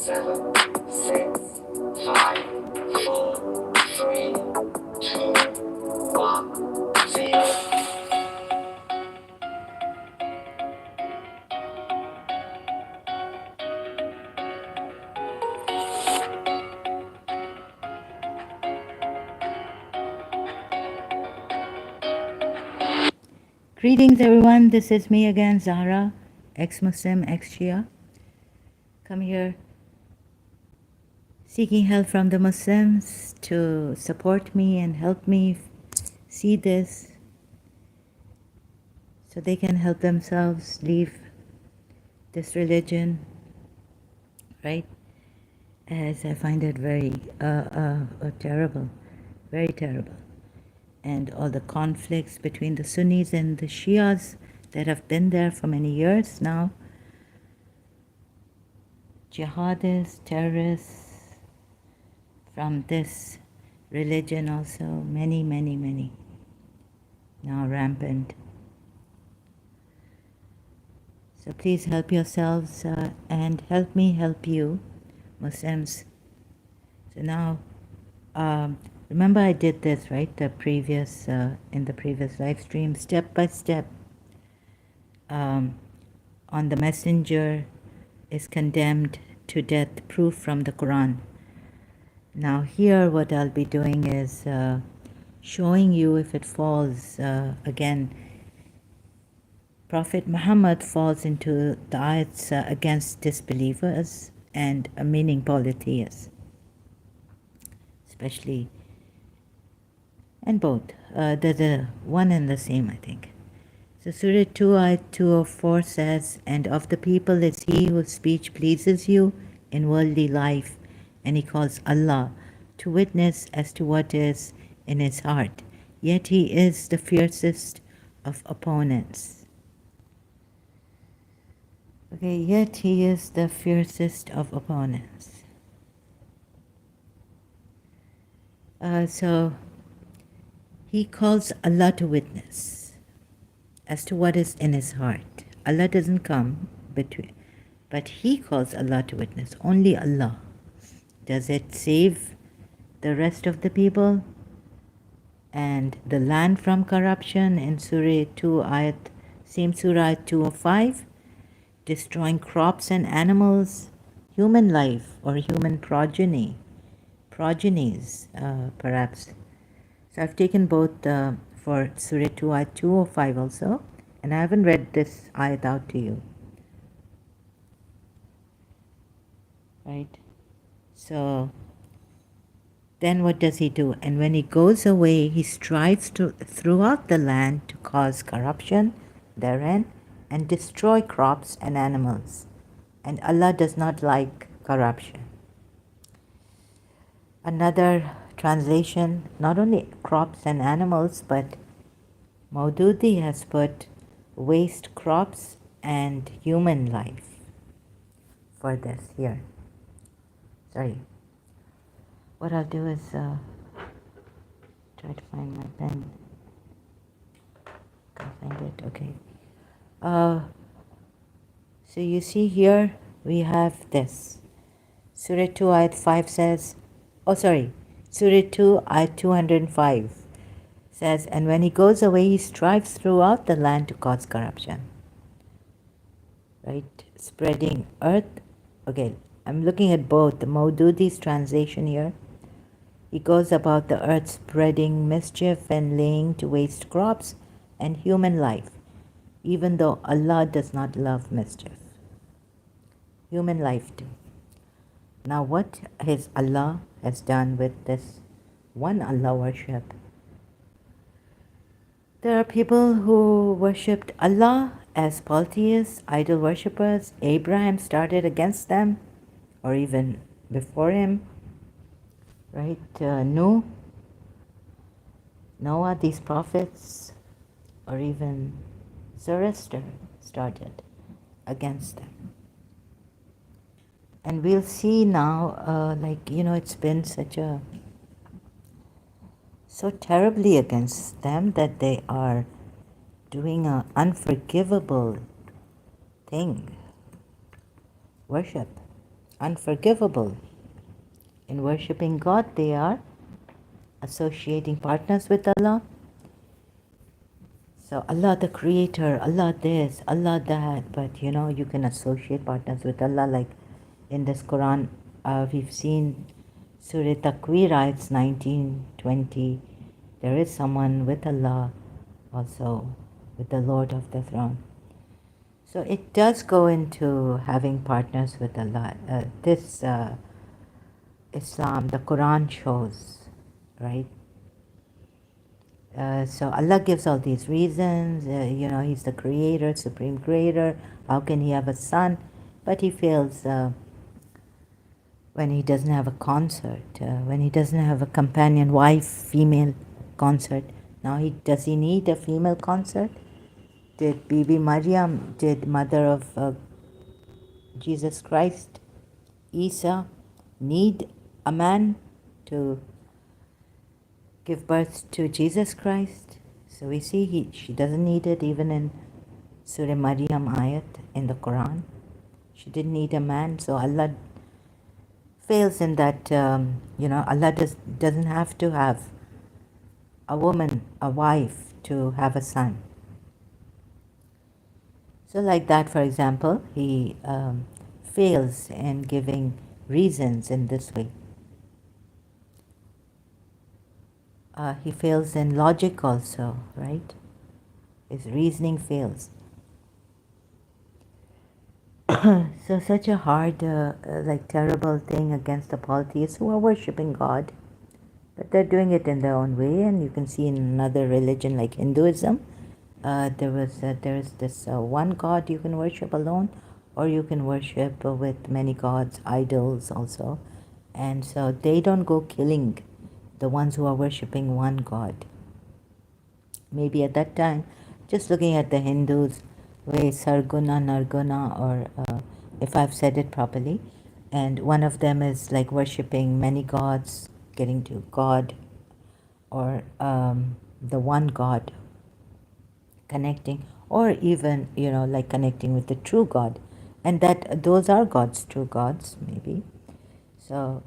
7, 6, 5, 4, 3, 2, 1, 0. Greetings, everyone. This is me again, Zahra, ex-Muslim, ex-Shia. Come here seeking help from the Muslims to support me and help me see this so they can help themselves leave this religion, right? As I find it very terrible, very terrible. And all the conflicts between the Sunnis and the Shias that have been there for many years now. Jihadists, terrorists from this religion also, many now rampant. So please help yourselves and help me help you, Muslims. So now, remember I did this, right? The previous in the previous live stream, step by step. On the messenger is condemned to death, proof from the Quran. Now here, what I'll be doing is showing you if it falls again. Prophet Muhammad falls into the ayats against disbelievers and meaning polytheists, especially, and both. They're the one and the same, I think. So Surah 2, Ayat 204 says, "And of the people is he whose speech pleases you in worldly life, and he calls Allah to witness as to what is in his heart. Yet he is the fiercest of opponents." Okay, yet he is the fiercest of opponents. So he calls Allah to witness as to what is in his heart. Allah doesn't come between, but he calls Allah to witness. Only Allah. Does it save the rest of the people and the land from corruption? In Surah 2 ayat, same Surah 205, destroying crops and animals, human life or human progenies, perhaps. So I've taken both for Surah 2 ayat 205 also, and I haven't read this ayat out to you. Right? So then what does he do? "And when he goes away, he strives throughout the land to cause corruption therein and destroy crops and animals. And Allah does not like corruption." Another translation, not only crops and animals, but Maududi has put waste crops and human life for this here. Sorry. What I'll do is try to find my pen. Can't find it. Okay. So you see here we have this. Surah 2 ayat 5 says, Surah 2 ayat 205 says, "And when he goes away, he strives throughout the land to cause corruption." Right? Spreading earth. Okay, I'm looking at both. The Maududi's translation here. "He goes about the earth spreading mischief and laying to waste crops and human life, even though Allah does not love mischief." Human life too. Now what his Allah has done with this one Allah worship? There are people who worshipped Allah as polytheists, idol worshippers. Abraham started against them, or even before him. Right? Noah, these prophets, or even Zoroaster started against them. And we'll see now, it's been so terribly against them that they are doing an unforgivable thing, worship. unforgivable. In worshipping God, they are associating partners with Allah. So Allah the creator, Allah this, Allah that, but you can associate partners with Allah. Like in this Quran, we've seen Surah Takwir, ayats 19, 20. There is someone with Allah, also with the Lord of the throne. So it does go into having partners with Allah. This Islam, the Quran shows, right? So Allah gives all these reasons. He's the creator, supreme creator. How can he have a son? But he fails when he doesn't have a consort, when he doesn't have a companion wife, female consort. Now, does he need a female consort? Did Bibi Maryam, did mother of Jesus Christ, Isa, need a man to give birth to Jesus Christ? So we see she doesn't need it even in Surah Maryam ayat in the Quran. She didn't need a man, so Allah fails in that, Allah doesn't have to have a woman, a wife, to have a son. So like that, for example, he fails in giving reasons in this way. He fails in logic also, right? His reasoning fails. So such a hard, terrible thing against the polytheists who are worshipping God, but they're doing it in their own way. And you can see in another religion like Hinduism, there's this one God you can worship alone, or you can worship with many gods, idols also. And so they don't go killing the ones who are worshipping one God. Maybe at that time, just looking at the Hindus, way Sarguna, Narguna, or if I've said it properly, and one of them is like worshipping many gods, getting to God, or the one God, connecting, or even like connecting with the true God, and that those are God's true gods, maybe. So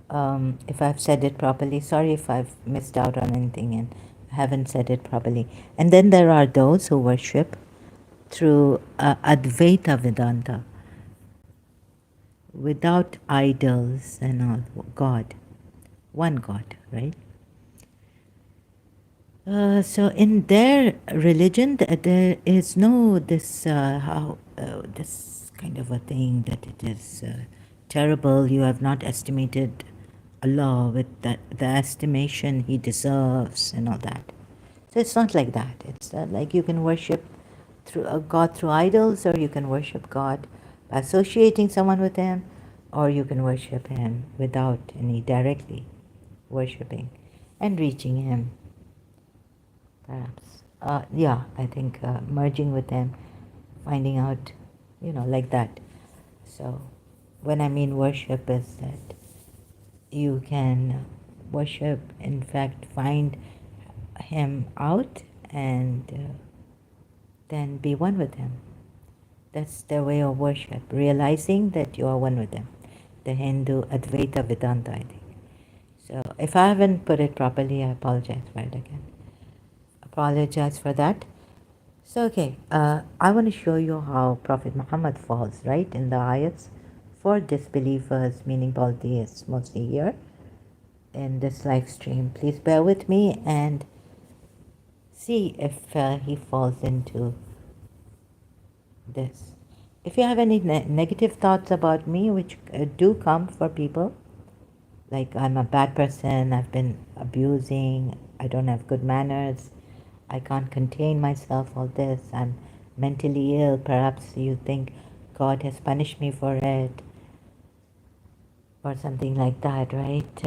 if I've said it properly, sorry if I've missed out on anything and haven't said it properly. And then there are those who worship through Advaita Vedanta, without idols and all, God, one God, right? So in their religion, there is no this kind of a thing that it is terrible. You have not estimated Allah with the estimation He deserves and all that. So it's not like that. It's like you can worship through God through idols, or you can worship God by associating someone with Him, or you can worship Him without any directly worshipping and reaching Him. Perhaps. I think merging with them, finding out, like that. So, when I mean worship, is that you can worship, in fact, find Him out and then be one with Him. That's the way of worship, realizing that you are one with Him. The Hindu Advaita Vedanta, I think. So, if I haven't put it properly, I apologize for it again. Apologize for that. So, okay, I want to show you how Prophet Muhammad falls, right, in the ayats for disbelievers, meaning polytheists, mostly here in this live stream. Please bear with me and see if he falls into this. If you have any negative thoughts about me, which do come for people, like I'm a bad person, I've been abusing, I don't have good manners, I can't contain myself, all this, I'm mentally ill, perhaps you think God has punished me for it, or something like that, right?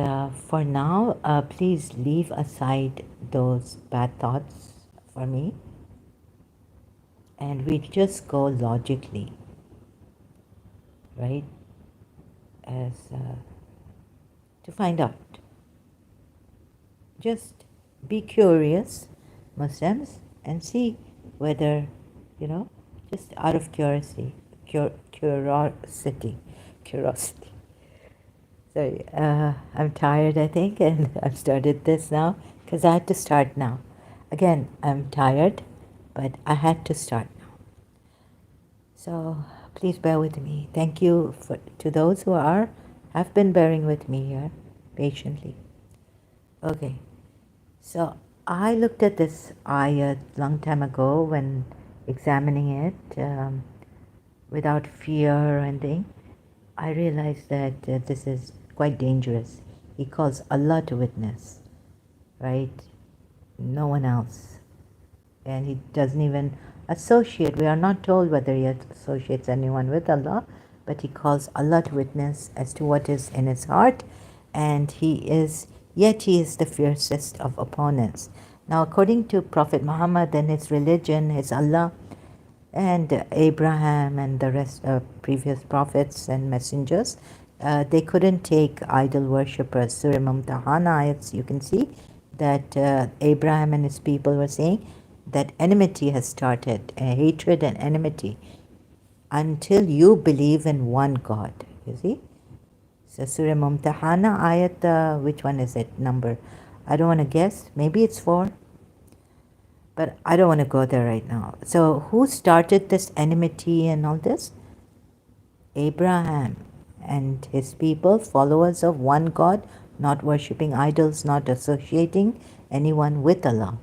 For now, please leave aside those bad thoughts for me, and we just go logically, right, as to find out. Just be curious, Muslims, and see whether, just out of curiosity, curiosity. Sorry, I'm tired, I think, and I've started this now because I had to start now. Again, I'm tired, but I had to start now. So please bear with me. Thank you to those who have been bearing with me here patiently. Okay, so I looked at this ayat long time ago when examining it without fear or anything. I realized that this is quite dangerous. He calls Allah to witness, right? No one else. And he doesn't even associate. We are not told whether he associates anyone with Allah, but he calls Allah to witness as to what is in his heart, and yet he is the fiercest of opponents. Now, according to Prophet Muhammad and his religion, his Allah, and Abraham and the rest of previous prophets and messengers, they couldn't take idol worshippers. Surah Mumtahana ayats, you can see that Abraham and his people were saying that enmity has started, hatred and enmity, until you believe in one God. You see? So Surah Mumtahana ayat, which one is it? Number? I don't want to guess. Maybe it's 4. But I don't want to go there right now. So who started this enmity and all this? Abraham and his people, followers of one God, not worshipping idols, not associating anyone with Allah.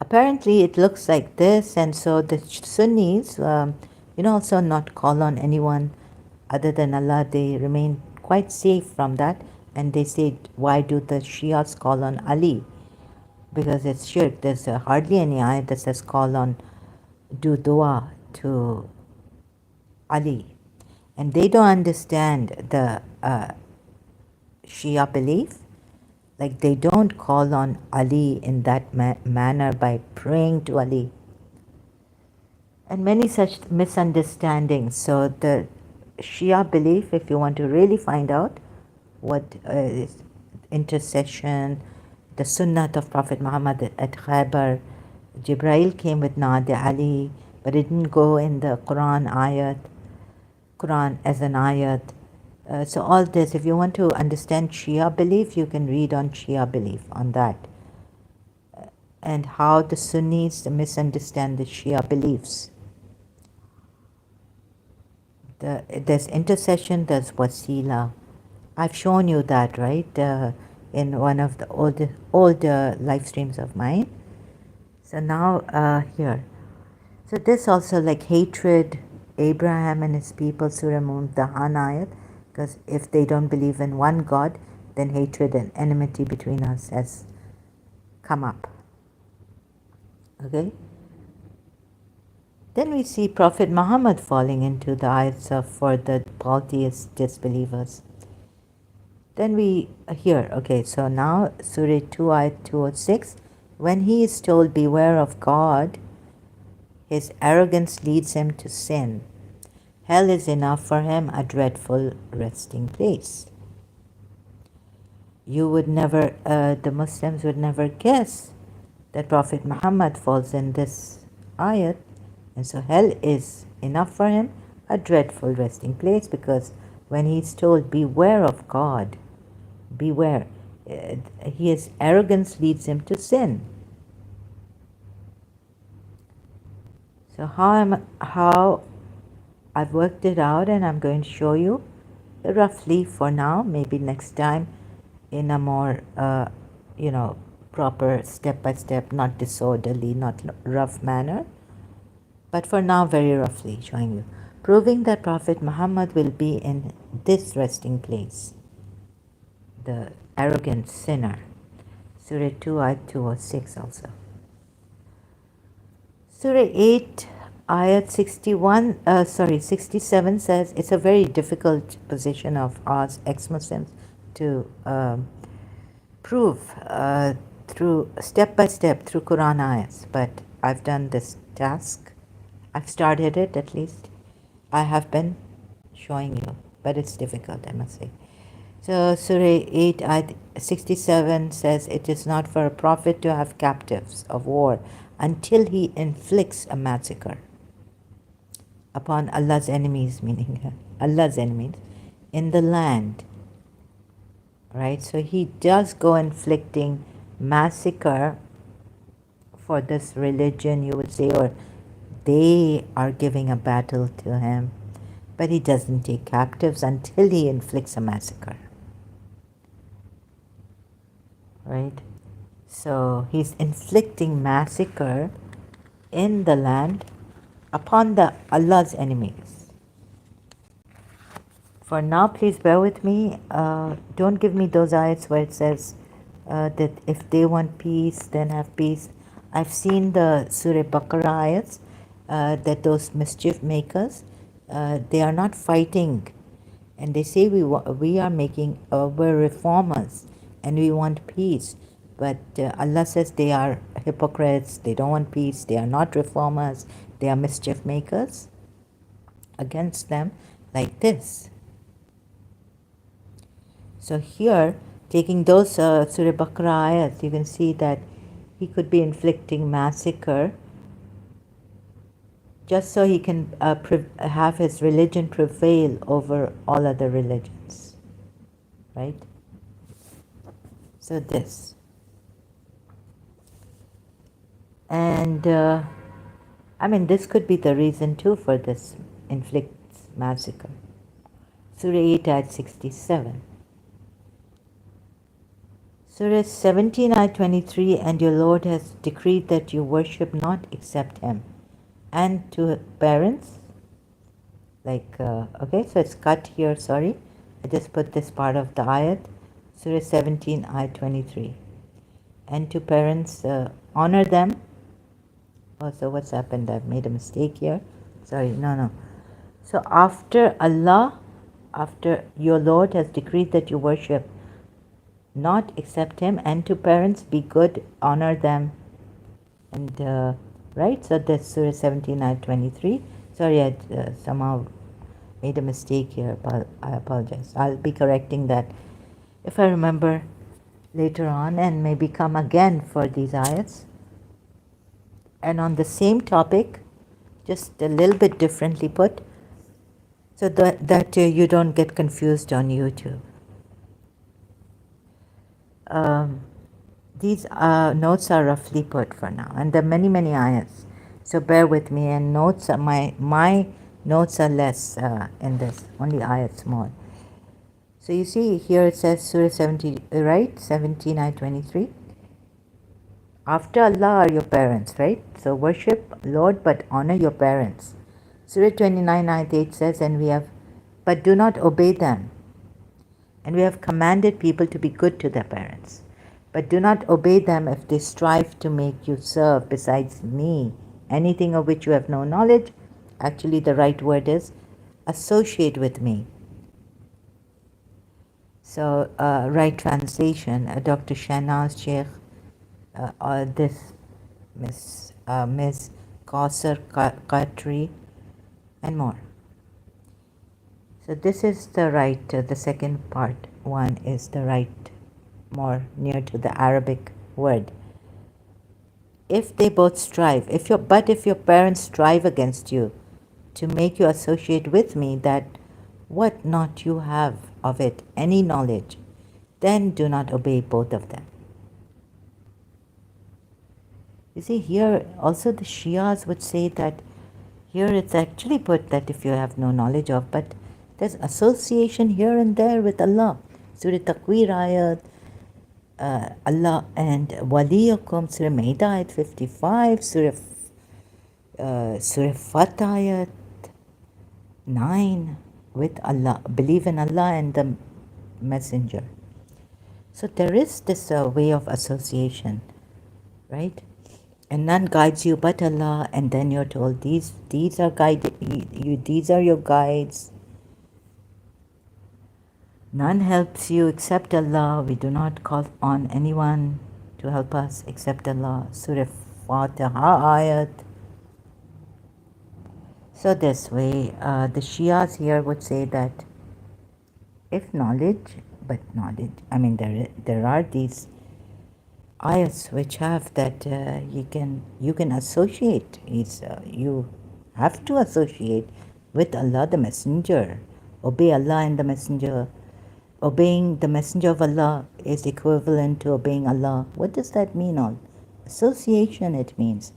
Apparently it looks like this, and so the Sunnis, also not call on anyone other than Allah. They remain quite safe from that, and they say, why do the Shias call on Ali? Because it's shirk. There's hardly any ayat that says call on, do dua to Ali. And they don't understand the Shia belief. Like they don't call on Ali in that manner by praying to Ali. And many such misunderstandings. So the Shia belief, if you want to really find out what is intercession, the sunnat of Prophet Muhammad at Khaybar, Jibreel came with Naad Ali, but it didn't go in the Quran as an ayat. So all this, if you want to understand Shia belief, you can read on Shia belief on that. And how the Sunnis misunderstand the Shia beliefs. There's intercession, there's wasila. I've shown you that, right? In one of the older live streams of mine. So now here. So this also like hatred, Abraham and his people, Surah Mumtahana ayat, because if they don't believe in one God, then hatred and enmity between us has come up. Okay? Then we see Prophet Muhammad falling into the ayats for the polytheist disbelievers. Then we here, okay, so now Surah 2 ayat 206, when he is told beware of God, his arrogance leads him to sin. Hell is enough for him, a dreadful resting place. You would never, the Muslims would never guess that Prophet Muhammad falls in this ayat. And so hell is enough for him, a dreadful resting place, because when he's told, beware of God, beware, his arrogance leads him to sin. So how I've worked it out, and I'm going to show you roughly for now, maybe next time in a more, proper step-by-step, not disorderly, not rough manner. But for now, very roughly showing you. Proving that Prophet Muhammad will be in this resting place. The arrogant sinner. Surah 2 ayat 206 also. Surah 8 ayat 67 says it's a very difficult position of us ex-Muslims to prove through step by step through Quran ayats, but I've done this task. I've started it at least. I have been showing you, but it's difficult, I must say. So Surah 8 ayat 67 says it is not for a prophet to have captives of war until he inflicts a massacre upon Allah's enemies, meaning Allah's enemies, in the land, right? So he does go inflicting massacre for this religion, you would say, or they are giving a battle to him, but he doesn't take captives until he inflicts a massacre, right? So he's inflicting massacre in the land upon the Allah's enemies. For now, please bear with me. Don't give me those ayats where it says that if they want peace, then have peace. I've seen the Surah Baqarah ayats that those mischief makers, they are not fighting, and they say we are making we're reformers and we want peace. But Allah says they are hypocrites. They don't want peace. They are not reformers. They are mischief makers. Against them, like this. So here, taking those Surah Baqarah ayats, you can see that he could be inflicting massacre just so he can have his religion prevail over all other religions, right? So this. And I mean, this could be the reason too for this inflicts massacre. Surah 8 ayat 67. Surah 17 ayat 23, and your Lord has decreed that you worship not except Him. And to parents, like, okay, so it's cut here, sorry. I just put this part of the ayat, Surah 17 ayat 23. And to parents, honor them. Oh, so what's happened? I've made a mistake here. Sorry, no. So after Allah, after your Lord has decreed that you worship not except Him, and to parents be good, honor them. And right, so that's Surah 17 ayat 23. Sorry, I somehow made a mistake here. I apologize. I'll be correcting that if I remember later on, and maybe come again for these ayats. And on the same topic, just a little bit differently put, so that you don't get confused on YouTube. These notes are roughly put for now, and there are many ayats. So bear with me, and notes are my notes are less in this, only ayats more. So you see here it says Surah 17, right? 17 ayat 23. After Allah are your parents, right? So worship Lord, but honor your parents. Surah 29 ayat 8 says, but do not obey them. And we have commanded people to be good to their parents. But do not obey them if they strive to make you serve besides me anything of which you have no knowledge. Actually, the right word is associate with me. So, right translation, Dr. Shahnaz Sheikh, this Miss Kausar Qatri, and more. So this is the right, the second part one is the right, more near to the Arabic word. If they both strive, if your parents strive against you to make you associate with me, that what not you have of it any knowledge, then do not obey both of them. You see, here also the Shias would say that here it's actually put that if you have no knowledge of, but there's association here and there with Allah. Surah Takwir ayat, Allah and Waliyakum, Surah Maida ayat 55, Surah Fat ayat 9, with Allah, believe in Allah and the Messenger. So there is this way of association, right? And none guides you but Allah, and then you're told these are these are your guides. None helps you except Allah. We do not call on anyone to help us except Allah. Surah Fatiha ayat. So this way, the Shias here would say that if knowledge, I mean there are these ayats which have that you can associate. You have to associate with Allah the Messenger, obey Allah and the Messenger. Obeying the Messenger of Allah is equivalent to obeying Allah. What does that mean all? Association it means.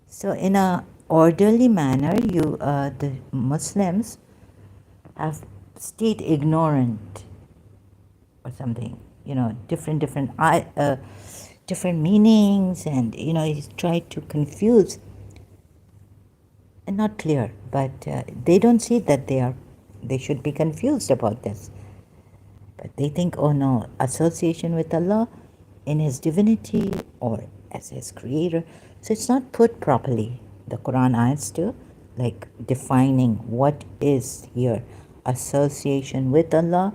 So in a orderly manner, the Muslims have stayed ignorant or something, different meanings, and he's tried to confuse and not clear, but they don't see that they should be confused about this. But they think, oh no, association with Allah in His divinity or as His creator. So it's not put properly. The Quran ayats to like defining what is here association with Allah,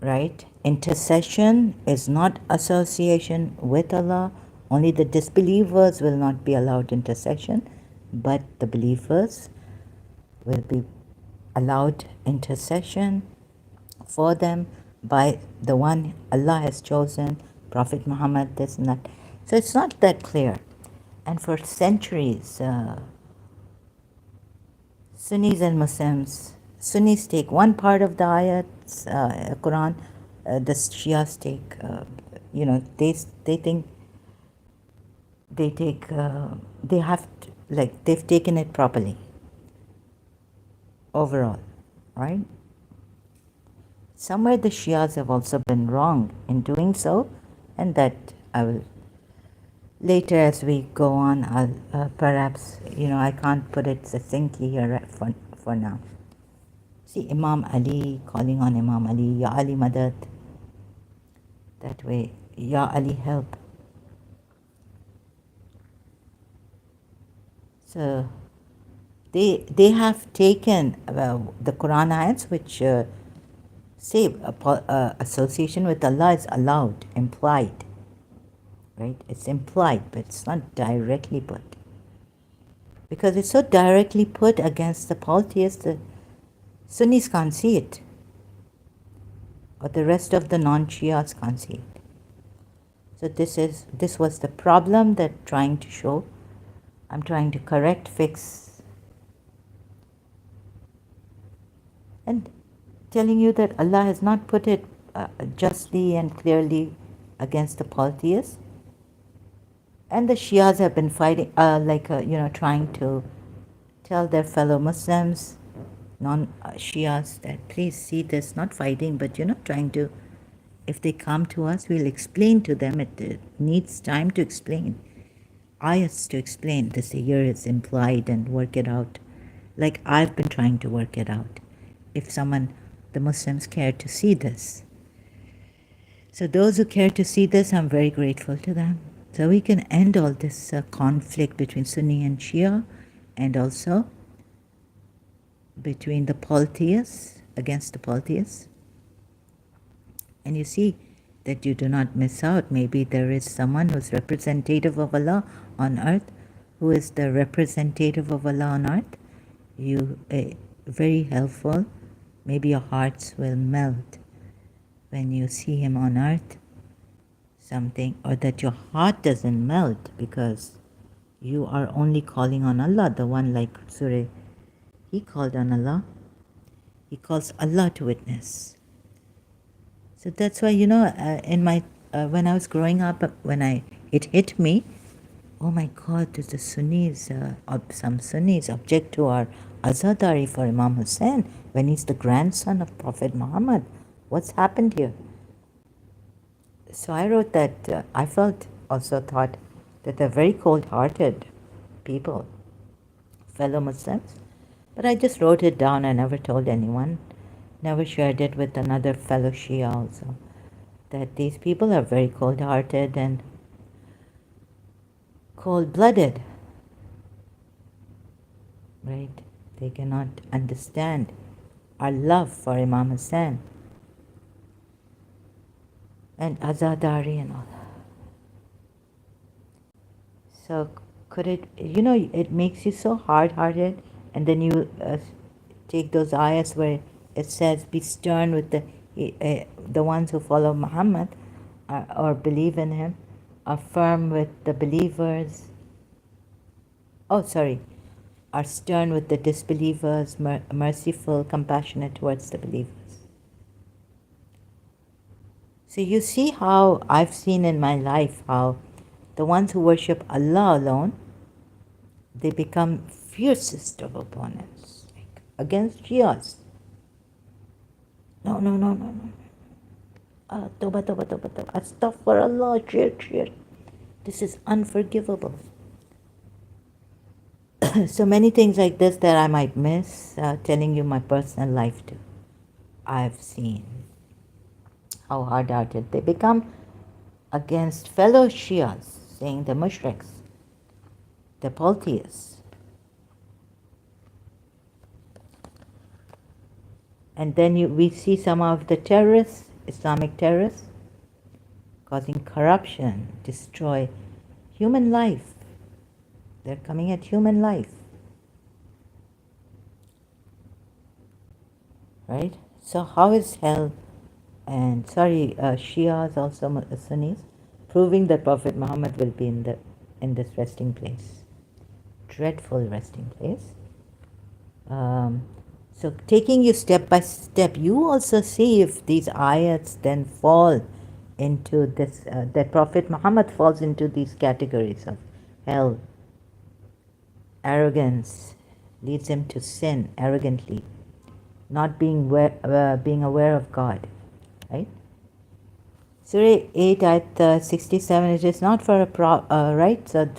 right? Intercession is not association with Allah. Only the disbelievers will not be allowed intercession, but the believers will be allowed intercession for them by the one Allah has chosen, Prophet Muhammad, this and that. So it's not that clear. And for centuries, Sunnis and Muslims, Sunnis take one part of the ayats, Quran, the Shias take, they think they have to, like they've taken it properly overall, right? Somewhere the Shias have also been wrong in doing so, and that I will later as we go on, I'll perhaps, I can't put it succinctly here for now. See Imam Ali, calling on Imam Ali, Ya Ali Madad, that way, Ya Ali help. So they have taken the Quran ayats which say association with Allah is allowed, implied, right? It's implied, but it's not directly put. Because it's so directly put against the polytheists, the Sunnis can't see it, or the rest of the non-Shias can't see it. So this was the problem that trying to show. I'm trying to correct, fix, and telling you that Allah has not put it justly and clearly against the polytheists. And the Shias have been fighting, trying to tell their fellow Muslims, non-Shias, that please see this, not fighting, but trying to, if they come to us, we'll explain to them. It needs time to explain. Ayats to explain. This here is implied and work it out. Like I've been trying to work it out. If the Muslims care to see this. So those who care to see this, I'm very grateful to them. So we can end all this conflict between Sunni and Shia, and also between the polytheists, against the polytheists. And you see that you do not miss out. Maybe there is someone who's representative of Allah on earth, who is the representative of Allah on earth. Very helpful. Maybe your hearts will melt when you see him on earth, something, or that your heart doesn't melt because you are only calling on Allah, the one like Surah, he called on Allah. He calls Allah to witness. So that's why, in my when I was growing up, it hit me, oh my God, the Sunnis, some Sunnis object to our Azadari for Imam Hussein when he's the grandson of Prophet Muhammad. What's happened here? So I wrote that I thought that they're very cold-hearted people, fellow Muslims. But I just wrote it down. I never told anyone, never shared it with another fellow Shia also, that these people are very cold-hearted and cold-blooded, right? They cannot understand our love for Imam Hussein and Azadari and all. So could it, it makes you so hard-hearted, and then you take those ayahs where it says, be stern with the ones who follow Muhammad or believe in him, are firm with the believers. Oh, sorry. are stern with the disbelievers, merciful, compassionate towards the believers. So you see how I've seen in my life how the ones who worship Allah alone, they become fiercest of opponents, like against Shias. No, no, no, no, no. Toba, toba, toba, toba. Astaghfirullah, shir. This is unforgivable. So many things like this that I might miss, telling you my personal life too. I've seen how hard-hearted they become against fellow Shias, saying the mushriks, the polytheists. And then we see some of the terrorists, Islamic terrorists, causing corruption, destroy human life. They're coming at human life. Right? So how is hell and Shias also Sunnis proving that Prophet Muhammad will be in this resting place, dreadful resting place. So taking you step by step, you also see if these ayats then fall into this, that Prophet Muhammad falls into these categories of hell. Arrogance leads him to sin arrogantly, not being aware of God, right? Surah 8 Ayat 67, it is not for right, so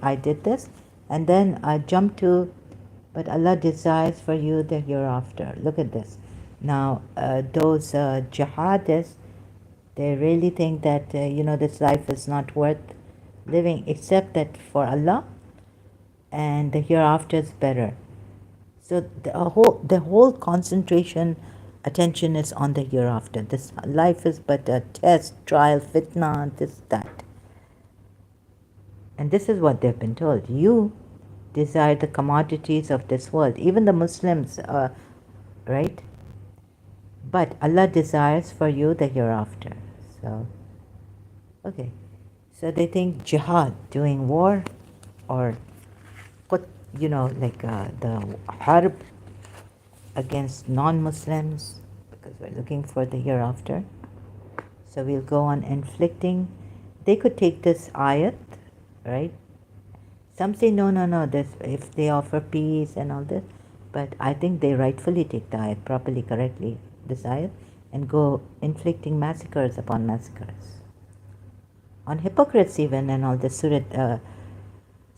I did this, and then I jump to, but Allah desires for you the hereafter. Look at this. Now, those jihadists, they really think that, this life is not worth living except that for Allah, and the hereafter is better. So the whole concentration, attention is on the hereafter. This life is but a test, trial, fitna, this, that. And this is what they've been told. You desire the commodities of this world. Even the Muslims, right? But Allah desires for you the hereafter. So, okay. So they think jihad, doing war, or the harb against non-Muslims, because we're looking for the hereafter. So we'll go on inflicting. They could take this ayat, right? Some say no, this, if they offer peace and all this, but I think they rightfully take the ayat properly, correctly, this ayat, and go inflicting massacres upon massacres. On hypocrites even, and all this,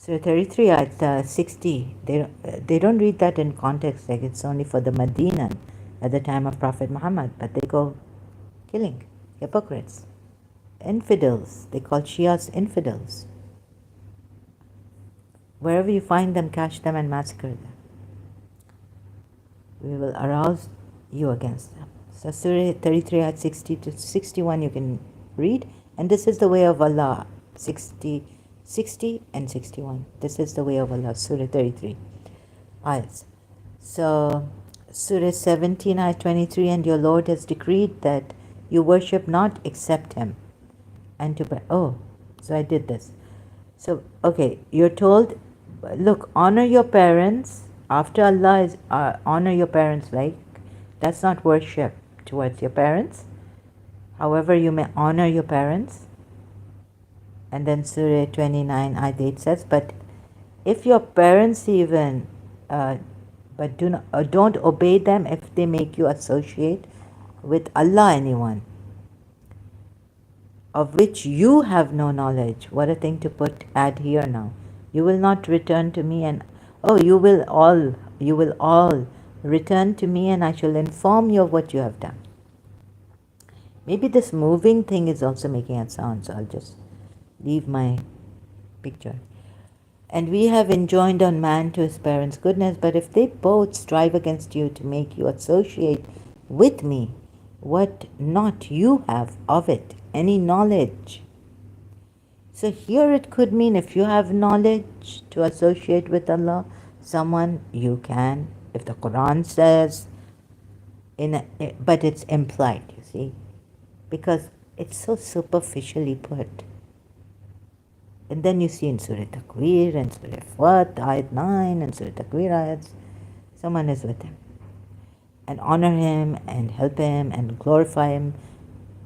Surah 33 ayat 60, they don't read that in context, like it's only for the Medina at the time of Prophet Muhammad, but they go killing hypocrites, infidels. They call Shias infidels. Wherever you find them, catch them and massacre them. We will arouse you against them. So Surah 33 ayat 60 to 61 you can read, and this is the way of Allah. 60 and 61. This is the way of Allah, Surah 33 ayats. So Surah 17 ayat 23, and your Lord has decreed that you worship not except Him, and so I did this. So okay, you're told, look, honor your parents. After Allah is honor your parents, like that's not worship towards your parents. However, you may honor your parents. And then Surah 29 ayat 8 says, but if your parents even, but don't obey them if they make you associate with Allah anyone, of which you have no knowledge. What a thing to add here now. You will not return to me, and you will all return to me, and I shall inform you of what you have done. Maybe this moving thing is also making a sound, so I'll just leave my picture. And we have enjoined on man to his parents' goodness, but if they both strive against you to make you associate with me, what not you have of it, any knowledge. So here it could mean if you have knowledge to associate with Allah, someone, you can. If the Quran says, but it's implied, you see, because it's so superficially put. And then you see in Surah Takwir and Surah Fat, Ayat 9 and Surah Takwir ayats, someone is with him. And honor him and help him and glorify him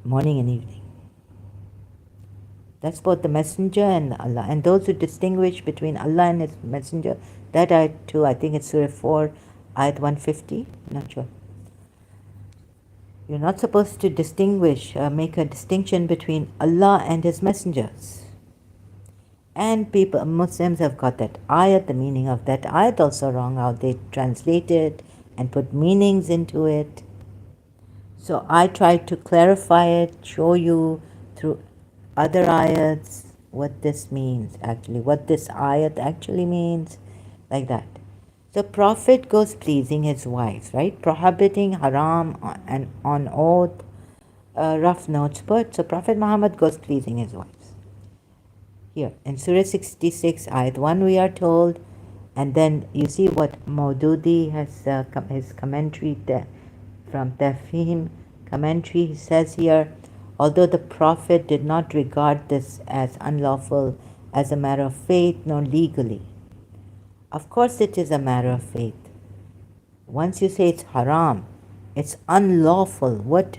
morning and evening. That's both the messenger and Allah. And those who distinguish between Allah and his messenger, that ayat too, I think it's Surah 4, ayat 150, not sure. You're not supposed to distinguish, make a distinction between Allah and his messengers. And people, Muslims have got that ayat, the meaning of that ayat also wrong, how they translate it and put meanings into it. So I tried to clarify it, show you through other ayats what this means actually, what this ayat actually means, like that. So Prophet goes pleasing his wives, right? Prohibiting haram and on oath, rough notes put. So Prophet Muhammad goes pleasing his wives. Here in Surah 66, ayat 1, we are told, and then you see what Maududi has, his commentary from Tafhim commentary, he says here, although the Prophet did not regard this as unlawful as a matter of faith nor legally. Of course it is a matter of faith. Once you say it's haram, it's unlawful. What?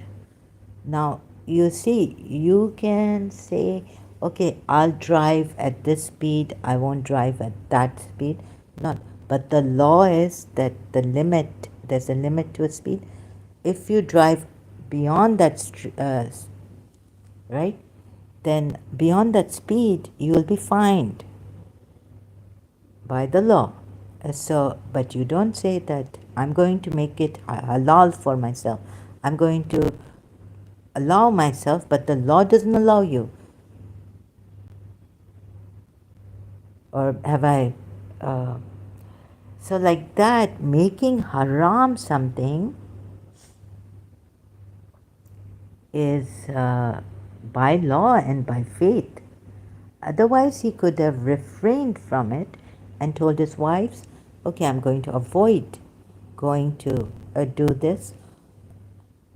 Now, you see, you can say, okay, I'll drive at this speed, I won't drive at that speed. Not. But the law is that the limit, there's a limit to a speed. If you drive beyond that, right, then beyond that speed, you will be fined by the law. So, but you don't say that I'm going to make it halal for myself. I'm going to allow myself, but the law doesn't allow you. Or have I? So like that, making haram something is by law and by faith. Otherwise, he could have refrained from it and told his wives, okay, I'm going to avoid going to do this.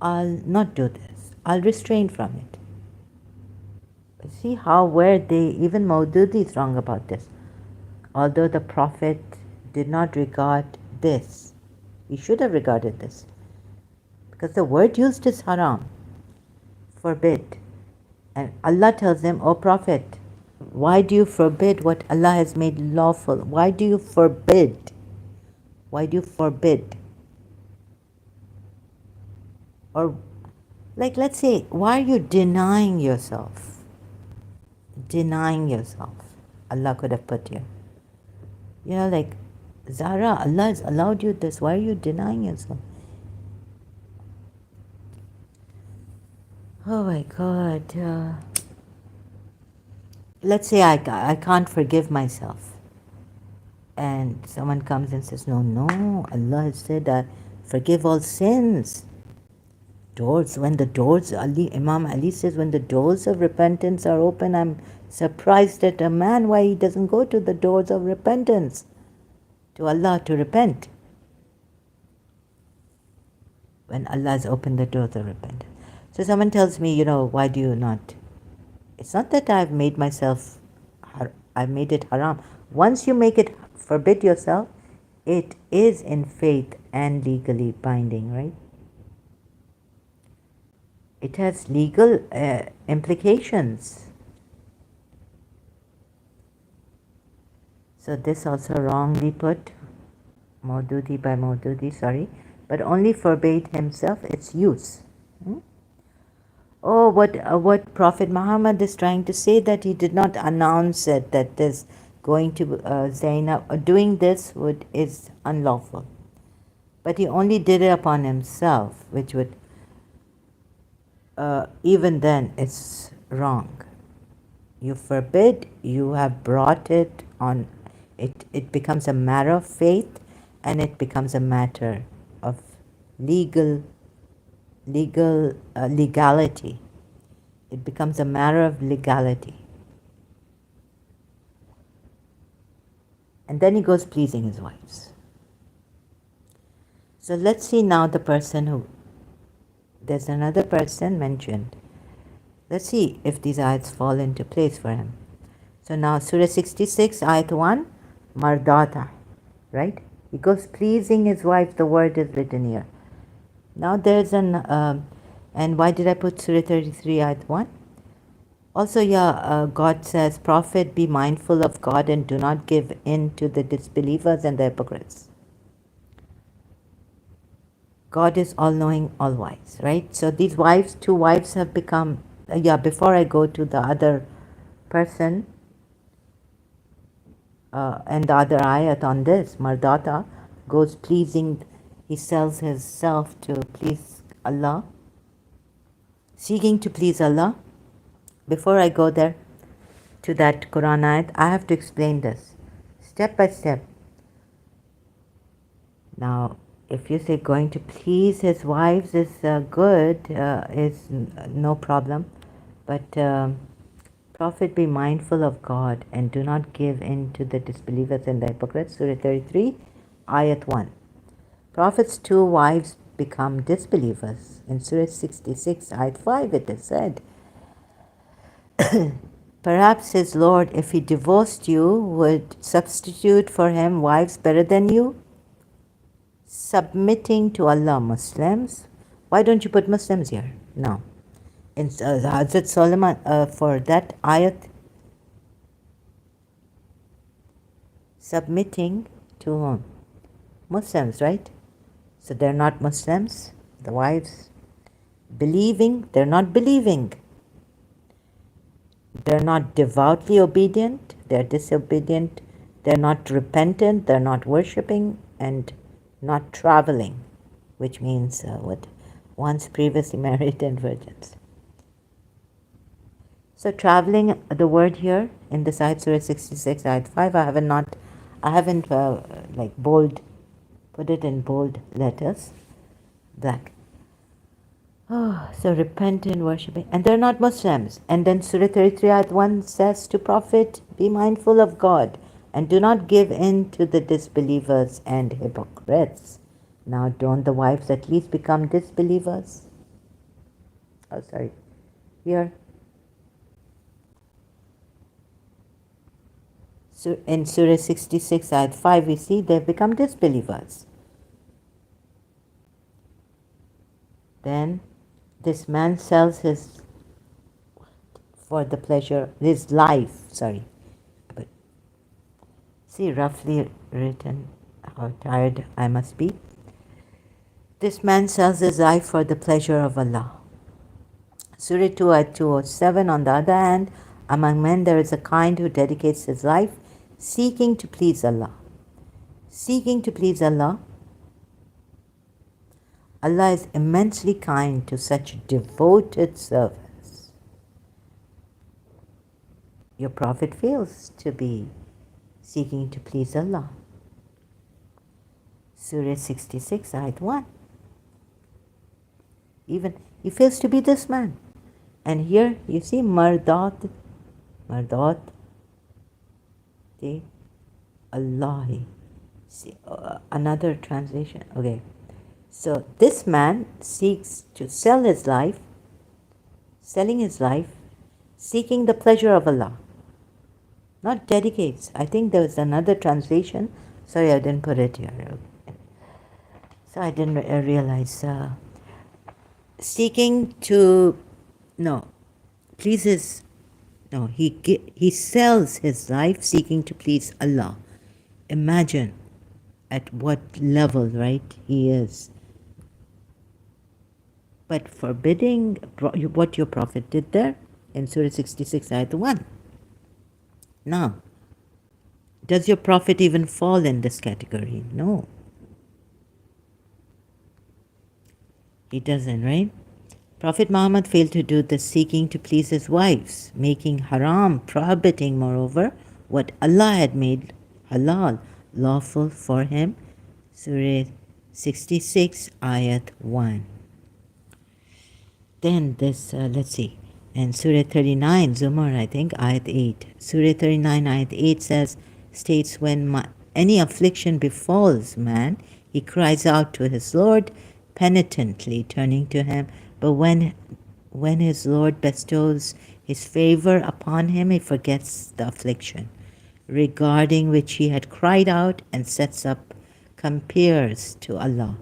I'll not do this. I'll restrain from it. See how, where they, even Maududi is wrong about this. Although the Prophet did not regard this, he should have regarded this. Because the word used is haram, forbid. And Allah tells him, O Prophet, why do you forbid what Allah has made lawful? Why do you forbid? Why do you forbid? Or, like, let's say, why are you denying yourself? Denying yourself. Allah could have put here. You know, like, Zara, Allah has allowed you this. Why are you denying yourself? Oh my God. Let's say I can't forgive myself. And someone comes and says, no, Allah has said, forgive all sins. When the doors, Imam Ali says, when the doors of repentance are open, I'm surprised at a man why he doesn't go to the doors of repentance, to Allah to repent. When Allah has opened the doors of repentance. So someone tells me, why do you not? It's not that I've made it haram. Once you make it forbid yourself, it is in faith and legally binding, right? It has legal implications. So this also wrongly put, Maududi, sorry, but only forbade himself its use. Oh, what Prophet Muhammad is trying to say, that he did not announce it, that this going to Zainab, doing this is unlawful. But he only did it upon himself, which would, even then, it's wrong. You forbid, you have brought it on, it becomes a matter of faith, and it becomes a matter of legality. It becomes a matter of legality. And then he goes pleasing his wives. So let's see now the person who, there's another person mentioned. Let's see if these ayats fall into place for him. So now Surah 66, Ayat 1, Mardata, right? He goes pleasing his wife, the word is written here. Now there's and why did I put Surah 33, Ayat 1? Also, God says, Prophet, be mindful of God and do not give in to the disbelievers and the hypocrites. God is all-knowing, all-wise, right? So these wives, two wives have become, before I go to the other person, and the other ayat on this, Mardata goes pleasing, he sells himself to please Allah, seeking to please Allah. Before I go there to that Quran ayat, I have to explain this step by step. Now, if you say going to please his wives is good, is no problem, but Prophet, be mindful of God and do not give in to the disbelievers and the hypocrites. Surah 33, Ayat 1. Prophet's two wives become disbelievers. In Surah 66, Ayat 5, it is said, perhaps his Lord, if he divorced you, would substitute for him wives better than you, submitting to Allah. Muslims. Why don't you put Muslims here? No. In Hazrat Solomon, for that ayat, submitting to whom? Muslims, right? So they're not Muslims, the wives. Believing, they're not believing. They're not devoutly obedient, they're disobedient. They're not repentant, they're not worshipping, and not traveling, which means what? Once previously married and virgins. So traveling, the word here in the side Surah 66, Ayat 5, I haven't like bold, put it in bold letters, black. Oh, so repentant, worshipping, and they're not Muslims. And then Surah 33, Ayat 1 says to Prophet, be mindful of God and do not give in to the disbelievers and hypocrites. Now, don't the wives at least become disbelievers? Oh, sorry. Here. So in Surah 66, Ayat 5, we see they've become disbelievers. Then this man sells his life, but see, roughly written, how tired I must be. This man sells his life for the pleasure of Allah. Surah 2 ayat 207, on the other hand, among men there is a kind who dedicates his life seeking to please Allah. Seeking to please Allah. Allah is immensely kind to such devoted servants. Your Prophet fails to be seeking to please Allah. Surah 66, ayat 1. Even he fails to be this man. And here you see Mardat, the Allahi. See, another translation. Okay. So this man seeks to sell his life, selling his life, seeking the pleasure of Allah. Not dedicates. I think there was another translation. Sorry, I didn't put it here. So I didn't realize. Seeking to, he sells his life seeking to please Allah. Imagine at what level, right, he is. But forbidding what your Prophet did there in Surah 66, Ayat 1. Now, does your Prophet even fall in this category? No. He doesn't, right? Prophet Muhammad failed to do this, seeking to please his wives, making haram, prohibiting, moreover, what Allah had made halal, lawful for him. Surah 66, Ayat 1. Then this, let's see, in Surah 39, Zumar, I think, Ayat 8. Surah 39, Ayat 8 states, when any affliction befalls man, he cries out to his Lord, penitently turning to him. But when his Lord bestows his favor upon him, he forgets the affliction, regarding which he had cried out, and sets up compeers to Allah,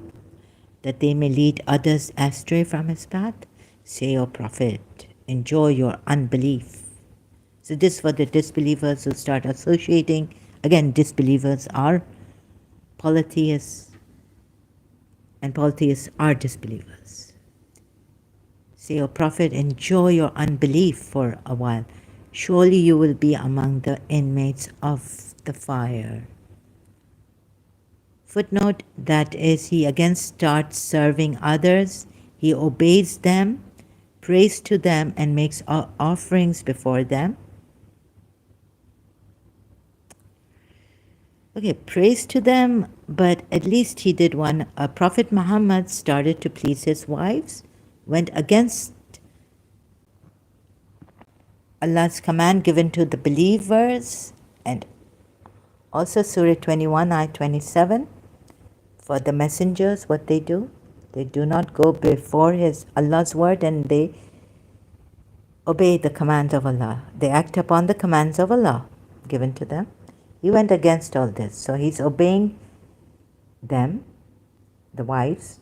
that they may lead others astray from his path. Say, O Prophet, enjoy your unbelief. So this for the disbelievers who start associating. Again, disbelievers are polytheists, and polytheists are disbelievers. Say, O Prophet, enjoy your unbelief for a while. Surely you will be among the inmates of the fire. Footnote, that is, he again starts serving others. He obeys them, prays to them, and makes offerings before them. Okay, praise to them, but at least he did one. Prophet Muhammad started to please his wives, went against Allah's command given to the believers, and also Surah 21, Ayat 27, for the messengers, what they do not go before Allah's word, and they obey the commands of Allah. They act upon the commands of Allah given to them. He went against all this, so he's obeying them, the wives,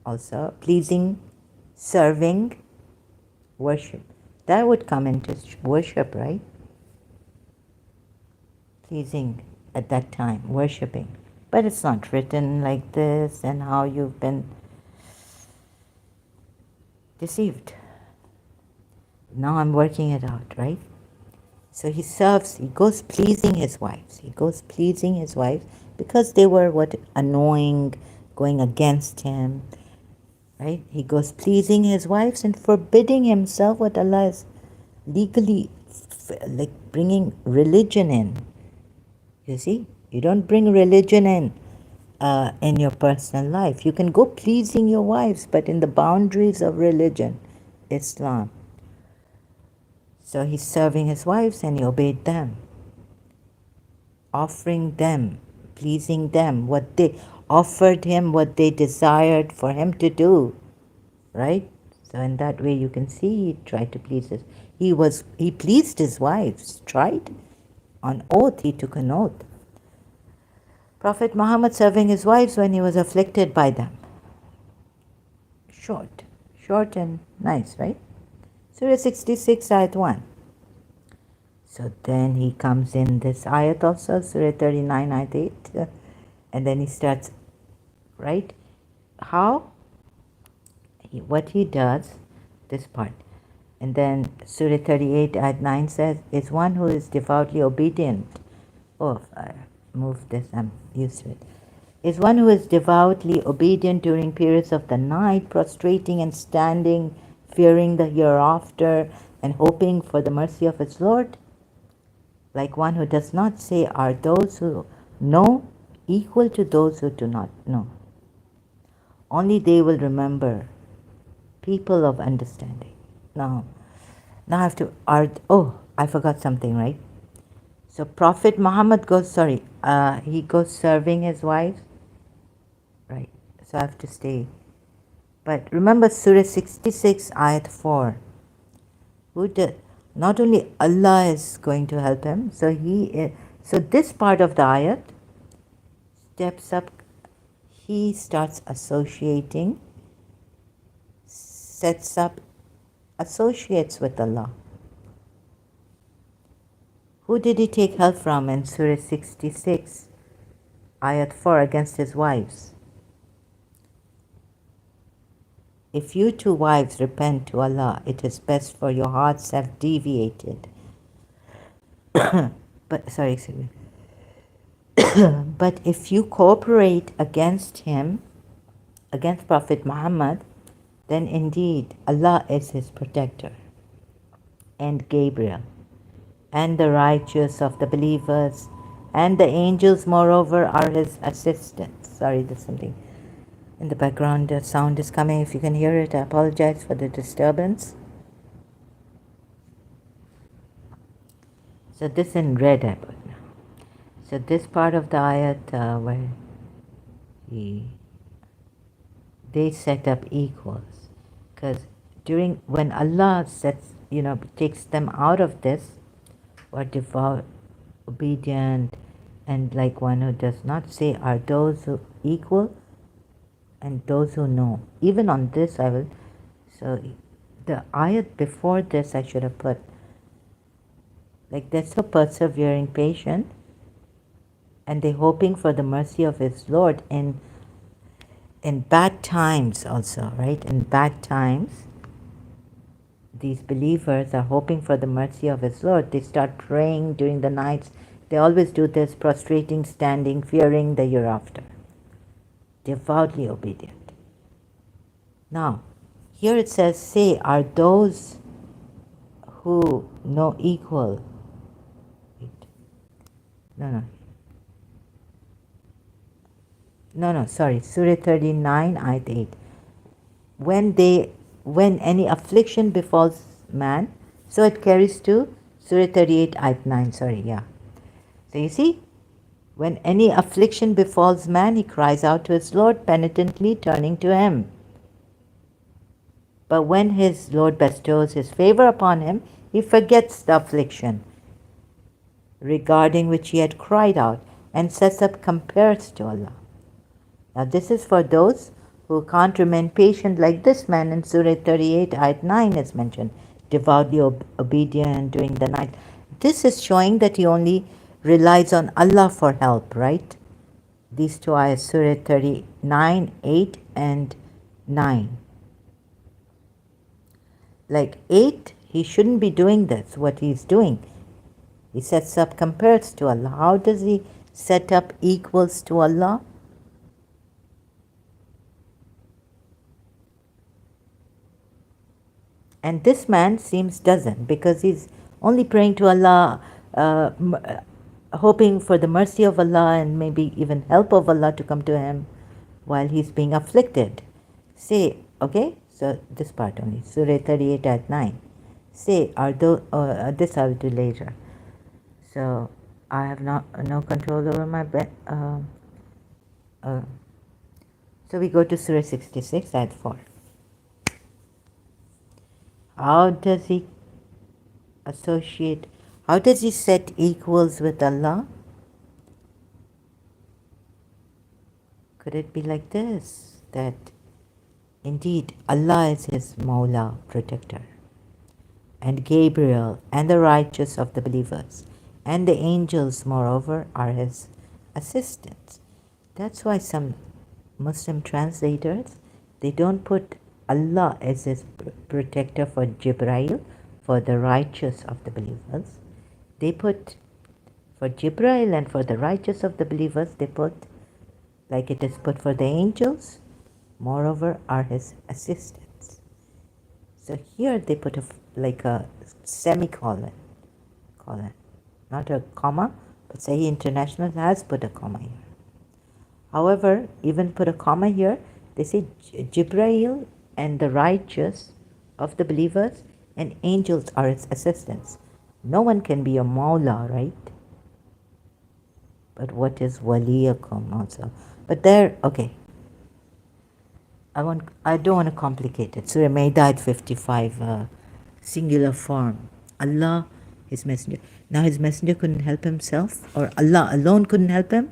also pleasing, serving, worship. That would come into worship, right? Pleasing at that time, worshipping. But it's not written like this, and how you've been deceived. Now I'm working it out, right? So he serves, he goes pleasing his wives. Because they were annoying, going against him, right? He goes pleasing his wives and forbidding himself what Allah is legally, like bringing religion in. You see, you don't bring religion in your personal life. You can go pleasing your wives, but in the boundaries of religion, Islam. So he's serving his wives and he obeyed them, offering them, pleasing them, what they offered him, what they desired for him to do, right? So in that way you can see he tried to please he pleased his wives, tried. On oath, he took an oath. Prophet Muhammad serving his wives when he was afflicted by them. Short and nice, right? Surah 66, Ayat 1. So then he comes in this ayat also, Surah 39, Ayat 8. And then he starts, right? How? What he does, this part. And then Surah 38, Ayat 9 says, is one who is devoutly obedient. Oh, I moved this, I'm used to it. Is one who is devoutly obedient during periods of the night, prostrating and standing, fearing the hereafter, and hoping for the mercy of his Lord? Like one who does not say, are those who know equal to those who do not know? Only they will remember, people of understanding. Now I have to, I forgot something, right? So Prophet Muhammad goes, he goes serving his wife, right? So I have to stay. But remember Surah 66, Ayat 4. Not only Allah is going to help him, so this part of the ayat steps up, he starts associating, sets up associates with Allah. Who did he take help from in Surah 66, Ayat 4 against his wives? If you two wives repent to Allah, it is best, for your hearts have deviated. But if you cooperate against him, against Prophet Muhammad, then indeed Allah is his protector, and Gabriel, and the righteous of the believers, and the angels moreover are his assistants. Sorry, there's something in the background, the sound is coming. If you can hear it, I apologize for the disturbance. So this in red I put now. So this part of the ayat where they set up equals, because when Allah sets takes them out of this, or devout, obedient, and like one who does not say, are those who equal and those who know. Even on this I will, so the ayat before this I should have put, like they're so persevering, patient, and they're hoping for the mercy of his Lord in bad times also, right? In bad times, these believers are hoping for the mercy of his Lord. They start praying during the nights. They always do this, prostrating, standing, fearing the hereafter. Devoutly obedient. Now, here it says, say, are those who know equal. No, sorry. Surah 39, Ayat 8. When any affliction befalls man, so it carries to Surah 38, Ayat 9, sorry, yeah. So you see, when any affliction befalls man, he cries out to his Lord, penitently turning to him. But when his Lord bestows his favor upon him, he forgets the affliction regarding which he had cried out and sets up compares to Allah. Now this is for those who can't remain patient, like this man in Surah 38, Ayat 9 is mentioned, devoutly obedient during the night. This is showing that he only relies on Allah for help, right? These two ayats, Surah 39, 8 and 9. Like 8, he shouldn't be doing this, what he's doing. He sets up compares to Allah. How does he set up equals to Allah? And this man seems doesn't, because he's only praying to Allah, hoping for the mercy of Allah and maybe even help of Allah to come to him while he's being afflicted. Say, okay, so this part only, Surah 38 at 9. Say, are those, this I will do later. So I have no control over my bed. So we go to Surah 66 at 4. How does he associate, how does he set equals with Allah? Could it be like this, that indeed Allah is his Mawla, protector, and Gabriel and the righteous of the believers and the angels moreover are his assistants. That's why some Muslim translators, they don't put Allah as his protector for Jibreel, for the righteous of the believers. They put, for Jibreel and for the righteous of the believers, they put, like it is put for the angels, moreover are his assistants. So here they put like a semicolon, not a comma, but Sahih International has put a comma here. However, even put a comma here, they say Jibreel and the righteous of the believers and angels are its assistants. No one can be a Mawla, right? But what is waliyakum also? But there, okay. I don't want to complicate it. Surah Ma'idah 55, singular form. Allah, his messenger. Now his messenger couldn't help himself, or Allah alone couldn't help him,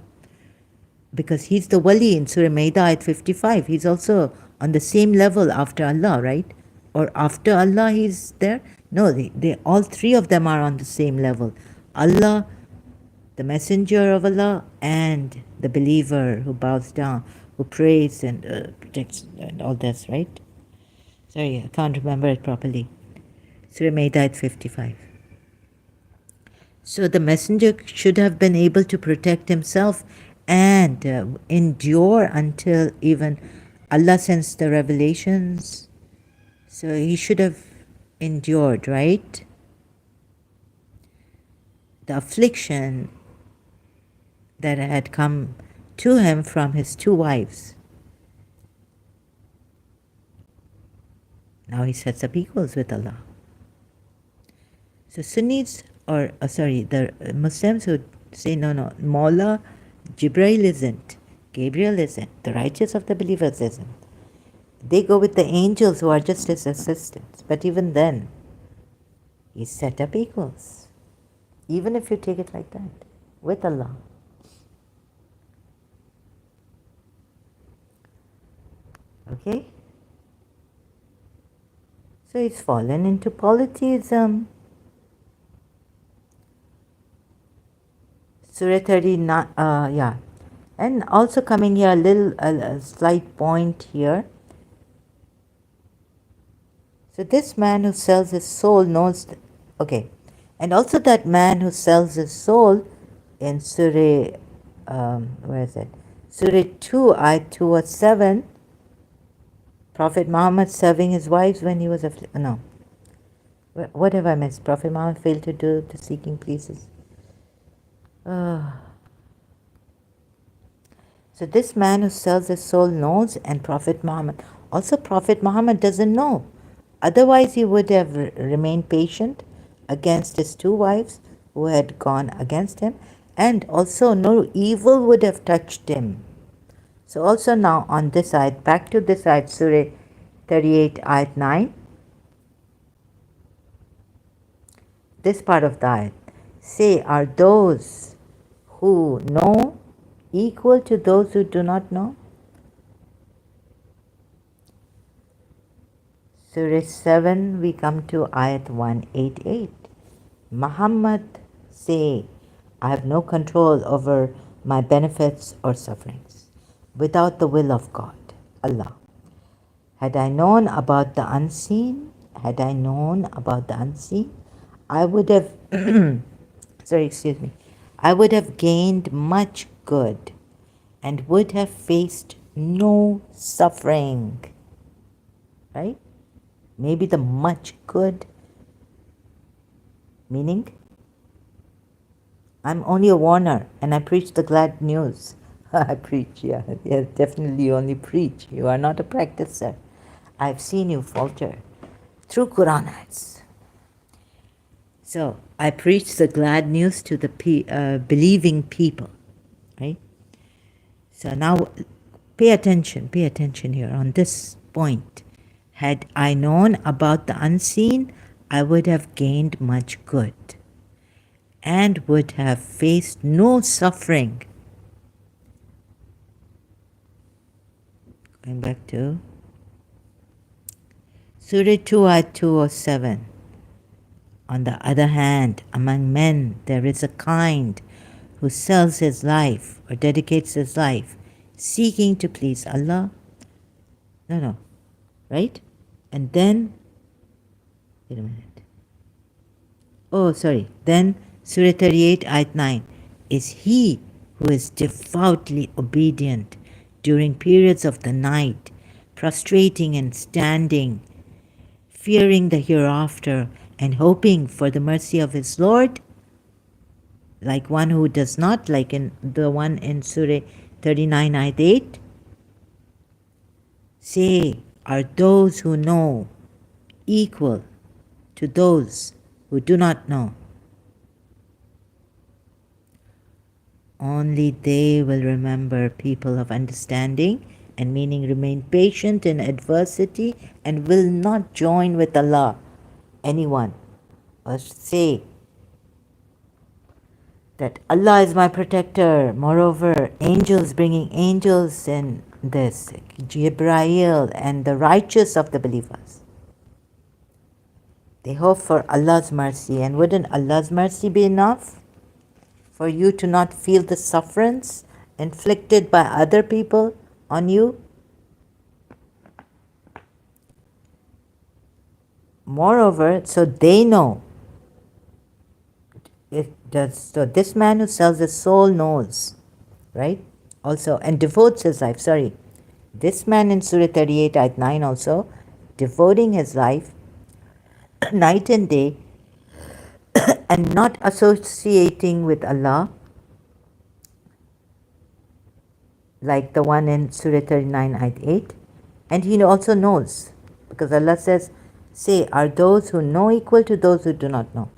because he's the wali in Surah Ma'idah 55. He's also on the same level after Allah, right? Or after Allah he's there? No, they all three of them are on the same level. Allah, the messenger of Allah, and the believer who bows down, who prays and protects and all this, right? Sorry, I can't remember it properly. Surah Ma'idah 55. So the messenger should have been able to protect himself and endure until even Allah sends the revelations. So he should have endured, right? The affliction that had come to him from his two wives. Now he sets up equals with Allah. So Sunnis, or the Muslims who say no, Mawla, Jibreel isn't, Gabriel isn't, the righteous of the believers isn't. They go with the angels who are just his assistants. But even then, He set up equals. Even if you take it like that, with Allah. Okay? So he's fallen into polytheism. Surah 39, yeah. And also coming here, a slight point here. So this man who sells his soul knows, okay. And also that man who sells his soul in Surah, where is it? Surah 2, Ayat 207, Prophet Muhammad serving his wives when he was, no. What have I missed? Prophet Muhammad failed to do the seeking pleases. So this man who sells his soul knows, and Prophet Muhammad. Also Prophet Muhammad doesn't know. Otherwise he would have remained patient against his two wives who had gone against him, and also no evil would have touched him. So also now on this side, back to this side, Surah 38, Ayat 9. This part of the ayat. Say, are those who know equal to those who do not know? Surah 7, we come to ayat 188. Muhammad, say, I have no control over my benefits or sufferings without the will of God, Allah. Had I known about the unseen, I would have, I would have gained much good and would have faced no suffering, right? Maybe the much good, meaning I'm only a warner and I preach the glad news. I preach, yeah, definitely you only preach. You are not a practicer. I've seen you falter through Quran ayats. So I preach the glad news to the believing people, right? So now pay attention here on this point. Had I known about the unseen, I would have gained much good and would have faced no suffering. Going back to Surah 2 Ayat 207. On the other hand, among men there is a kind who sells his life or dedicates his life seeking to please Allah. No, right? And then, wait a minute. Oh, sorry. Then Surah 38, Ayat 9. Is he who is devoutly obedient during periods of the night, prostrating and standing, fearing the hereafter, and hoping for the mercy of his Lord, like one who does not, like in the one in Surah 39, Ayat 8? Say, are those who know equal to those who do not know? Only they will remember, people of understanding, and meaning remain patient in adversity and will not join with Allah anyone or say that Allah is my protector. Moreover, angels bringing angels in this, Jibreel and the righteous of the believers, they hope for Allah's mercy. And wouldn't Allah's mercy be enough for you to not feel the sufferance inflicted by other people on you? Moreover, so they know. So this man who sells his soul knows, right? Also, and devotes his life, This man in Surah 38, Ayat 9 also, devoting his life night and day and not associating with Allah, like the one in Surah 39, Ayat 8. And he also knows, because Allah says, say, are those who know equal to those who do not know?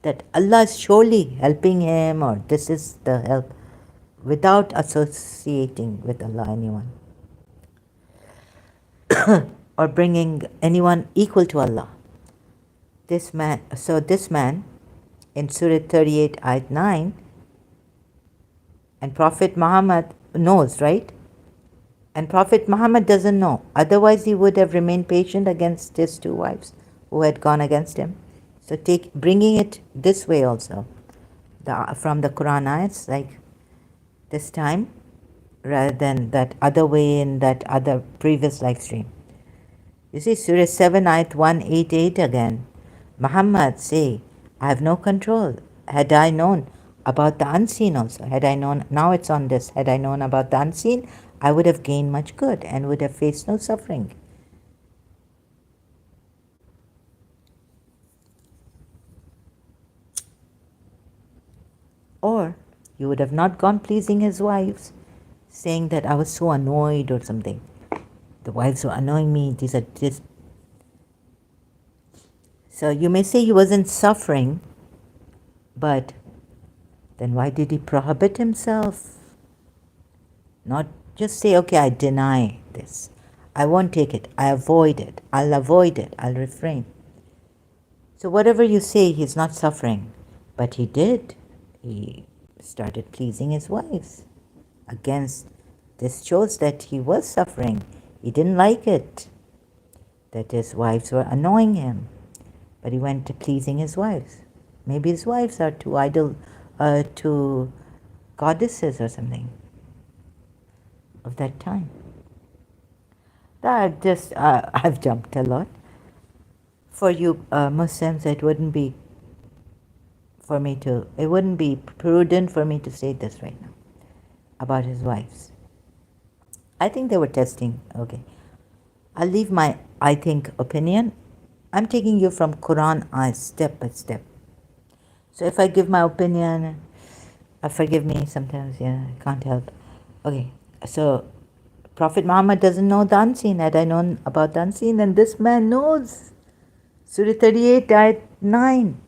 That Allah is surely helping him, or this is the help, without associating with Allah anyone. or bringing anyone equal to Allah. this man in Surah 38, Ayat 9, and Prophet Muhammad knows, right? And Prophet Muhammad doesn't know. Otherwise, he would have remained patient against his two wives who had gone against him. So bringing it this way also, from the Quran ayats, like this time, rather than that other way in that other previous live stream. You see, Surah 7, Ayat 188 again. Muhammad, say, I have no control. Had I known about the unseen also, had I known, now it's on this, had I known about the unseen, I would have gained much good and would have faced no suffering. Or he would have not gone pleasing his wives, saying that I was so annoyed or something. The wives were annoying me, these are this. So you may say he wasn't suffering, but then why did he prohibit himself? Not just say, okay, I deny this. I won't take it. I avoid it. I'll avoid it. I'll refrain. So whatever you say, he's not suffering. But he did. He started pleasing his wives. Against this shows that he was suffering. He didn't like it, that his wives were annoying him. But he went to pleasing his wives. Maybe his wives are too idol, to goddesses or something of that time. I've jumped a lot. For you Muslims, it wouldn't be prudent for me to say this right now about his wives. I think they were testing. Okay, I'll leave my opinion. I'm taking you from Quran step by step. So if I give my opinion, forgive me sometimes, I can't help. Okay, so Prophet Muhammad doesn't know the unseen. Had I known about the unseen, then this man knows. Surah 38, Ayat 9.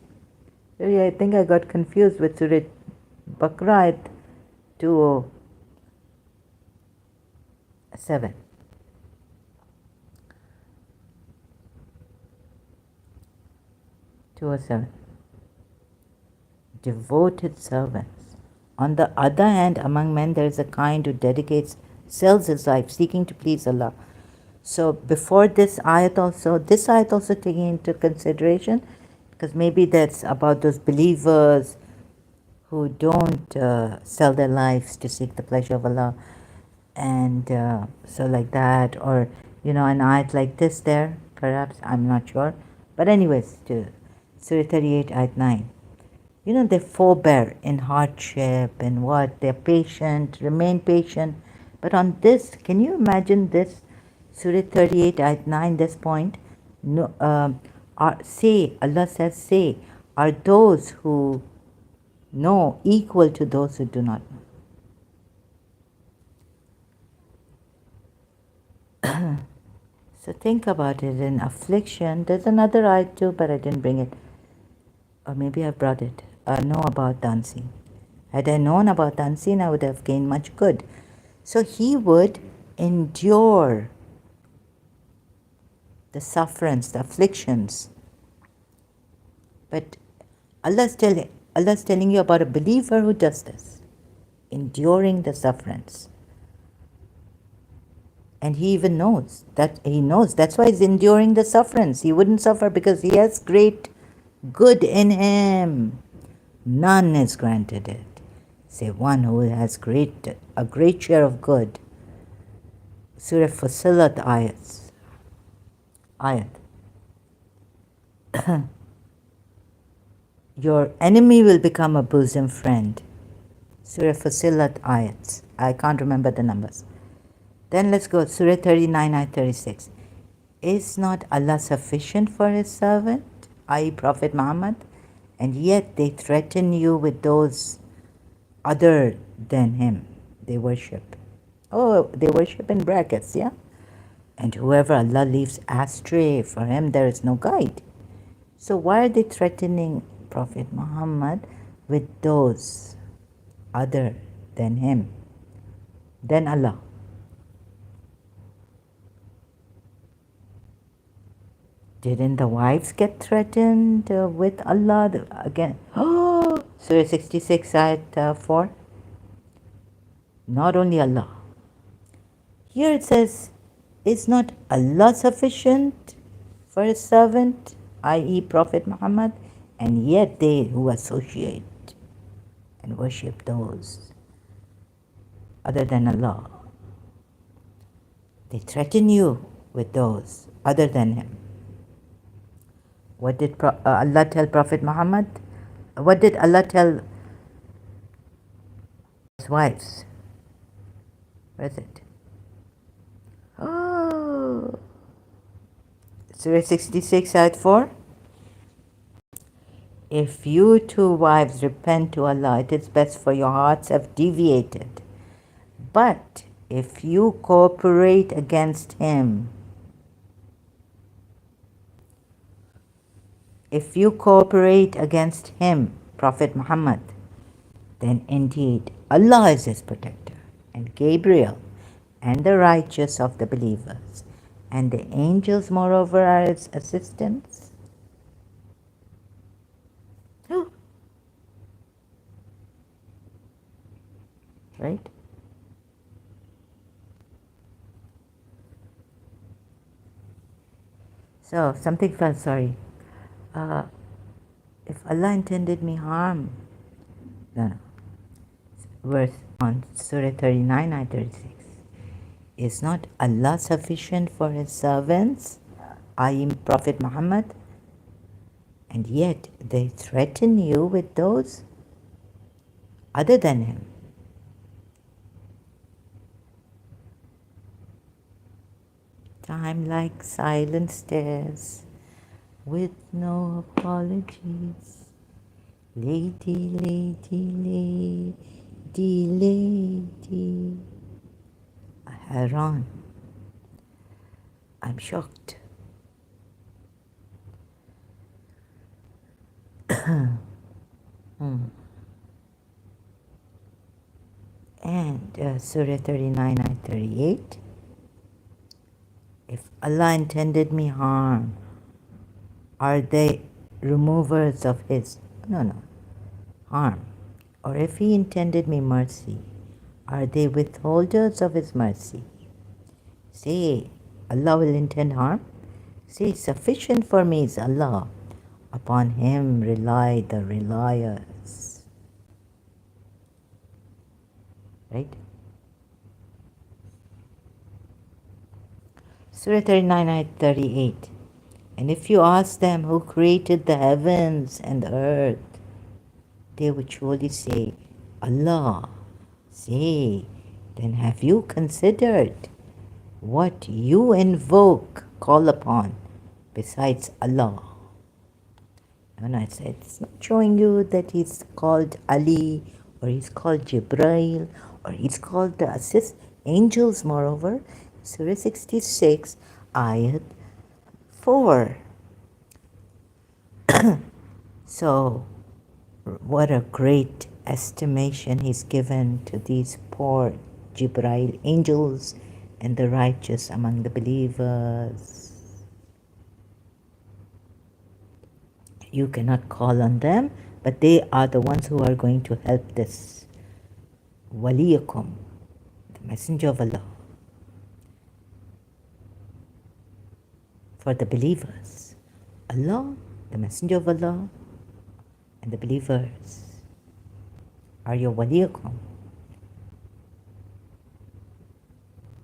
I think I got confused with Surah Baqarah, Ayat 207. Devoted servants. On the other hand, among men there is a kind who sells his life, seeking to please Allah. So before this ayat also taking into consideration, because maybe that's about those believers who don't sell their lives to seek the pleasure of Allah, and so like that, or an ayat like this there, perhaps, I'm not sure. But anyways, to Surah 38, ayat 9. They forbear in hardship and what, they're patient, remain patient. But on this, can you imagine this? Surah 38, ayat 9, this point, no, Allah says, are those who know equal to those who do not know? So think about it. In affliction, there's another ayat too, but I didn't bring it. Or maybe I brought it. Know about the unseen. Had I known about the unseen, I would have gained much good. So he would endure the sufferance, the afflictions. But Allah's telling you about a believer who does this, enduring the sufferance. And he even knows that that's why he's enduring the sufferance. He wouldn't suffer because he has great good in him. None is granted it, save one who has a great share of good. Surah Fussilat Ayat. Your enemy will become a bosom friend. Surah Fussilat Ayat. I can't remember the numbers. Then let's go, Surah 39, Ayat 36. Is not Allah sufficient for His servant, i.e. Prophet Muhammad? And yet they threaten you with those other than Him they worship. Oh, they worship in brackets, yeah? And whoever Allah leaves astray, for him there is no guide. So why are they threatening Prophet Muhammad with those other than Him, than Allah? Didn't the wives get threatened with Allah again? Oh, Surah 66, Ayat 4. Not only Allah. Here it says, is not Allah sufficient for his servant, i.e. Prophet Muhammad? And yet they who associate and worship those other than Allah, they threaten you with those other than him. What did Allah tell Prophet Muhammad? What did Allah tell his wives? Where is it? Oh, Surah 66, Ayat 4. If you two wives repent to Allah, it is best, for your hearts have deviated. But if you cooperate against him, Prophet Muhammad, then indeed Allah is his protector, and Gabriel, and the righteous of the believers, and the angels moreover are his assistants. Oh. Right? So something felt sorry. If Allah intended me harm, no. Verse on Surah 39, Ayat 36. Is not Allah sufficient for his servants, i.e. Prophet Muhammad? And yet they threaten you with those other than him. Time like silent stares with no apologies. Lady, lady, lady, lady. Haran. I'm shocked. And Surah 39, Ayat 38. If Allah intended me harm, are they removers of his? No. Harm. Or if he intended me mercy, are they withholders of his mercy? Say, Allah will intend harm? Say, sufficient for me is Allah. Upon him rely the reliers. Right? Surah 39, Ayat 38. And if you ask them who created the heavens and the earth, they would surely say, Allah. Say, then have you considered what you invoke, call upon, besides Allah? And I said, it's not showing you that he's called Ali, or he's called Jibreel, or he's called the assist angels, moreover. Surah 66, Ayat 4. So, what a great estimation he's given to these poor Jibreel angels and the righteous among the believers. You cannot call on them, but they are the ones who are going to help this Waliyakum, the messenger of Allah, for the believers. Allah, the messenger of Allah, and the believers are your Waliyakum.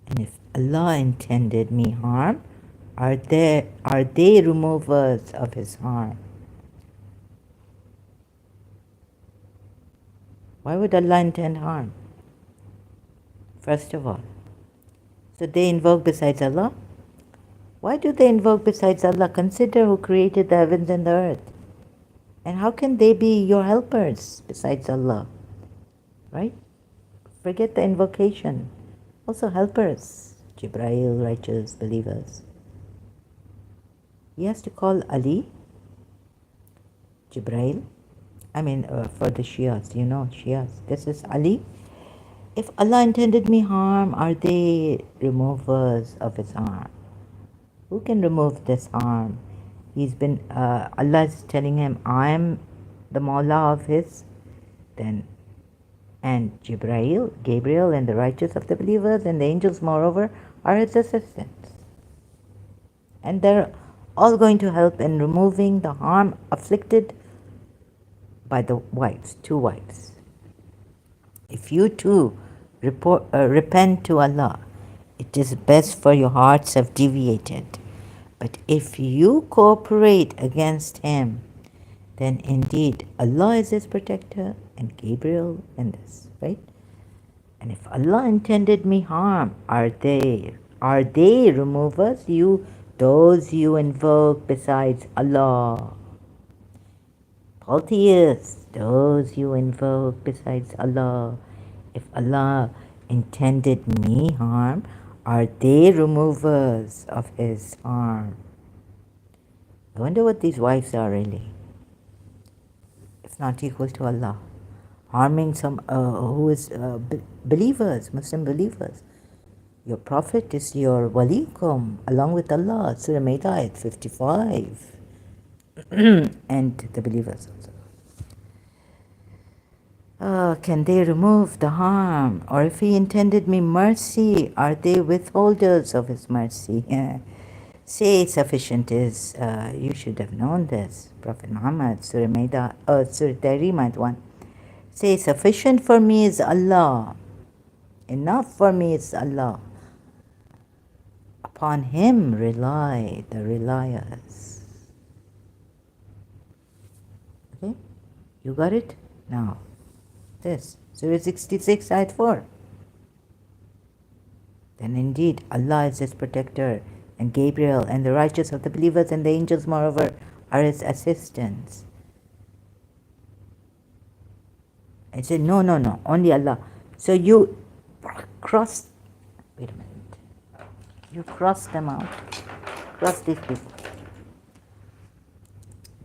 And if Allah intended me harm, are they removers of his harm? Why would Allah intend harm? First of all. So they invoke besides Allah? Why do they invoke besides Allah? Consider who created the heavens and the earth. And how can they be your helpers besides Allah? Right? Forget the invocation. Also helpers. Jibreel, righteous believers. He has to call Ali, Jibreel. For the Shias, Shias. This is Ali. If Allah intended me harm, are they removers of his harm? Who can remove this harm Allah is telling him, I am the Mawla of his, then, and Gabriel and the righteous of the believers and the angels moreover are his assistants. And they're all going to help in removing the harm afflicted by the wives, two wives. If you too repent to Allah, it is best, for your hearts have deviated. But if you cooperate against him, then indeed Allah is his protector and Gabriel and this, right? And if Allah intended me harm, are they removers? Those you invoke besides Allah. Polytheists, those you invoke besides Allah. If Allah intended me harm, are they removers of his harm? I wonder what these wives are really. If not equal to Allah. Harming some who is believers, Muslim believers. Your Prophet is your walikum along with Allah. Surah Ayat 55. And the believers also. Can they remove the harm? Or if he intended me mercy, are they withholders of his mercy? Say sufficient is, you should have known this. Prophet Muhammad, Surah Tahrim, Ayat 1. Say sufficient for me is Allah. Enough for me is Allah. Upon him rely the reliers. Okay? You got it? Now, this. Surah 66, Ayat 4. Then indeed Allah is his protector, and Gabriel and the righteous of the believers and the angels moreover are his assistants. I said, no, only Allah. So you cross, wait a minute. You cross them out. Cross these people.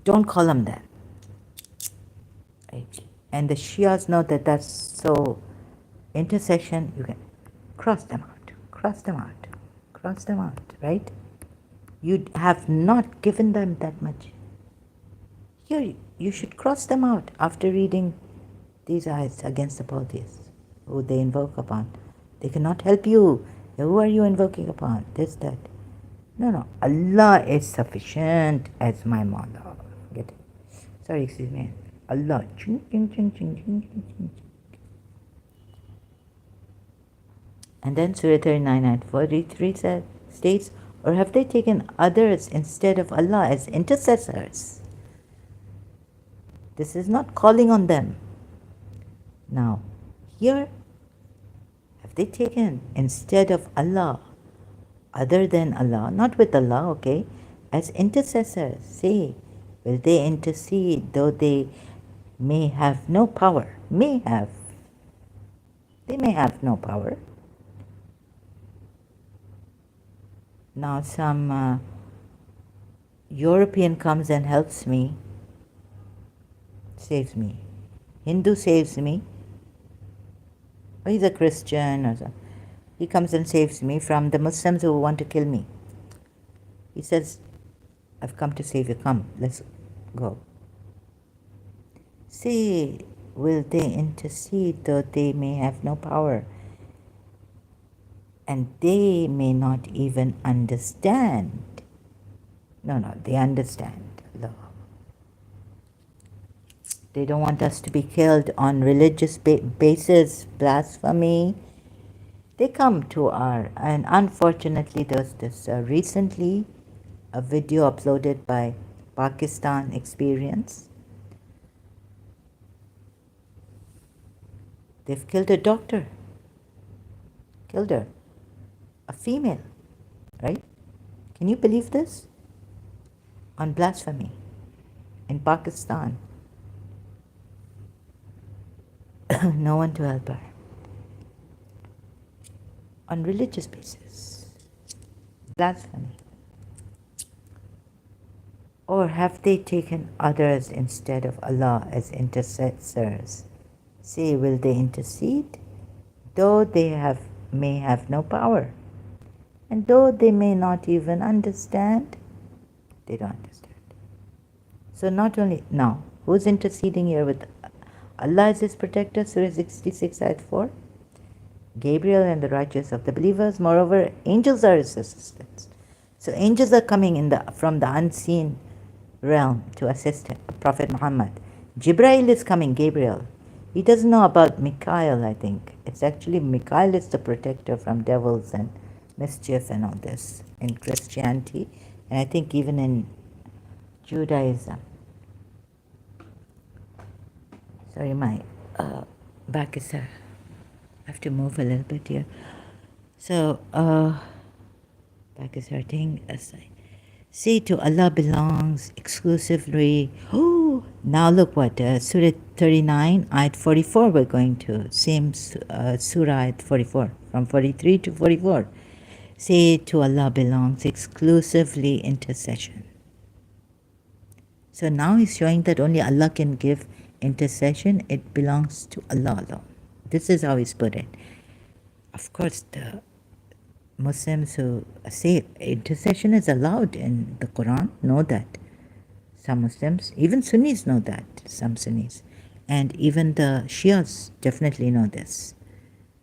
Don't call them that. Right? And the Shias know that that's so. Intersection, you can cross them out. Cross them out. Cross them out. Right? You have not given them that much. Here, you should cross them out after reading these ayats against the polytheists who they invoke upon. They cannot help you. Who are you invoking upon? This, that. No. Allah is sufficient as my Mawla. Get it? Sorry, excuse me. Allah. And then Surah 39 Ayat 43 states, or have they taken others instead of Allah as intercessors? This is not calling on them. Now, here, have they taken instead of Allah, other than Allah, not with Allah, okay, as intercessors? Say, will they intercede though they may have no power? They may have no power. Now some European comes and helps me, saves me. Hindu saves me. Or he's a Christian or something. He comes and saves me from the Muslims who want to kill me. He says, I've come to save you. Come, let's go. Say, will they intercede though they may have no power? And they may not even understand. No, they understand. Allah. They don't want us to be killed on religious basis, blasphemy. They come to and unfortunately there was this recently a video uploaded by Pakistan Experience. They've killed a doctor. Killed her. A female. Right? Can you believe this? On blasphemy. In Pakistan. No one to help her. On religious basis. Blasphemy. Or have they taken others instead of Allah as intercessors? Say, will they intercede? Though they may have no power. And though they may not even understand, they don't understand. So not only now, who's interceding here with Allah as his protector? Surah 66 ayat 4. Gabriel and the righteous of the believers. Moreover, angels are his assistants. So angels are coming from the unseen realm to assist Prophet Muhammad. Jibrail is coming, Gabriel. He doesn't know about Mikhail, I think. It's actually Mikhail is the protector from devils and mischief and all this in Christianity, and I think even in Judaism. Sorry, my back is I have to move a little bit here. So, back is hurting. Say to Allah belongs exclusively. Oh, now look what Surah 39, ayat 44. We're going to same Surah ayat 44 from 43 to 44. Say to Allah belongs exclusively intercession. So now he's showing that only Allah can give intercession. It belongs to Allah alone. This is how he's put it. Of course, the Muslims who say intercession is allowed in the Quran know that. Some Muslims, even Sunnis know that, some Sunnis. And even the Shias definitely know this.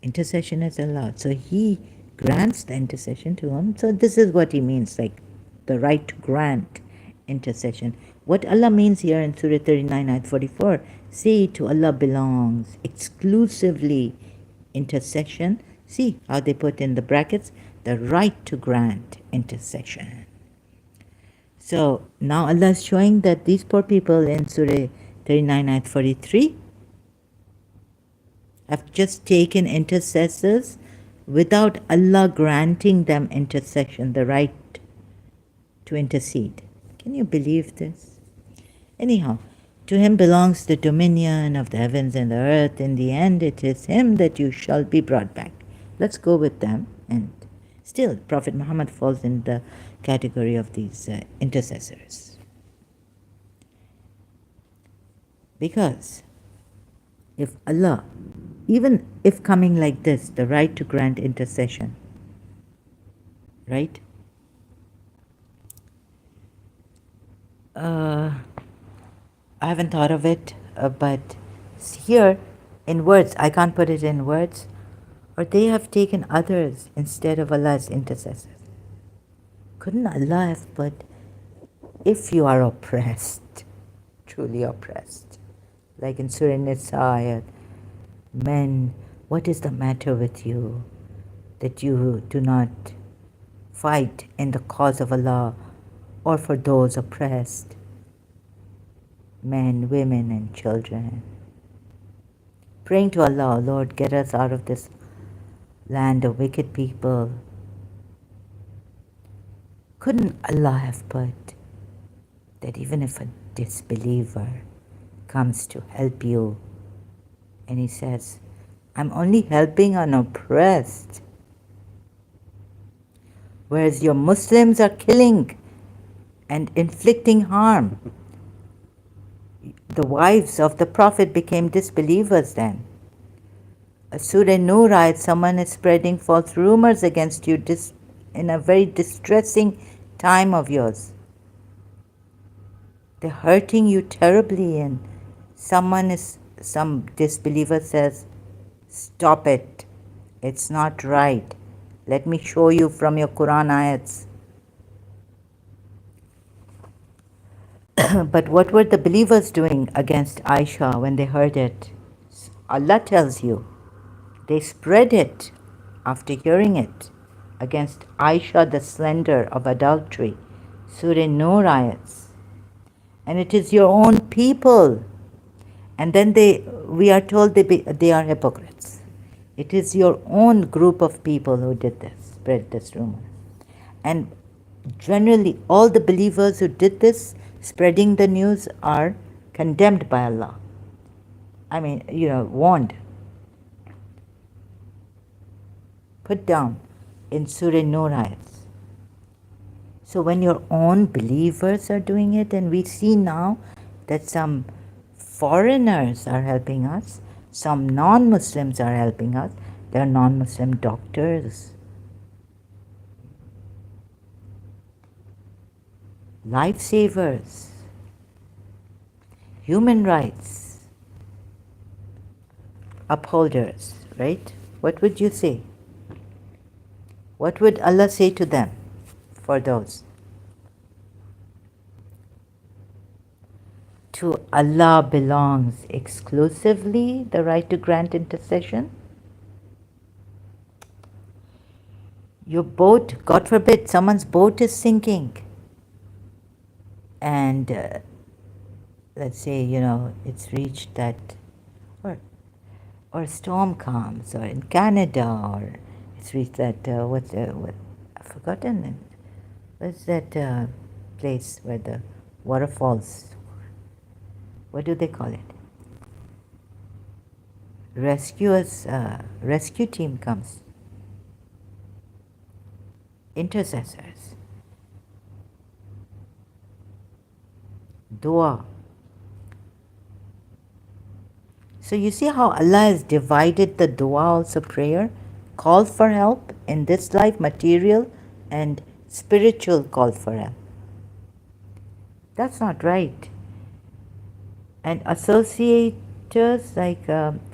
Intercession is allowed. So he grants the intercession to him. So this is what he means, like the right to grant intercession. What Allah means here in Surah 39, ayat 44, say to Allah belongs exclusively intercession. See how they put in the brackets, the right to grant intercession. So now Allah is showing that these poor people in Surah 39, ayat 43 have just taken intercessors without Allah granting them intercession, the right to intercede. Can you believe this? Anyhow, to him belongs the dominion of the heavens and the earth. In the end, it is him that you shall be brought back. Let's go with them. And still, Prophet Muhammad falls in the category of these intercessors. Because if Allah, even if coming like this, the right to grant intercession, right? I haven't thought of it, but here in words, I can't put it in words, or they have taken others instead of Allah's intercessors. Couldn't Allah have put, if you are oppressed, truly oppressed, like in Surah Nisa, men, what is the matter with you that you do not fight in the cause of Allah or for those oppressed, men, women, and children? Praying to Allah, Lord, get us out of this land of wicked people. Couldn't Allah have put that even if a disbeliever comes to help you and he says, I'm only helping an oppressed, whereas your Muslims are killing and inflicting harm. The wives of the Prophet became disbelievers then. Surah Nur ayat, someone is spreading false rumors against you in a very distressing time of yours. They're hurting you terribly, and some disbeliever says, stop it, it's not right. Let me show you from your Quran ayats. But what were the believers doing against Aisha when they heard it? Allah tells you, they spread it after hearing it against Aisha the slender of adultery. Surah Nur ayats. And it is your own people. And then we are told they are hypocrites. It is your own group of people who did this, spread this rumor. And generally, all the believers who did this, spreading the news, are condemned by Allah. I mean, warned. Put down in Surah Nur ayats. So when your own believers are doing it, and we see now that some foreigners are helping us, some non-Muslims are helping us, there are non-Muslim doctors, lifesavers, human rights upholders, right? What would you say? What would Allah say to them for those? To Allah belongs exclusively the right to grant intercession. Your boat, God forbid, someone's boat is sinking, and let's say, it's reached that, or or storm comes, or in Canada, or it's reached that, what, I've forgotten it. What's that place where the waterfalls, what do they call it? Rescue team comes. Intercessors. Dua. So you see how Allah has divided the dua, also prayer, call for help in this life, material and spiritual call for help. That's not right. And associators,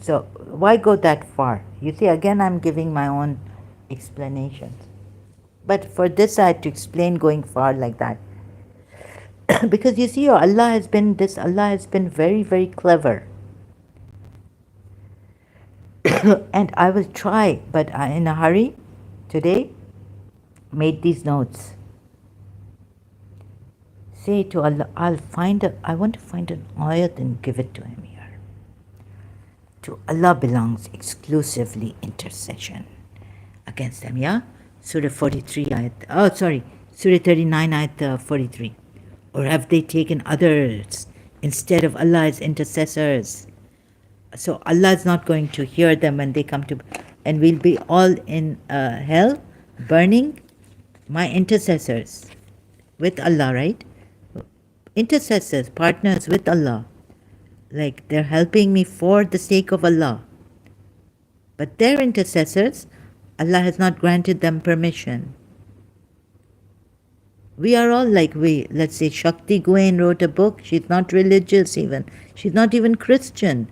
so why go that far? You see, again, I'm giving my own explanations. But for this, I had to explain going far like that. Because you see, Allah has been very, very clever. And I will try, but in a hurry today, made these notes. Say to Allah, I want to find an ayat and give it to him here. To Allah belongs exclusively intercession against them, yeah? Surah 43 ayat, Surah 39 ayat 43. Or have they taken others instead of Allah as intercessors? So Allah is not going to hear them when they come to, and we'll be all in hell, burning. My intercessors with Allah, right? Intercessors, partners with Allah. Like they're helping me for the sake of Allah. But their intercessors, Allah has not granted them permission. We are all like let's say Shakti Gwain wrote a book. She's not religious even. She's not even Christian.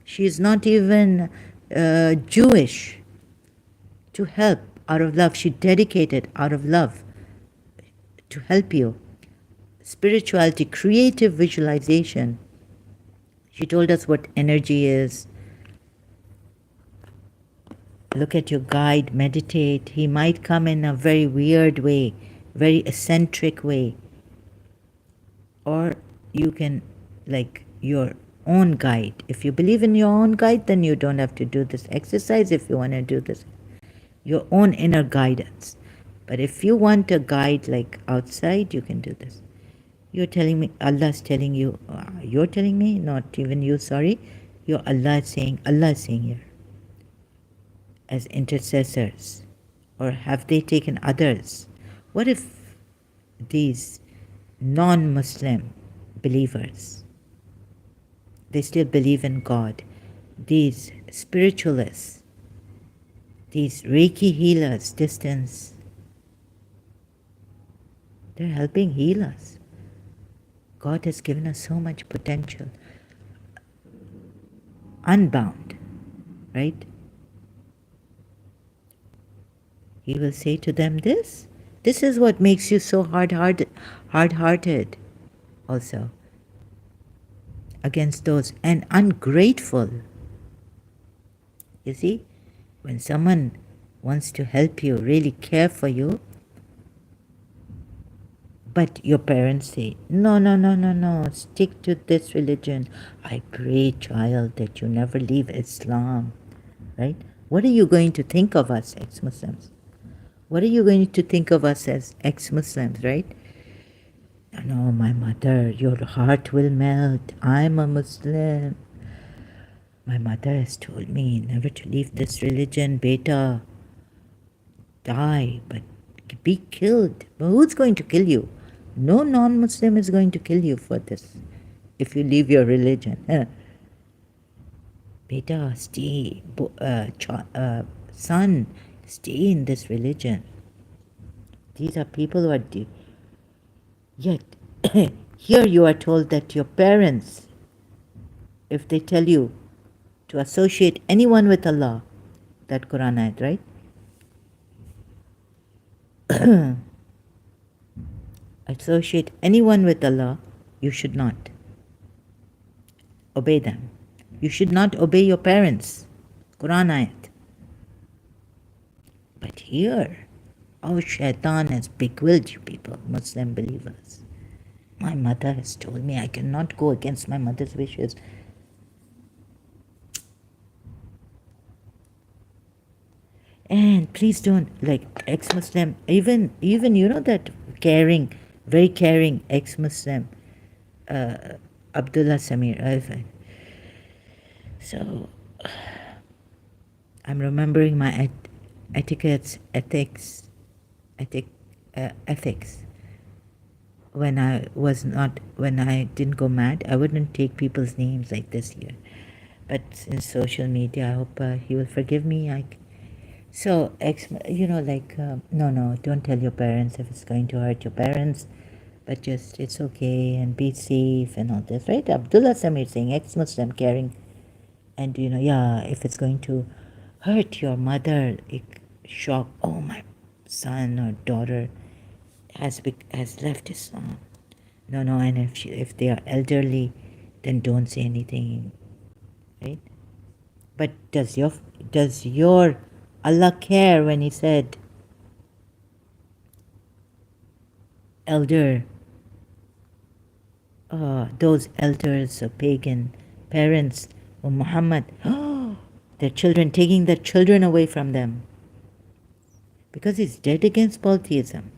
She's not even Jewish. To help out of love. She dedicated out of love to help you. Spirituality, creative visualization. She told us what energy is. Look at your guide, meditate. He might come in a very weird way, very eccentric way. Or you can, like your own guide. If you believe in your own guide, then you don't have to do this exercise if you want to do this. Your own inner guidance. But if you want a guide like outside, you can do this. You're telling me, Allah's telling you, you're telling me, not even you, sorry. Allah is saying here, as intercessors. Or have they taken others? What if these non-Muslim believers, they still believe in God, these spiritualists, these Reiki healers, distance, they're helping heal us. God has given us so much potential. Unbound, right? He will say to them this. This is what makes you so hard-hearted also against those, and ungrateful. You see, when someone wants to help you, really care for you, but your parents say, no, stick to this religion. I pray, child, that you never leave Islam, right? What are you going to think of us, ex-Muslims? What are you going to think of us as ex-Muslims, right? No, my mother, your heart will melt. I'm a Muslim. My mother has told me never to leave this religion, beta. Die, but be killed. But who's going to kill you? No non-Muslim is going to kill you for this if you leave your religion. Beta, stay. Son, stay in this religion. These are people who are yet here you are told that your parents if they tell you to associate anyone with Allah, that Quran ayat, right? Associate anyone with Allah, you should not obey them. You should not obey your parents. Quran ayat. But here, our shaitan has beguiled you people, Muslim believers. My mother has told me I cannot go against my mother's wishes. And please don't, like, ex-Muslim, even you know that caring, very caring ex-Muslim, Abdullah Samir. So, I'm remembering my ethics. When I didn't go mad, I wouldn't take people's names like this here. But in social media, I hope he will forgive me. No, don't tell your parents if it's going to hurt your parents, but just it's okay and be safe and all this, right? Abdullah Samir saying ex-Muslim caring, and if it's going to hurt your mother, shock. Oh, my son or daughter has left Islam. No, and if they are elderly, then don't say anything, right? But does your Allah care when He said, elder, those elders of pagan parents of Muhammad, their children, taking their children away from them because he's dead against polytheism.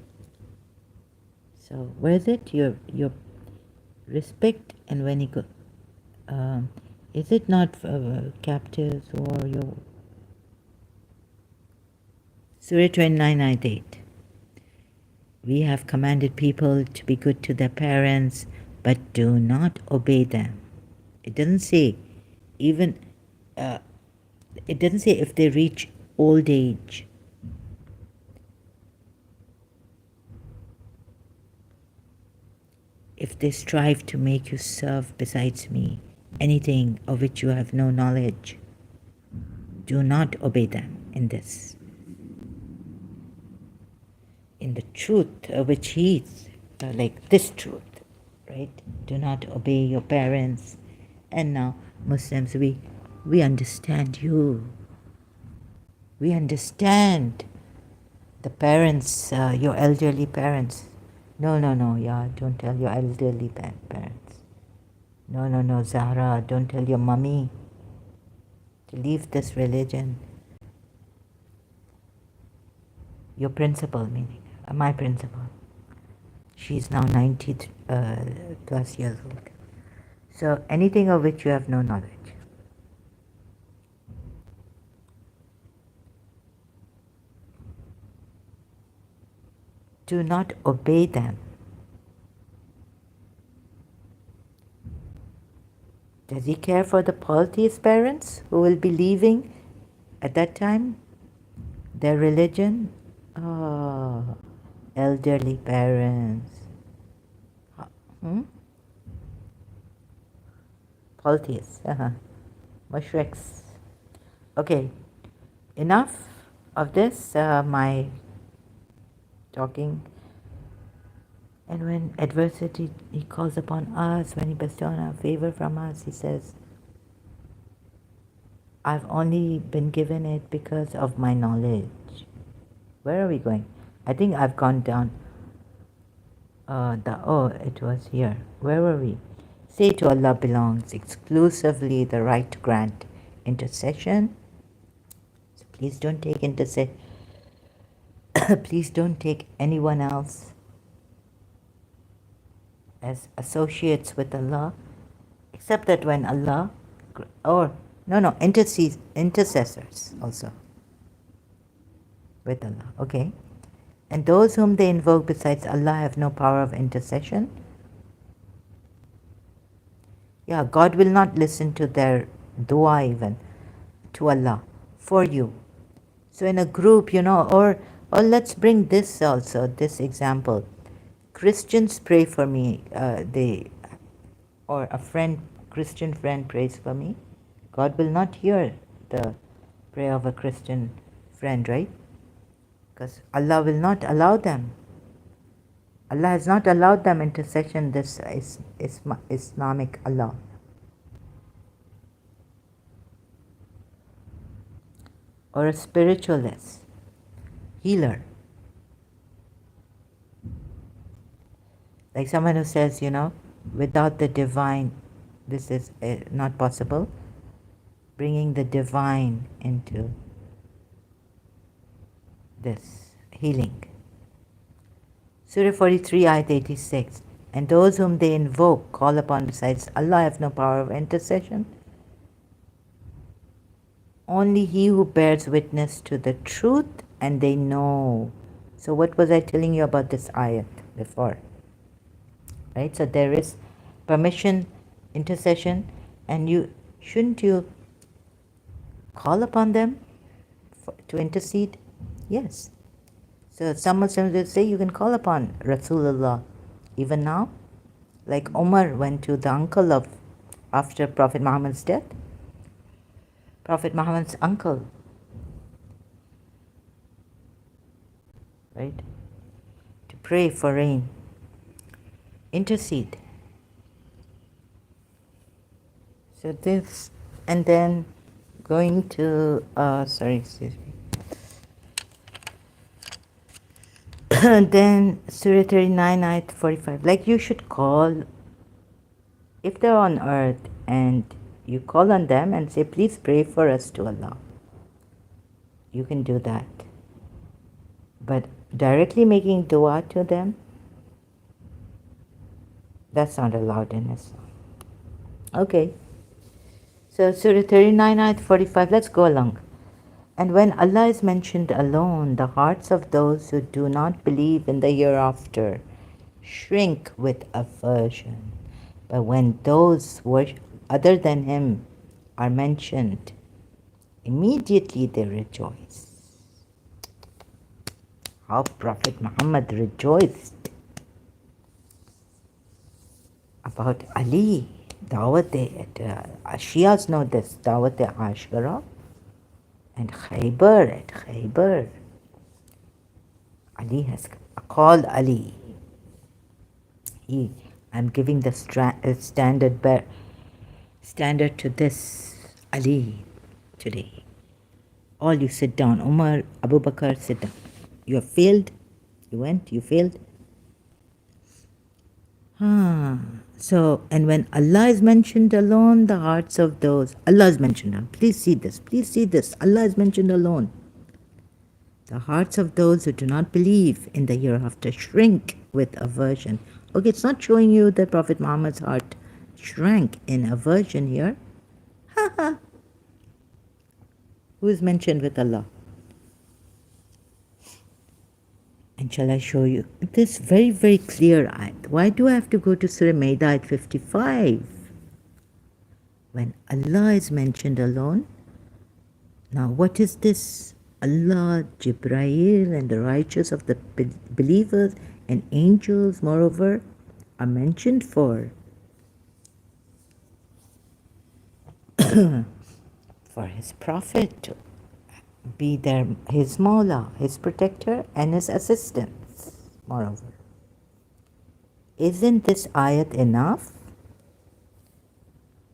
So where is it? Your respect, and when he go, is it not captives or your Surah 29 ayat 8? We have commanded people to be good to their parents, but do not obey them. It doesn't say even. It doesn't say if they reach old age. If they strive to make you serve besides me anything of which you have no knowledge, do not obey them in this. In the truth which He is, like this truth, right? Do not obey your parents. And now, Muslims, we understand you. We understand the parents, your elderly parents. No, yeah, don't tell your elderly parents. No, Zahra, don't tell your mummy to leave this religion. Your principal, meaning, my principal. She's now 90 plus years old. So anything of which you have no knowledge. Do not obey them. Does He care for the polytheist parents who will be leaving at that time their religion? Oh, elderly parents. Polytheists, mushriks. Okay, enough of this, my talking. And when adversity He calls upon us, when He bestows a favor from us, He says, I've only been given it because of my knowledge. Where are we going? I think I've gone down. It was here. Where were we? Say to Allah belongs exclusively the right to grant intercession. So please don't take please don't take anyone else as associates with Allah, except that when Allah, intercessors also with Allah, okay? And those whom they invoke besides Allah have no power of intercession. Yeah, God will not listen to their dua even to Allah for you. So in a group, or let's bring this also, this example. Christians pray for me, or a friend Christian friend prays for me, God will not hear the prayer of a Christian friend, right? Because Allah will not allow them. Allah has not allowed them intercession, this is Islamic Allah. Or a spiritualist, healer. Like someone who says, without the divine, this is not possible. Bringing the divine into this healing. Surah 43, Ayat 86. And those whom they invoke, call upon besides Allah, have no power of intercession. Only He who bears witness to the truth, and they know. So what was I telling you about this ayat before? Right? So there is permission, intercession, and shouldn't you call upon them to intercede? Yes. So some Muslims will say you can call upon Rasulullah even now. Like Umar went to the uncle of, after Prophet Muhammad's death, Prophet Muhammad's uncle, right, to pray for rain, intercede. So this, and then going to, excuse me. Then Surah 39, Ayat 45. Like you should call, if they're on earth, and you call on them and say, please pray for us to Allah. You can do that. But directly making dua to them, that's not allowed in Islam. Okay. So Surah 39, Ayat 45, let's go along. And when Allah is mentioned alone, the hearts of those who do not believe in the hereafter shrink with aversion. But when those other than Him are mentioned, immediately they rejoice. How Prophet Muhammad rejoiced about Ali. Shias know this, Dawat Ashura and Khaybar, at Khaybar. Ali has called Ali. I'm giving the standard to this Ali today. All you sit down. Umar, Abu Bakr, sit down. You have failed. You failed. So, and when Allah is mentioned alone, the hearts of those, Allah is mentioned alone. Please see this. Allah is mentioned alone. The hearts of those who do not believe in the hereafter shrink with aversion. Okay, it's not showing you that Prophet Muhammad's heart shrank in aversion here. Who is mentioned with Allah? And shall I show you this very, very clear ayat? Why do I have to go to Surah Maida ayat 55? When Allah is mentioned alone. Now what is this? Allah, Jibrail, and the righteous of the believers and angels, moreover, are mentioned for His Prophet to be his Mawla, his protector, and his assistants, moreover. Isn't this ayat enough?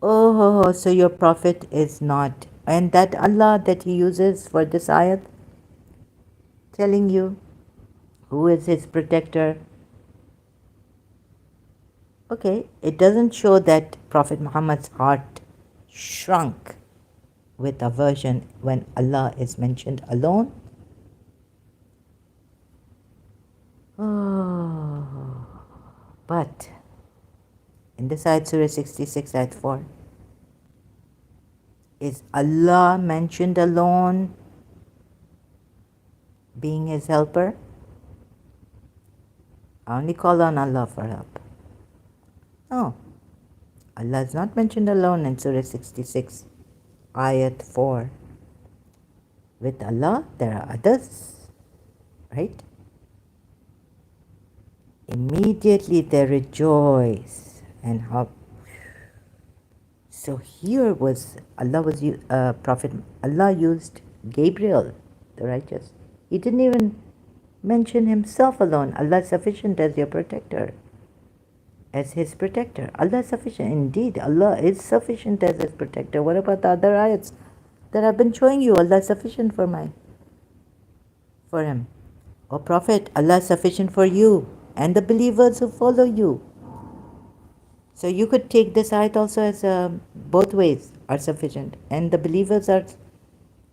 Oh, so your Prophet is not, and that Allah that He uses for this ayat, telling you who is His protector. Okay, it doesn't show that Prophet Muhammad's heart shrunk with aversion when Allah is mentioned alone. Oh, but in this ayat, Surah 66, ayat 4, is Allah mentioned alone being His helper? I only call on Allah for help. No, Allah is not mentioned alone in Surah 66, ayat 4. With Allah, there are others, right? Immediately they rejoice. And how So here was Prophet Allah used Gabriel, the righteous. He didn't even mention himself alone. Allah is sufficient as your protector, as his protector. Allah is sufficient. Indeed, Allah is sufficient as his protector. What about the other ayats that I've been showing you? Allah is sufficient for him. O Prophet, Allah is sufficient for you and the believers who follow you. So you could take this ayat also as both ways are sufficient, and the believers are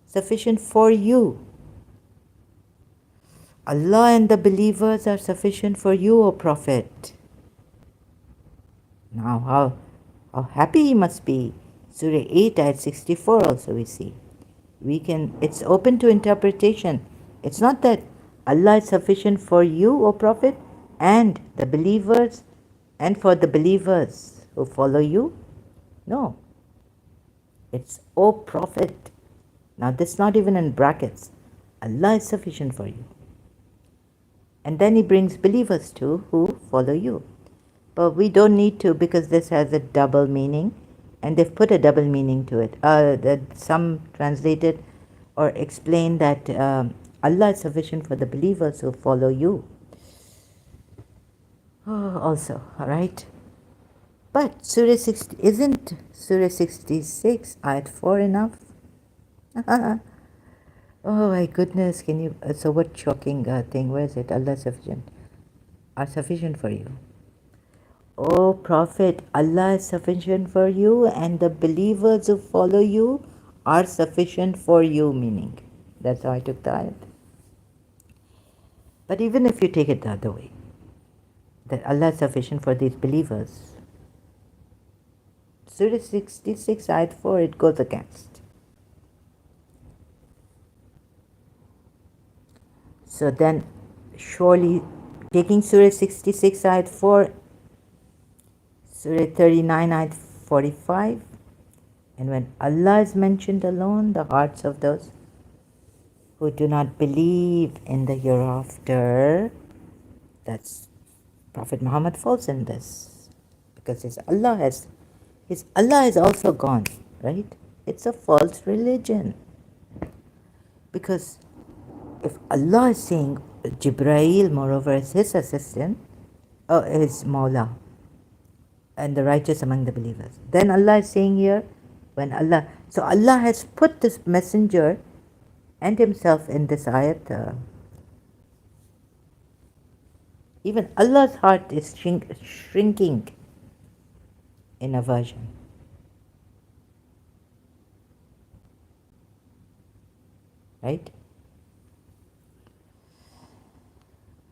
sufficient for you. Allah and the believers are sufficient for you, O Prophet. Now how happy he must be. Surah 8 ayat 64 also we see. It's open to interpretation. It's not that Allah is sufficient for you, O Prophet, and the believers, and for the believers who follow you. No. It's, O Prophet. Now this is not even in brackets. Allah is sufficient for you. And then he brings believers too who follow you. But we don't need to, because this has a double meaning, and they've put a double meaning to it. That some translated or explain that Allah is sufficient for the believers who follow you. Also, all right. But isn't Surah 66 ayat 4 enough? Oh my goodness, can you, so what shocking thing, where is it? Allah is sufficient, are sufficient for you. O Prophet, Allah is sufficient for you and the believers who follow you are sufficient for you, meaning. That's how I took the ayat. But even if you take it the other way, that Allah is sufficient for these believers, Surah 66 ayat 4, it goes against. So then, surely, taking Surah 66 ayat 4, Surah 39 ayat 45, and when Allah is mentioned alone, the hearts of those who do not believe in the hereafter, that's Prophet Muhammad falls in this, because his Allah is also gone, right? It's a false religion. Because if Allah is saying Jibrail, moreover, is his assistant, or his Mawla, and the righteous among the believers, then Allah is saying here, so Allah has put this messenger and himself in this ayat. Even Allah's heart is shrinking in aversion. Right?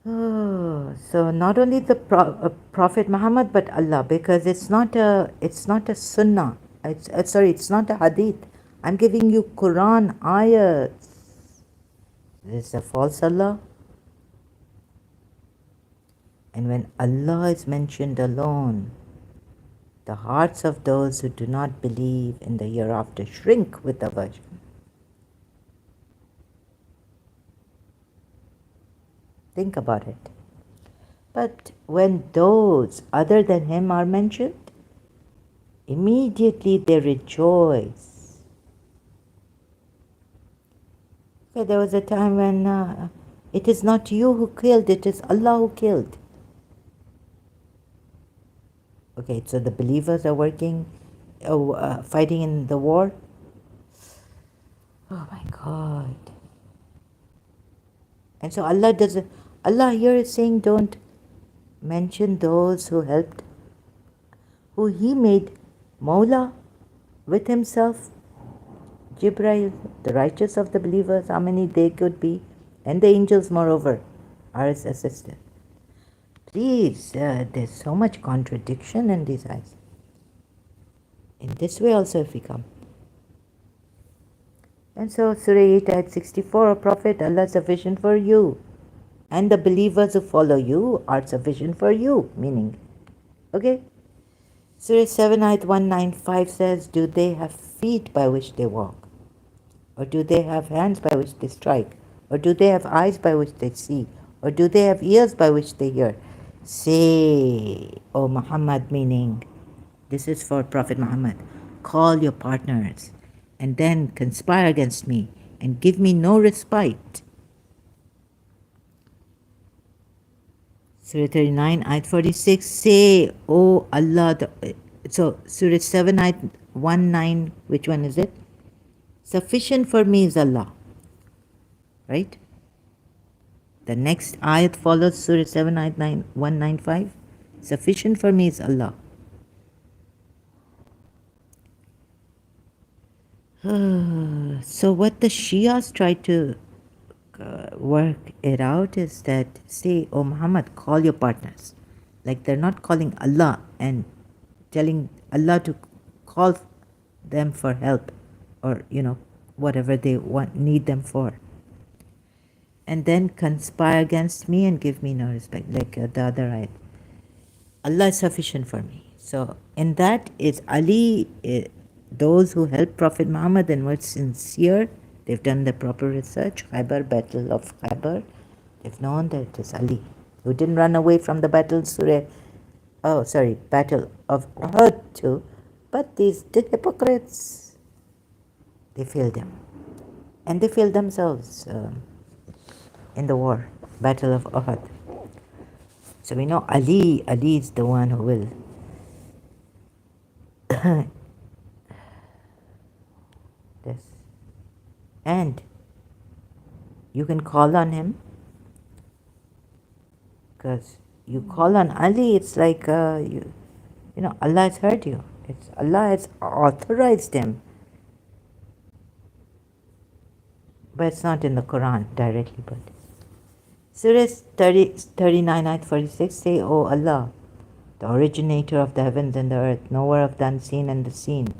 Oh, so not only the Prophet Muhammad, but Allah, because it's not a sunnah. It's not a hadith. I'm giving you Quran ayats. This is a false Allah. And when Allah is mentioned alone, the hearts of those who do not believe in the hereafter shrink with aversion. Think about it. But when those other than him are mentioned, immediately they rejoice. So there was a time when it is not you who killed, it is Allah who killed. Okay, so the believers are working, fighting in the war. Oh my God. And so Allah here is saying, don't mention those who helped, who he made Mawla with himself, Jibrail, the righteous of the believers, how many they could be, and the angels, moreover, are his assistant. Please, there's so much contradiction in these eyes. In this way also if we come. And so Surah 8 ayat 64, O Prophet, Allah is sufficient for you, and the believers who follow you are sufficient for you, meaning. Okay? Surah 7 ayat 195 says, do they have feet by which they walk? Or do they have hands by which they strike? Or do they have eyes by which they see? Or do they have ears by which they hear? Say, O Muhammad, meaning, this is for Prophet Muhammad, call your partners and then conspire against me and give me no respite. Surah 39, Ayat 46, say, O Allah, so Surah 7, Ayat 19, which one is it? Sufficient for me is Allah, right? The next ayat follows Surah 7, Ayat 195. Sufficient for me is Allah. So what the Shias try to work it out is that, say, oh Muhammad, call your partners. Like they're not calling Allah and telling Allah to call them for help or, whatever they need them for. And then conspire against me and give me no respect, like the other ayat. Allah is sufficient for me. So in that is Ali, those who help Prophet Muhammad and were sincere, they've done the proper research, Khaybar, Battle of Khaybar, they've known that it is Ali, who didn't run away from the battle, Battle of Uhud too, but these hypocrites, they failed him. And they failed themselves in the war, Battle of Uhud. So we know Ali is the one who will this. And you can call on him because you call on Ali, it's like Allah has heard you. It's Allah has authorized him, but it's not in the Quran directly. But Surah 39, Ayat 46 say, O Allah, the originator of the heavens and the earth, knower of the unseen and the seen,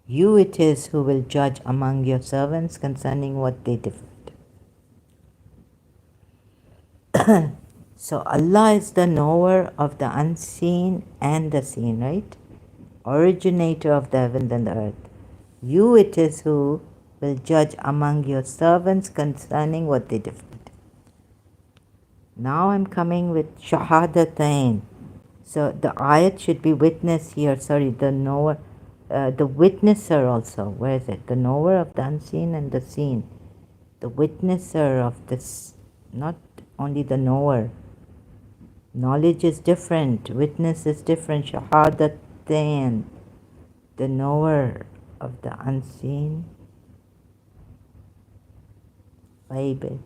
you it is who will judge among your servants concerning what they differed. So Allah is the knower of the unseen and the seen, right? Originator of the heavens and the earth. You it is who will judge among your servants concerning what they differed. Now I'm coming with shahadatain. So the ayat should be witness here, the knower, the witnesser also. Where is it? The knower of the unseen and the seen. The witnesser of this, not only the knower. Knowledge is different, witness is different. Shahadatain, the knower of the unseen. Bible.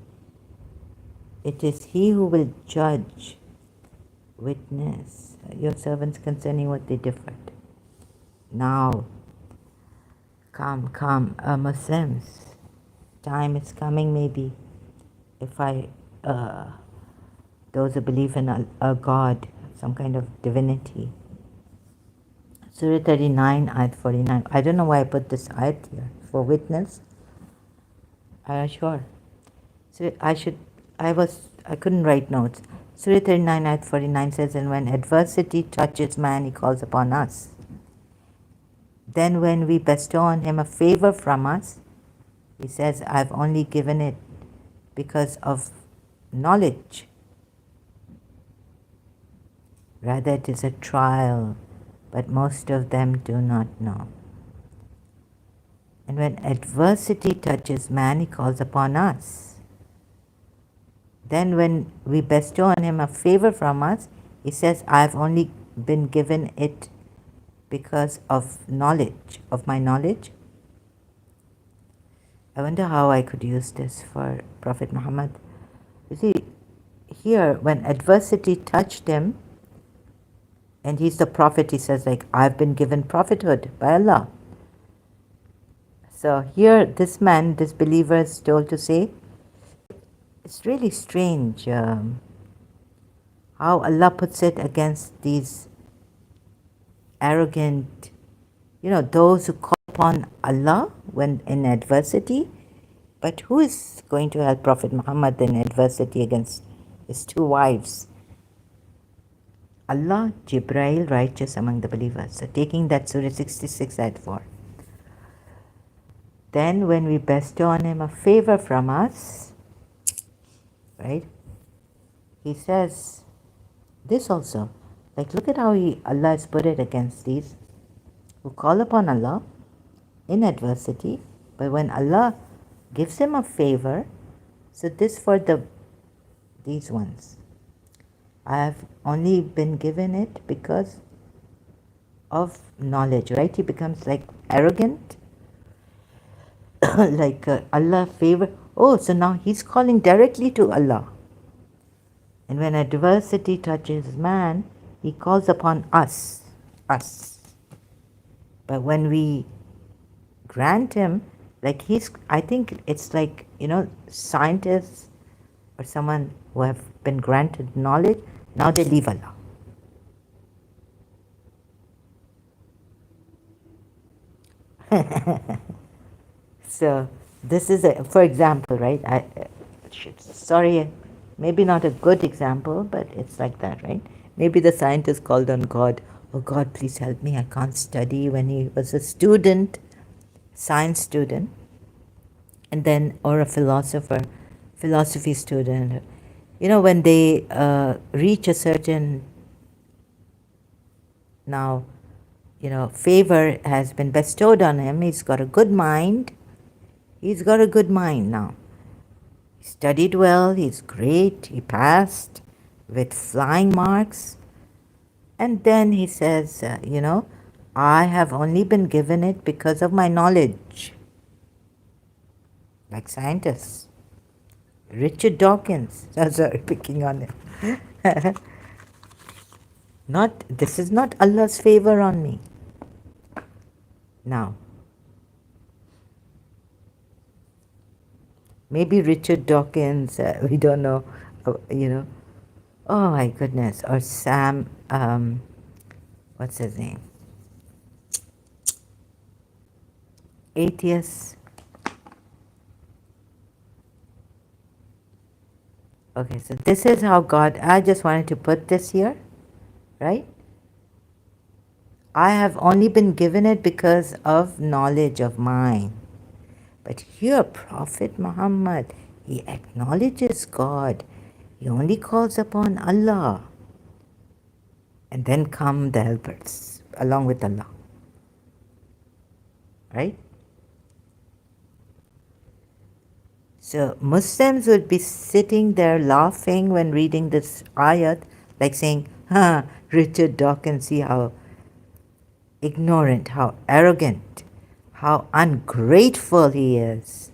It is he who will judge, witness your servants concerning what they differed. Now, come, Muslims. Time is coming, maybe, if those who believe in a God, some kind of divinity. Surah 39, Ayat 49. I don't know why I put this ayat here. For witness. Sure. So I couldn't write notes. Surah 39, Ayat 49 says, and when adversity touches man, he calls upon us. Then when we bestow on him a favor from us, he says, I've only given it because of knowledge. Rather, it is a trial, but most of them do not know. And when adversity touches man, he calls upon us. Then when we bestow on him a favor from us, he says, I've only been given it because of knowledge, of my knowledge. I wonder how I could use this for Prophet Muhammad. You see, here, when adversity touched him, and he's the prophet, he says, like, I've been given prophethood by Allah. So here, this man, this believer is told to say, it's really strange how Allah puts it against these arrogant, those who call upon Allah when in adversity. But who is going to help Prophet Muhammad in adversity against his two wives? Allah, Jibrail, righteous among the believers. So taking that Surah 66 ayat 4. Then when we bestow on him a favor from us, right? He says this also. Like, look at how Allah has put it against these. who call upon Allah in adversity, but when Allah gives him a favor, so this for these ones. I have only been given it because of knowledge, right? He becomes like arrogant, like Allah favor. Oh, so now he's calling directly to Allah. And when adversity touches man, he calls upon us. But when we grant him, like I think it's like, scientists or someone who have been granted knowledge, now they leave Allah. So this is, for example, right? Sorry, maybe not a good example, but it's like that, right? Maybe the scientist called on God, oh God, please help me, I can't study, when he was a student, science student, and then, or a philosophy student. When they reach a certain, now, favor has been bestowed on him, he's got a good mind now. He studied well, he's great, he passed with flying marks. And then he says, I have only been given it because of my knowledge. Like scientists. Richard Dawkins. Sorry, picking on him. This is not Allah's favor on me. Now, maybe Richard Dawkins, we don't know, oh my goodness, or Sam, what's his name? Atheist. Okay, so this is how God, I just wanted to put this here, right? I have only been given it because of knowledge of mine. But here, Prophet Muhammad, he acknowledges God. He only calls upon Allah. And then come the helpers, along with Allah. Right? So Muslims would be sitting there laughing when reading this ayat, like saying, Richard Dawkins, see how ignorant, how arrogant, how ungrateful he is.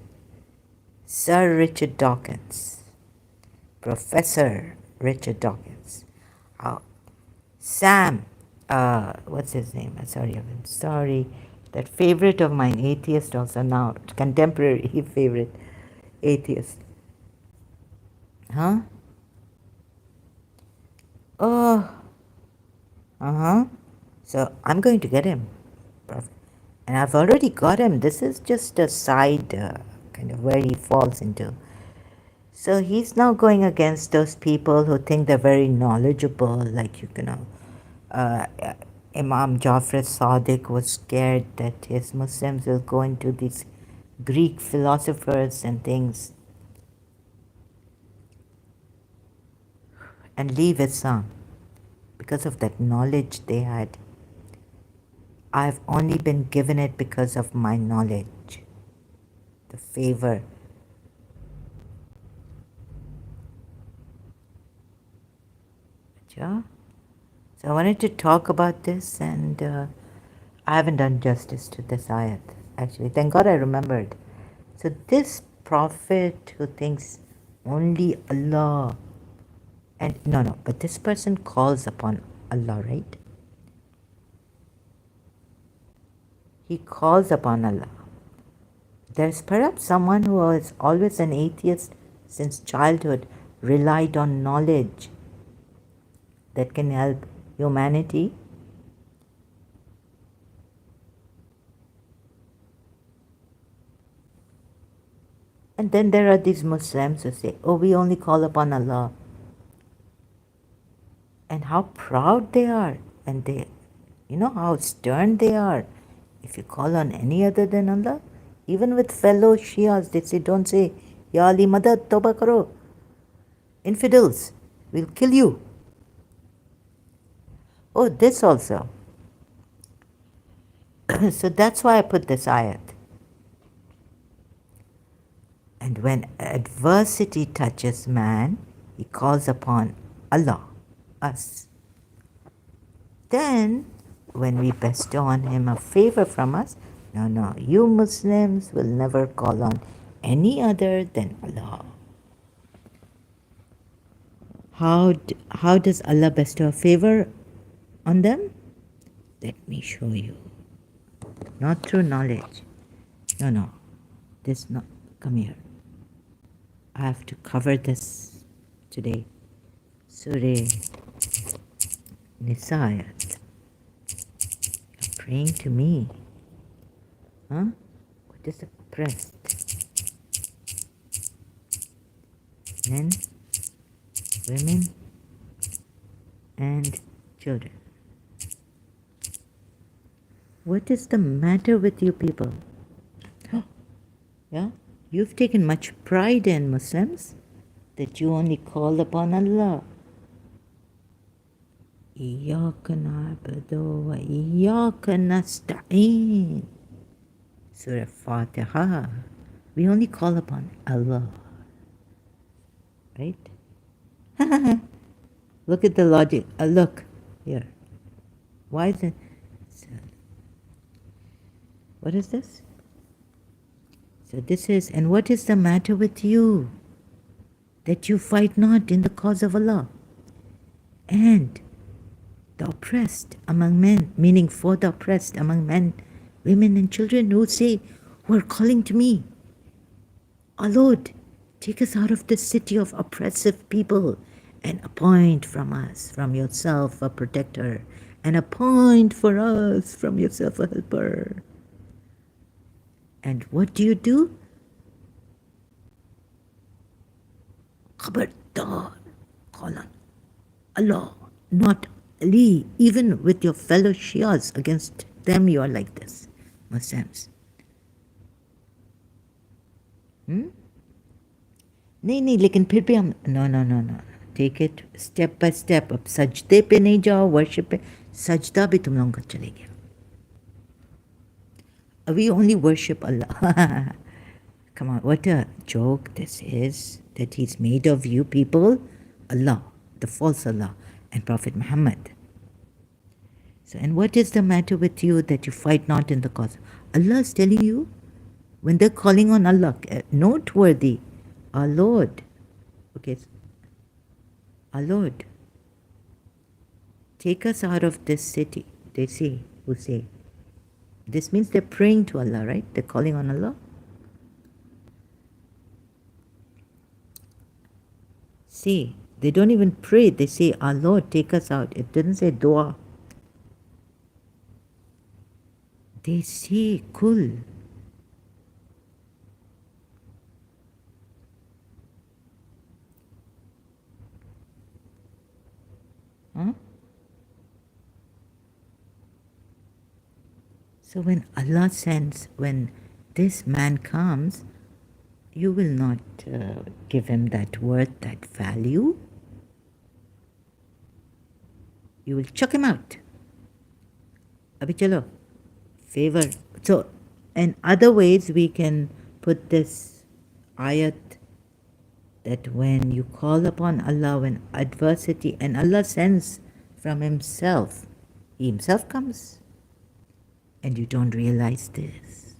Sir Richard Dawkins, Professor Richard Dawkins. Sam, what's his name? I'm sorry. That favorite of mine, atheist also now, contemporary favorite atheist. Huh? Oh, So I'm going to get him. And I've already got him. This is just a side kind of where he falls into. So he's now going against those people who think they're very knowledgeable, like Imam Jafar Sadiq was scared that his Muslims will go into these Greek philosophers and things and leave Islam because of that knowledge they had. I've only been given it because of my knowledge, the favor. So I wanted to talk about this, and I haven't done justice to this ayat. Actually, thank God I remembered. So this prophet who thinks only Allah, and but this person calls upon Allah, right? He calls upon Allah. There's perhaps someone who was always an atheist since childhood, relied on knowledge that can help humanity. And then there are these Muslims who say, oh, we only call upon Allah. And how proud they are. And they, how stern they are. If you call on any other than Allah, even with fellow Shias, they say, don't say, Ya Ali Madad, Tawbah Karo. Infidels, we'll kill you. Oh, this also. So that's why I put this ayat. And when adversity touches man, he calls upon Allah, us. Then, when we bestow on him a favor from us, no, you Muslims will never call on any other than Allah. How does Allah bestow a favor on them? Let me show you. Not through knowledge. No. This not. Come here. I have to cover this today. Surah Nisa. You're praying to me. Huh? What is oppressed? Men, women, and children. What is the matter with you people? Yeah? You've taken much pride in Muslims that you only call upon Allah. Iyyaka na'budu wa iyyaka nasta'een. Surah Fatiha. We only call upon Allah. Right? Look at the logic. Look here. Why is it? What is this? So this is, and what is the matter with you? That you fight not in the cause of Allah. And the oppressed among men, meaning for the oppressed among men, women and children who are calling to me, "O Lord, take us out of this city of oppressive people and appoint from us, from yourself, a protector, and appoint for us from yourself a helper." And what do? Khabardar, call on Allah, not Ali. Even with your fellow Shias, against them you are like this, Muslims. नहीं लेकिन फिर भी हम no. Take it step by step. अब सजदे पे नहीं जाओ, worship पे. सजदा भी तुम लोगों का चले गया. We only worship Allah. Come on, what a joke this is, that He's made of you people Allah, the false Allah, and Prophet Muhammad. So, and what is the matter with you that you fight not in the cause? Allah is telling you, when they're calling on Allah, noteworthy, our Lord. Okay, our Lord, take us out of this city. They say, who say? This means they're praying to Allah, right? They're calling on Allah. See, they don't even pray. They say, "Our Lord, take us out." It didn't say dua. They say, "Kul." Huh? So when Allah sends, when this man comes, you will not give him that worth, that value. You will chuck him out. Abhi chalo, favor. So, in other ways, we can put this ayat that when you call upon Allah, when adversity, and Allah sends from Himself, He Himself comes. And you don't realize this.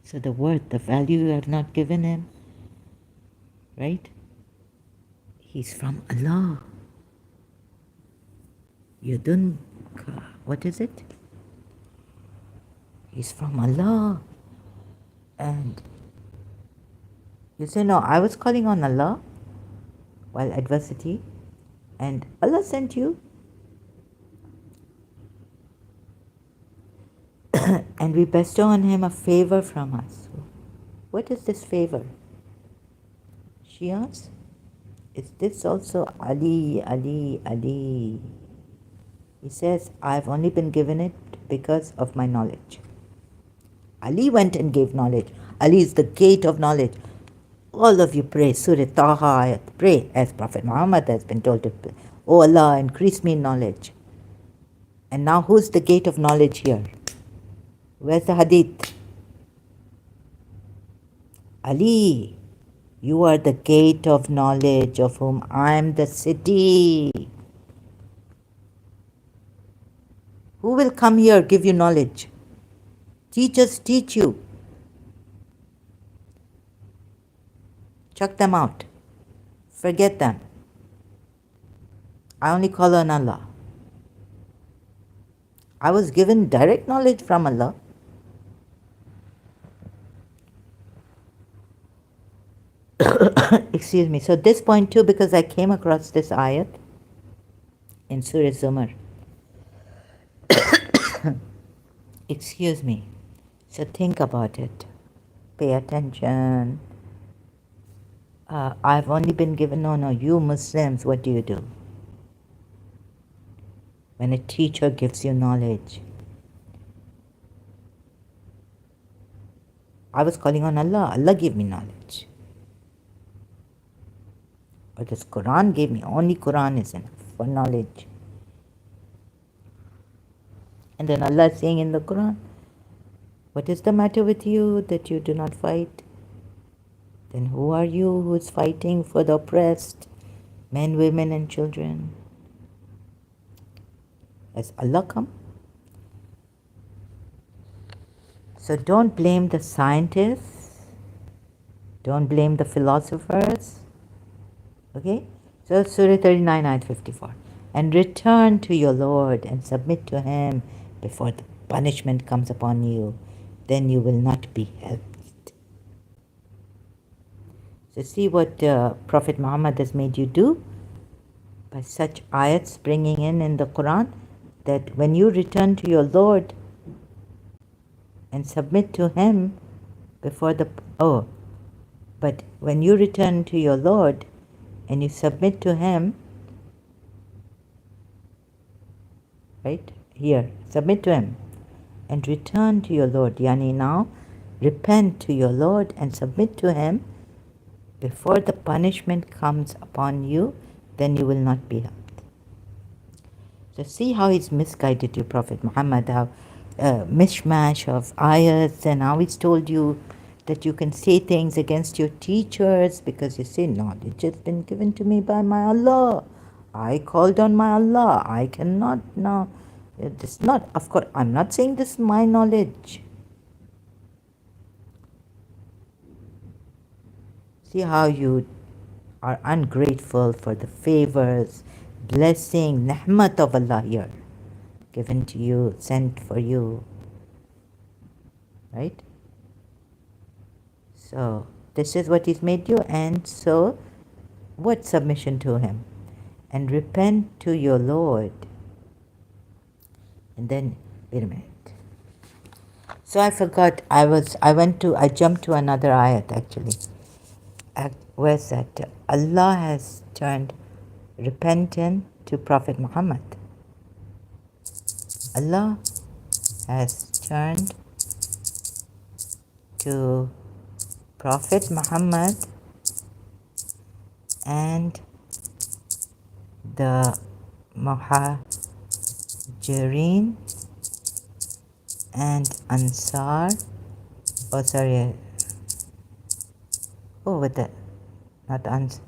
So the worth, the value you have not given him, right? He's from Allah. Yudun, what is it? He's from Allah. And you say, no, I was calling on Allah while adversity, and Allah sent you. And we bestow on him a favor from us. What is this favor? Shias? Is this also Ali? He says, I've only been given it because of my knowledge. Ali went and gave knowledge. Ali is the gate of knowledge. All of you pray, Surah Taha, Ayat, pray as Prophet Muhammad has been told to pray. Oh Allah, increase me in knowledge. And now who's the gate of knowledge here? Where's the hadith? Ali, you are the gate of knowledge of whom I am the city. Who will come here, give you knowledge? Teachers teach you. Chuck them out. Forget them. I only call on Allah. I was given direct knowledge from Allah. Excuse me. So this point too, because I came across this ayat in Surah Zumar. Excuse me. So think about it. Pay attention. I've only been given, no, you Muslims, what do? When a teacher gives you knowledge. I was calling on Allah. Allah gave me knowledge. But this Quran gave me, only Quran is enough for knowledge. And then Allah is saying in the Quran, what is the matter with you that you do not fight? Then who are you who is fighting for the oppressed, men, women and children? Has Allah come? So don't blame the scientists. Don't blame the philosophers. Okay? So Surah 39, Ayat 54. And return to your Lord and submit to Him before the punishment comes upon you. Then you will not be helped. So see what Prophet Muhammad has made you do by such ayats bringing in the Quran, that when you return to your Lord and submit to Him before the... but when you return to your Lord and you submit to Him, right here, submit to Him and return to your Lord, yani now repent to your Lord and submit to Him before the punishment comes upon you, then you will not be helped. So see how he's misguided you, Prophet Muhammad, how mishmash of ayats, and how he's told you that you can say things against your teachers because you say, knowledge has been given to me by my Allah. I called on my Allah. I cannot now. It's not, of course, I'm not saying this is my knowledge. See how you are ungrateful for the favors, blessing, ni'mat of Allah here, given to you, sent for you. Right? So, this is what He's made you, and so, what submission to Him? And repent to your Lord. And then, wait a minute. So I forgot, I jumped to another ayat actually. Where's that? Allah has turned repentant to Prophet Muhammad. Allah has turned to Prophet Muhammad and the Muhajirin and Ansar. With that, not Ansar,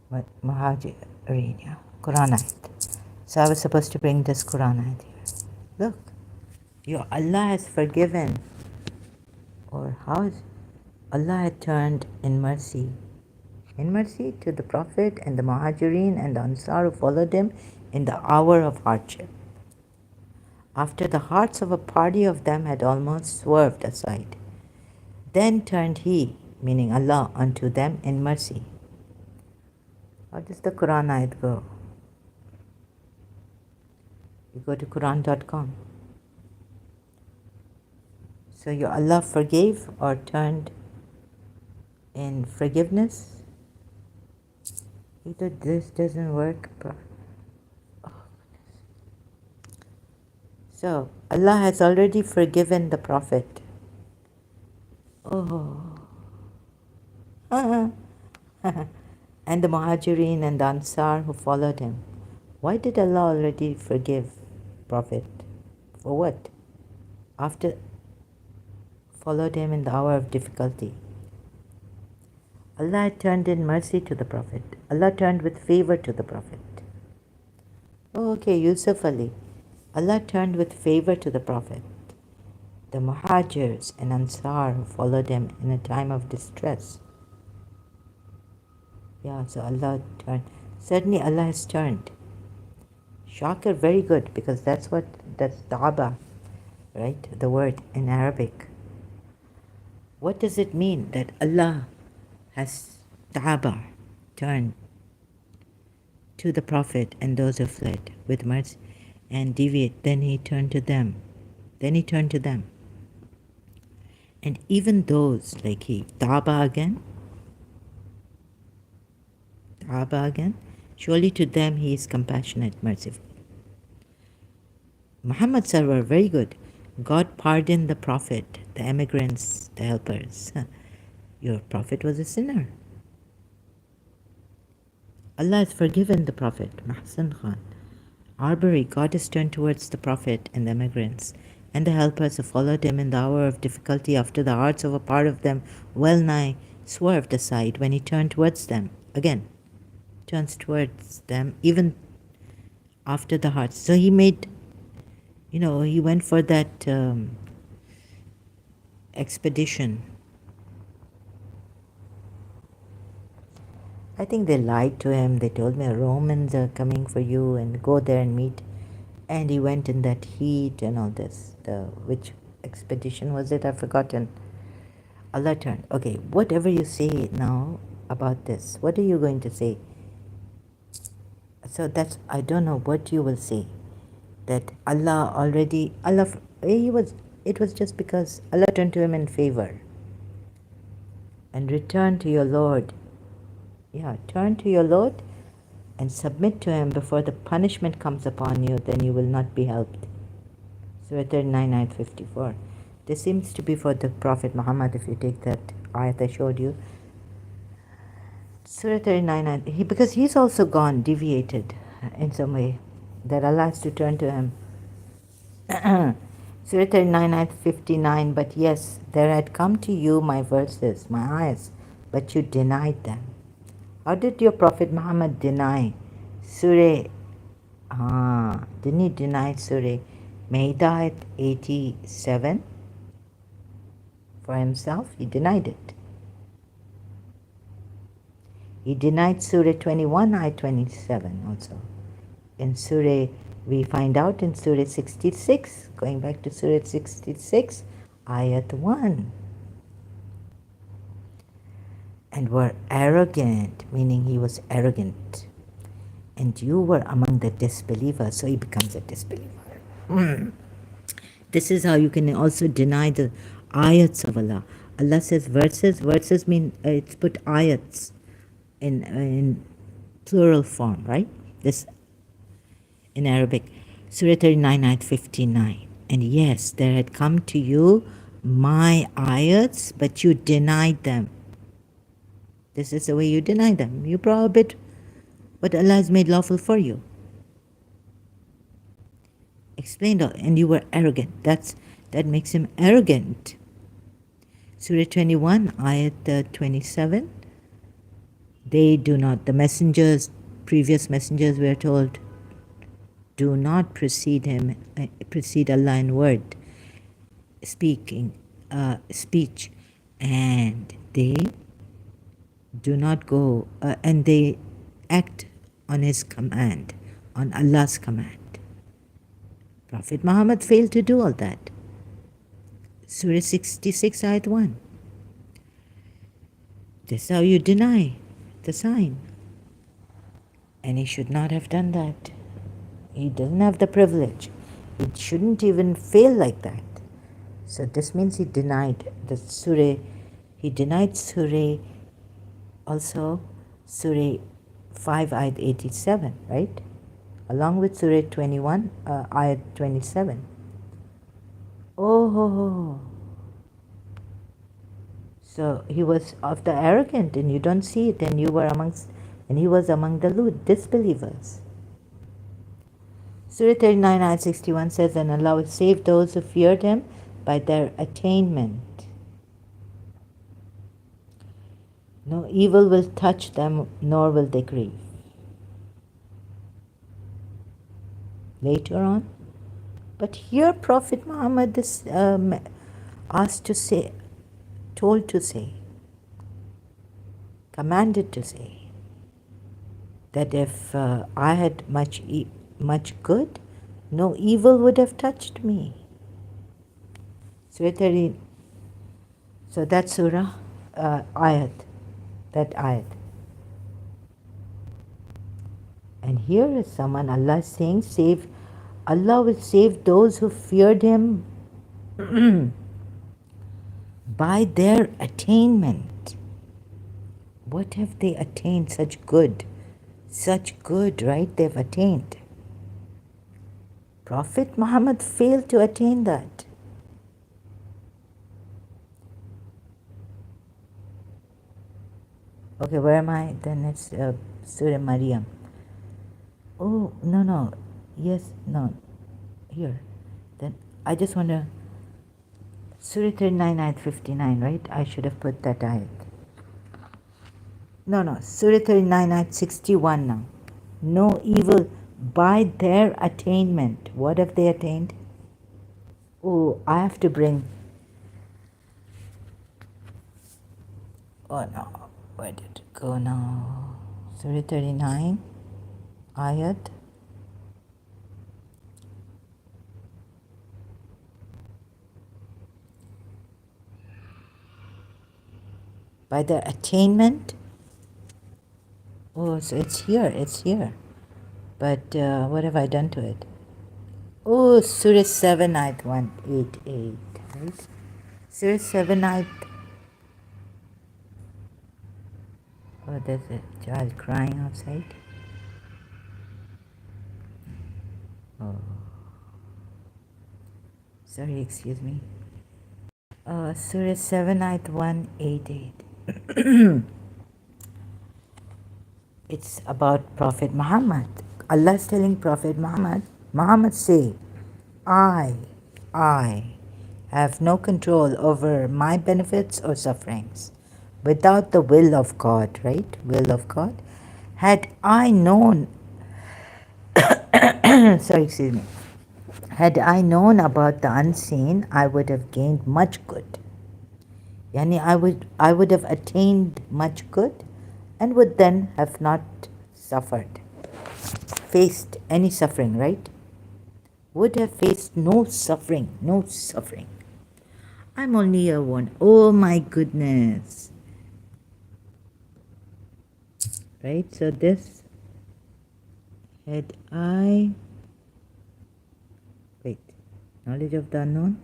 but Muhajirin, yeah. Quran ayat. So I was supposed to bring this Quran ayat here. Look, your Allah has forgiven, or how is Allah had turned in mercy to the Prophet and the Muhajirin and the Ansar who followed him in the hour of hardship, after the hearts of a party of them had almost swerved aside. Then turned He, meaning Allah, unto them in mercy. How does the Quran ayat go? You go to Quran.com. So your Allah forgave or turned in forgiveness? Either this doesn't work. So Allah has already forgiven the Prophet. And the Muhajirin and the Ansar who followed him. Why did Allah already forgive? Prophet. For what? After followed him in the hour of difficulty. Allah turned in mercy to the Prophet. Allah turned with favor to the Prophet. Oh, okay, Yusuf Ali. Allah turned with favor to the Prophet. The Muhajirs and Ansar who followed him in a time of distress. Yeah, so Allah turned. Certainly Allah has turned. Shakir, very good, because that's Taba, right? The word in Arabic. What does it mean that Allah has Taba, turned to the Prophet and those who fled with mercy and deviate? Then he turned to them. And even those, like Taba again, surely to them he is compassionate, merciful. Muhammad Sarwar, very good. God pardoned the Prophet, the emigrants, the helpers. Your Prophet was a sinner. Allah has forgiven the Prophet, Mahsan Khan. Arbery, God has turned towards the Prophet and the emigrants and the helpers who followed him in the hour of difficulty after the hearts of a part of them well nigh swerved aside when he turned towards them. Again, turns towards them even after the hearts. So he made, he went for that expedition. I think they lied to him. They told me Romans are coming for you and go there and meet. And he went in that heat and all this. Which expedition was it? I've forgotten. Allah turned. Okay, whatever you say now about this, what are you going to say? So I don't know what you will say. That it was just because Allah turned to him in favor. And return to your Lord. Yeah, turn to your Lord and submit to him before the punishment comes upon you, then you will not be helped. Surah 39, Ayat 54. This seems to be for the Prophet Muhammad, if you take that ayat I showed you. Surah 39, because he's also gone, deviated in some way, that Allah has to turn to him. Surah 39, Ayat 59, but yes, there had come to you my verses, my ayahs, but you denied them. How did your Prophet Muhammad deny Surah? Didn't he deny Surah Ma'idah 87 for himself? He denied it. He denied Surah 21, Ayat 27 also. In Surah, we find out in Surah 66, going back to Surah 66, Ayat 1. And were arrogant, meaning he was arrogant. And you were among the disbelievers, so he becomes a disbeliever. This is how you can also deny the ayats of Allah. Allah says verses. Verses mean it's put ayats in plural form, right? This in Arabic. Surah 39, Ayat 59. And yes, there had come to you my ayats, but you denied them. This is the way you deny them. You prohibit what Allah has made lawful for you. Explained all, and you were arrogant. That makes him arrogant. Surah 21, Ayat 27. They do not, the messengers, previous messengers were told, do not precede Allah in word, speech, and they do not go, and they act on his command, on Allah's command. Prophet Muhammad failed to do all that. Surah 66, Ayat 1. This is how you deny the sign. And he should not have done that. He doesn't have the privilege. He shouldn't even fail like that. So this means he denied the Surah. He denied Surah, also Surah 5, Ayat 87, right? Along with Surah 21, Ayat 27. Oh. So he was of the arrogant, and you don't see it, and he was among the disbelievers. Surah 39, Ayat 61 says, and Allah will save those who feared Him by their attainment. No evil will touch them, nor will they grieve. Later on, but here Prophet Muhammad is asked to say, told to say, commanded to say, that if I had much good, no evil would have touched me. So that surah, ayat, that ayat. And here is someone, Allah is saying, Allah will save those who feared Him by their attainment. What have they attained? Such good, right? They've attained. Prophet Muhammad failed to attain that. Okay, where am I? Then it's Surah Maryam. Oh, no. Yes, no. Here. Then I just want to... Surah 39, Ayat 59, right? I should have put that ayat. No. Surah 39, Ayat 61 now. No evil by their attainment. What have they attained? Oh, I have to bring... Oh, no. Where did it go now? Surah 39, ayat... By their attainment? Oh, so it's here. But what have I done to it? Oh, Surah 7, Ayat 188, right? Surah 7, Ayat... Oh, there's a child crying outside. Oh. Sorry, excuse me. Surah 7, Ayat 188. It's about Prophet Muhammad. Allah is telling Prophet Muhammad say, I have no control over my benefits or sufferings without the will of God, right? Will of God. Had I known, sorry, excuse me. Had I known about the unseen, I would have gained much good. Yani I would have attained much good and would then have not suffered, faced any suffering, right? Would have faced no suffering. I'm only a one. Oh my goodness. Right? So this, had I, knowledge of the unknown,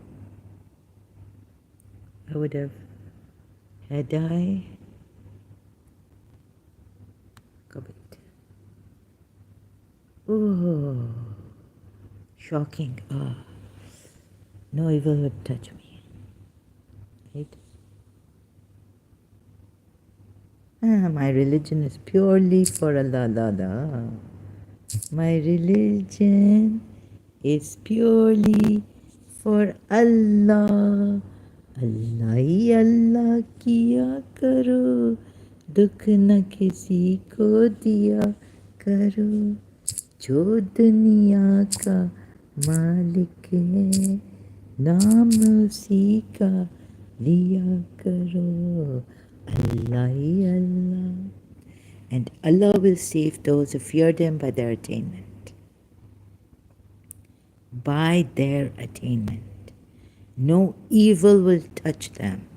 I would have, had I, oh, shocking. No evil would touch me. Right? My religion is purely for Allah. My religion is purely for Allah. Allah hi Allah kiya karo, dukh na kisi ko diya karo, jo duniya ka malik hai, naam usi ka liya karo. Allah hi Allah. And Allah will save those who feared Him by their attainment. By their attainment. No evil will touch them.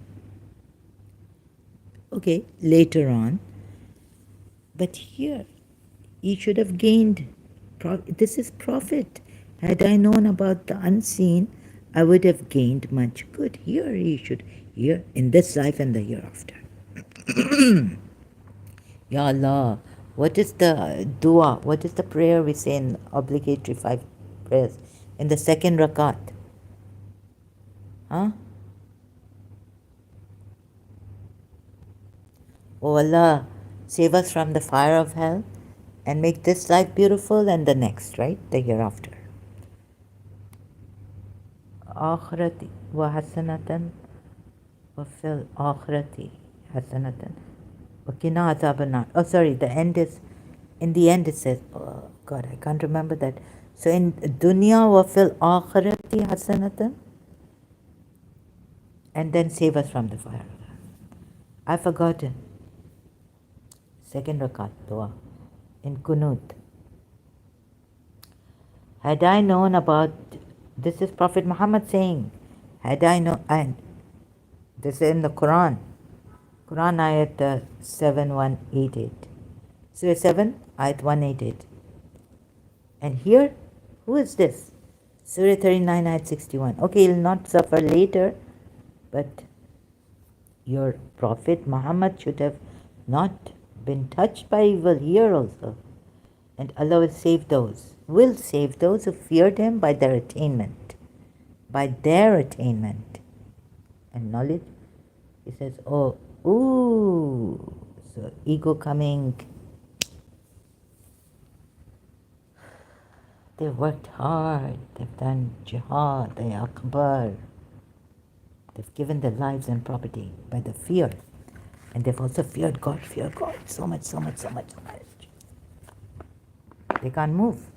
Okay, later on. But here, he should have gained. This is Prophet. Had I known about the unseen, I would have gained much good. Here in this life and the hereafter. Ya Allah, what is the dua? What is the prayer we say in obligatory 5 prayers? In the second rakat? Huh? Oh Allah, save us from the fire of hell and make this life beautiful and the next, right? The hereafter. akhirati wa hasanatan wa fil akhirati hasanatan wa qina adhaban nar. Oh, sorry, in the end it says, oh God, I can't remember that. So in dunya wa fil akhirati hasanatan, and then save us from the fire. I've forgotten. Second rakat dua in Kunut. Had I known about, this is Prophet Muhammad saying, had I known, and this is in the Quran, Quran ayat 7188. Surah 7, ayat 188. And here, who is this? Surah 39, ayat 61. Okay, you'll not suffer later, but your Prophet Muhammad should have not been touched by evil here also. And Allah will save those who feared Him by their attainment. By their attainment. And knowledge, He says, oh, ooh, so ego coming. They've worked hard, they've done jihad, they akbar. They've given their lives and property by the fear. And they've also feared God, so much. They can't move.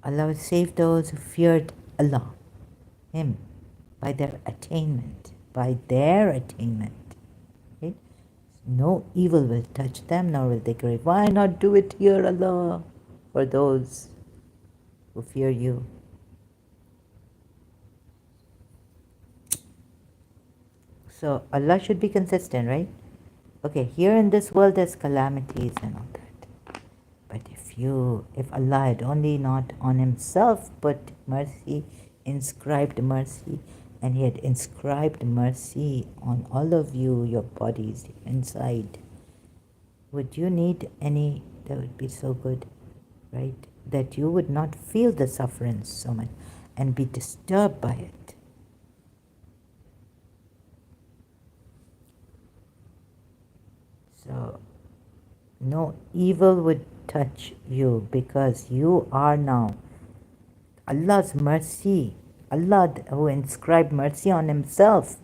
Allah will save those who feared Allah, Him, by their attainment. Okay? No evil will touch them, nor will they grieve. Why not do it here, Allah, for those who fear you? So Allah should be consistent, right? Okay, here in this world there's calamities and all that. But if Allah had only not on Himself put mercy, inscribed mercy, and He had inscribed mercy on all of you, your bodies inside, would you need any? That would be so good, right? That you would not feel the suffering so much and be disturbed by it. So, no evil would touch you because you are now Allah's mercy. Allah who inscribed mercy on Himself,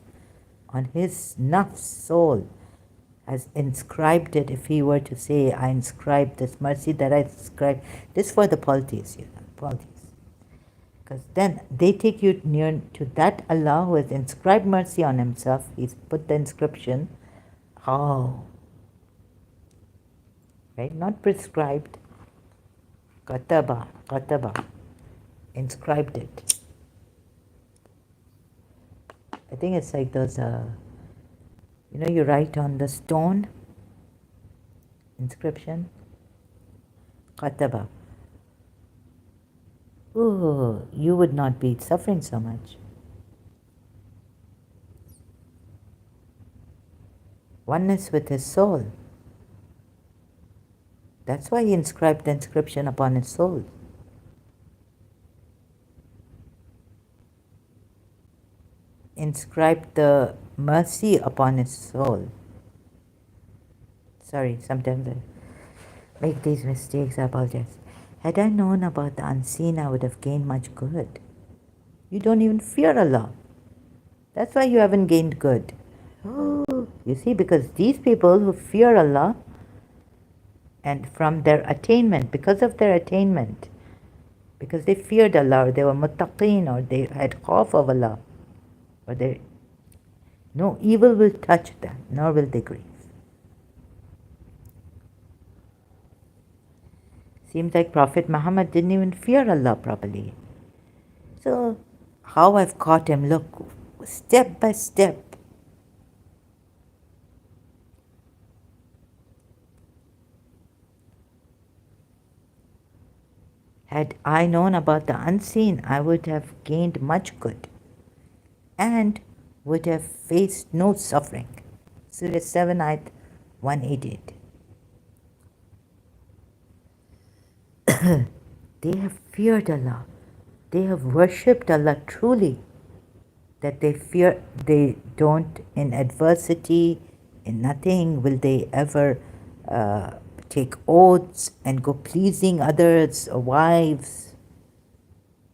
on His nafs, soul, has inscribed it. If He were to say, I inscribe this mercy that I inscribe, this for the polytheists, polytheists. Because then they take you near to that Allah who has inscribed mercy on Himself. He's put the inscription. Oh, right? Not prescribed. Kataba, inscribed it. I think it's like those, you write on the stone, inscription, Kataba. Oh, you would not be suffering so much. Oneness with His soul. That's why He inscribed the inscription upon His soul. Inscribed the mercy upon His soul. Sorry, sometimes I make these mistakes, I apologize. Had I known about the unseen, I would have gained much good. You don't even fear Allah. That's why you haven't gained good. You see, because these people who fear Allah, and from their attainment, because of their attainment, because they feared Allah, or they were muttaqeen, or they had khawf of Allah, or no evil will touch them, nor will they grieve. Seems like Prophet Muhammad didn't even fear Allah properly. So, how I've caught him, look, step by step. Had I known about the unseen, I would have gained much good and would have faced no suffering. Surah 7, ayat 188. They have feared Allah. They have worshipped Allah truly. That they don't, in adversity, in nothing, will they ever take oaths and go pleasing others or wives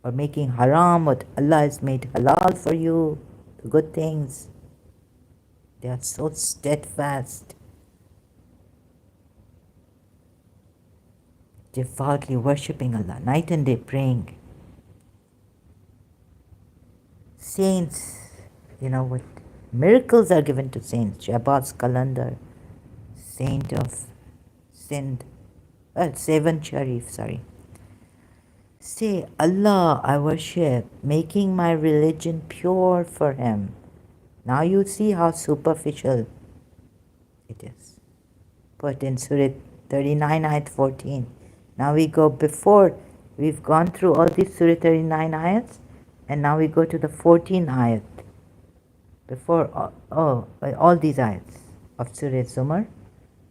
or making haram what Allah has made halal for you, the good things. They are so steadfast, devoutly worshipping Allah, night and day praying. Saints, what miracles are given to saints. Jabaz Qalandar, saint of Sindh, Seven Sharif, sorry. Say, Allah I worship, making my religion pure for him. Now you see how superficial it is. Put in Surah 39, Ayat 14. Now we go before, we've gone through all these Surah 39 ayats, and now we go to the 14 ayat. Before, all these ayats of Surah Zumar,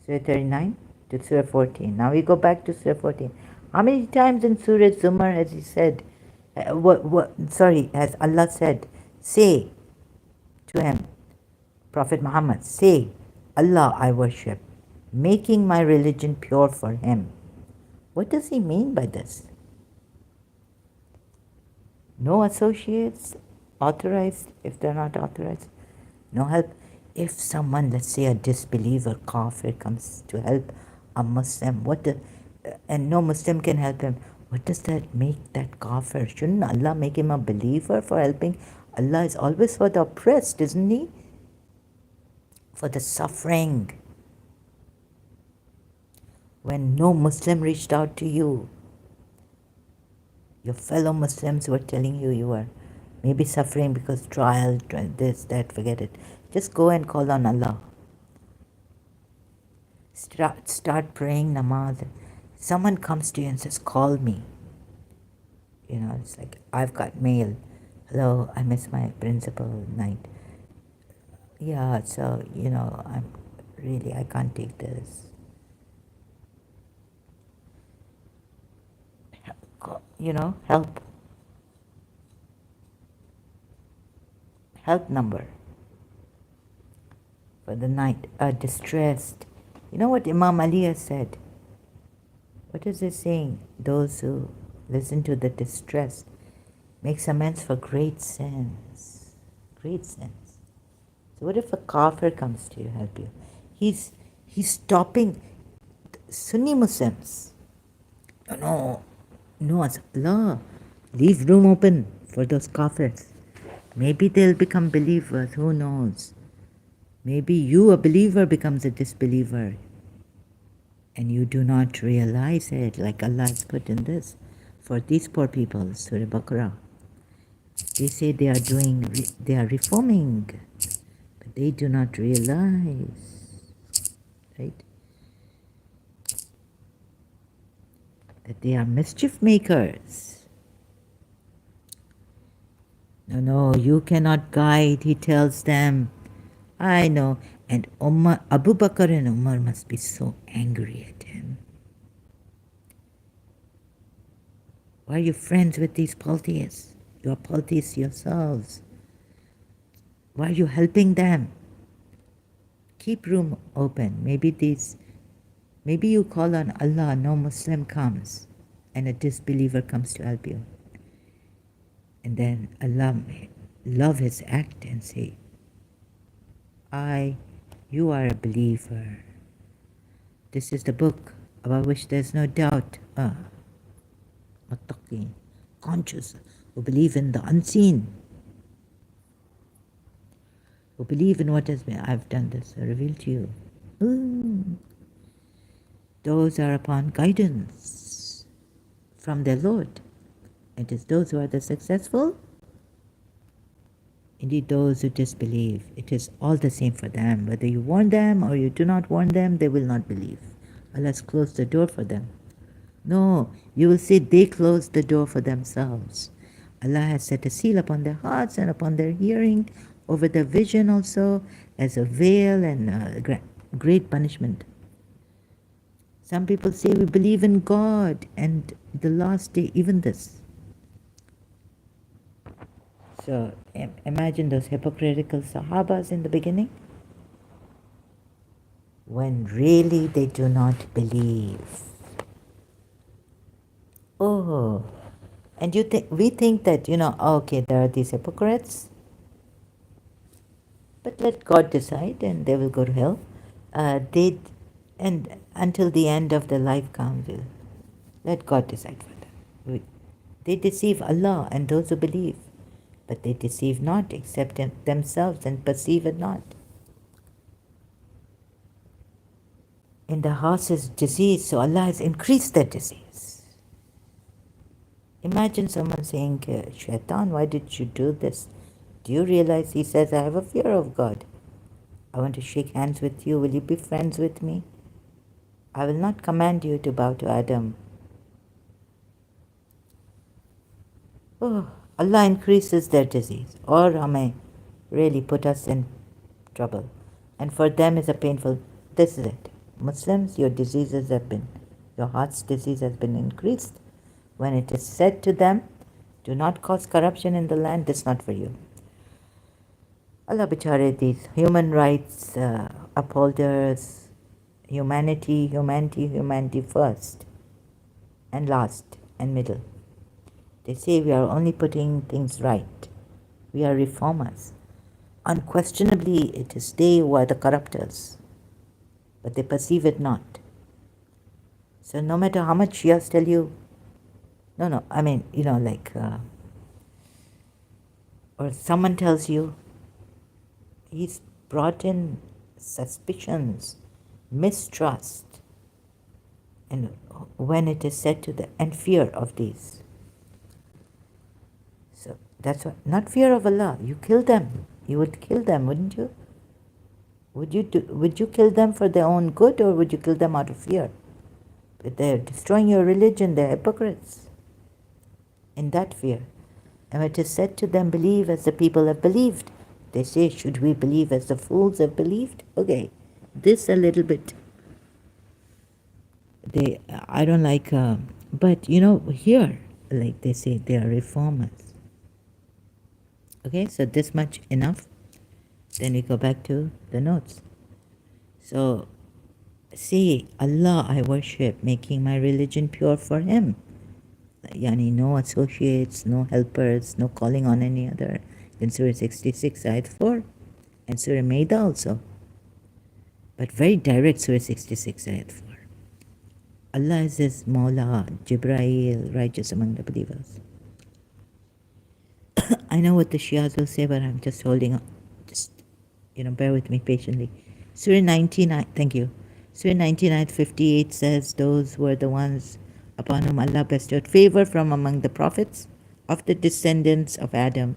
Surah 39 to Surah 14. Now we go back to Surah 14. How many times in Surah Zumar has he said, has Allah said, say to him, Prophet Muhammad, say, Allah I worship, making my religion pure for him. What does he mean by this? No associates authorized if they're not authorized. No help. If someone, let's say a disbeliever, kafir, comes to help a Muslim, and no Muslim can help him, what does that make that kafir? Shouldn't Allah make him a believer for helping? Allah is always for the oppressed, isn't he? For the suffering. When no Muslim reached out to you, your fellow Muslims were telling you you were maybe suffering because trial, this, that, forget it. Just go and call on Allah. Start praying namaz. Someone comes to you and says, call me. It's like, I've got mail. Hello, I miss my principal night. Yeah, so, I can't take this. Help. Help number for the night, distressed. You know what Imam Ali has said? What is he saying? Those who listen to the distressed makes amends for great sins. Great sins. So what if a kafir comes to you, help you? He's stopping Sunni Muslims. No, Allah, leave room open for those kafirs. Maybe they'll become believers, who knows? Maybe you, a believer, becomes a disbeliever. And you do not realize it, like Allah has put in this. For these poor people, Surah Baqarah, they say they are reforming, but they do not realize, right? That they are mischief makers. No, you cannot guide, he tells them. I know. And Abu Bakr and Umar must be so angry at him. Why are you friends with these polytheists? You are polytheists yourselves. Why are you helping them? Keep room open. Maybe you call on Allah, no Muslim comes, and a disbeliever comes to help you. And then Allah may love his act and say, you are a believer. This is the book about which there's no doubt. Muttaqin, conscious, who believe in the unseen, who believe in what has been. I've done this, I revealed to you. Those are upon guidance from their Lord. It is those who are the successful. Indeed, those who disbelieve, it is all the same for them. Whether you warn them or you do not warn them, they will not believe. Allah has closed the door for them. No, you will see they closed the door for themselves. Allah has set a seal upon their hearts and upon their hearing, over their vision also, as a veil and a great punishment. Some people say we believe in God and the last day, even this. So imagine those hypocritical Sahabas in the beginning, when really they do not believe. Oh, And we think that, okay, there are these hypocrites, but let God decide and they will go to hell. And until the end of their life comes, let God decide for them. They deceive Allah and those who believe, but they deceive not except themselves and perceive it not. In the house is disease, so Allah has increased their disease. Imagine someone saying, Shaitan, why did you do this? Do you realize he says, I have a fear of God. I want to shake hands with you. Will you be friends with me? I will not command you to bow to Adam. Oh, Allah increases their disease, or may really put us in trouble. And for them is a painful, this is it. Muslims, your your heart's disease has been increased. When it is said to them, do not cause corruption in the land, this is not for you. Allah bichare, these human rights upholders, humanity first, and last, and middle. They say we are only putting things right. We are reformers. Unquestionably, it is they who are the corruptors, but they perceive it not. So no matter how much Shias tell you, no, I mean, or someone tells you, he's brought in suspicions, mistrust, and when it is said to them, and fear of these. So that's what, not fear of Allah. You kill them. You would kill them, wouldn't you? Would you kill them for their own good, or would you kill them out of fear? But they're destroying your religion. They're hypocrites. In that fear. And it is said to them, believe as the people have believed. They say, should we believe as the fools have believed? Okay, this a little bit. I don't like, but here, like they say, they are reformers. Okay, so this much enough. Then we go back to the notes. So, say, Allah I worship, making my religion pure for Him. Yani no associates, no helpers, no calling on any other. In Surah 66, Ayat 4. And Surah Maida also. But very direct, Surah 66, Ayat 4. Allah is His Mawla, Jibrail, righteous among the believers. I know what the Shias will say, but I'm just holding on. Just, bear with me patiently. Surah 19, thank you. Surah 19, Ayat 58 says, those were the ones upon whom Allah bestowed favor from among the prophets of the descendants of Adam,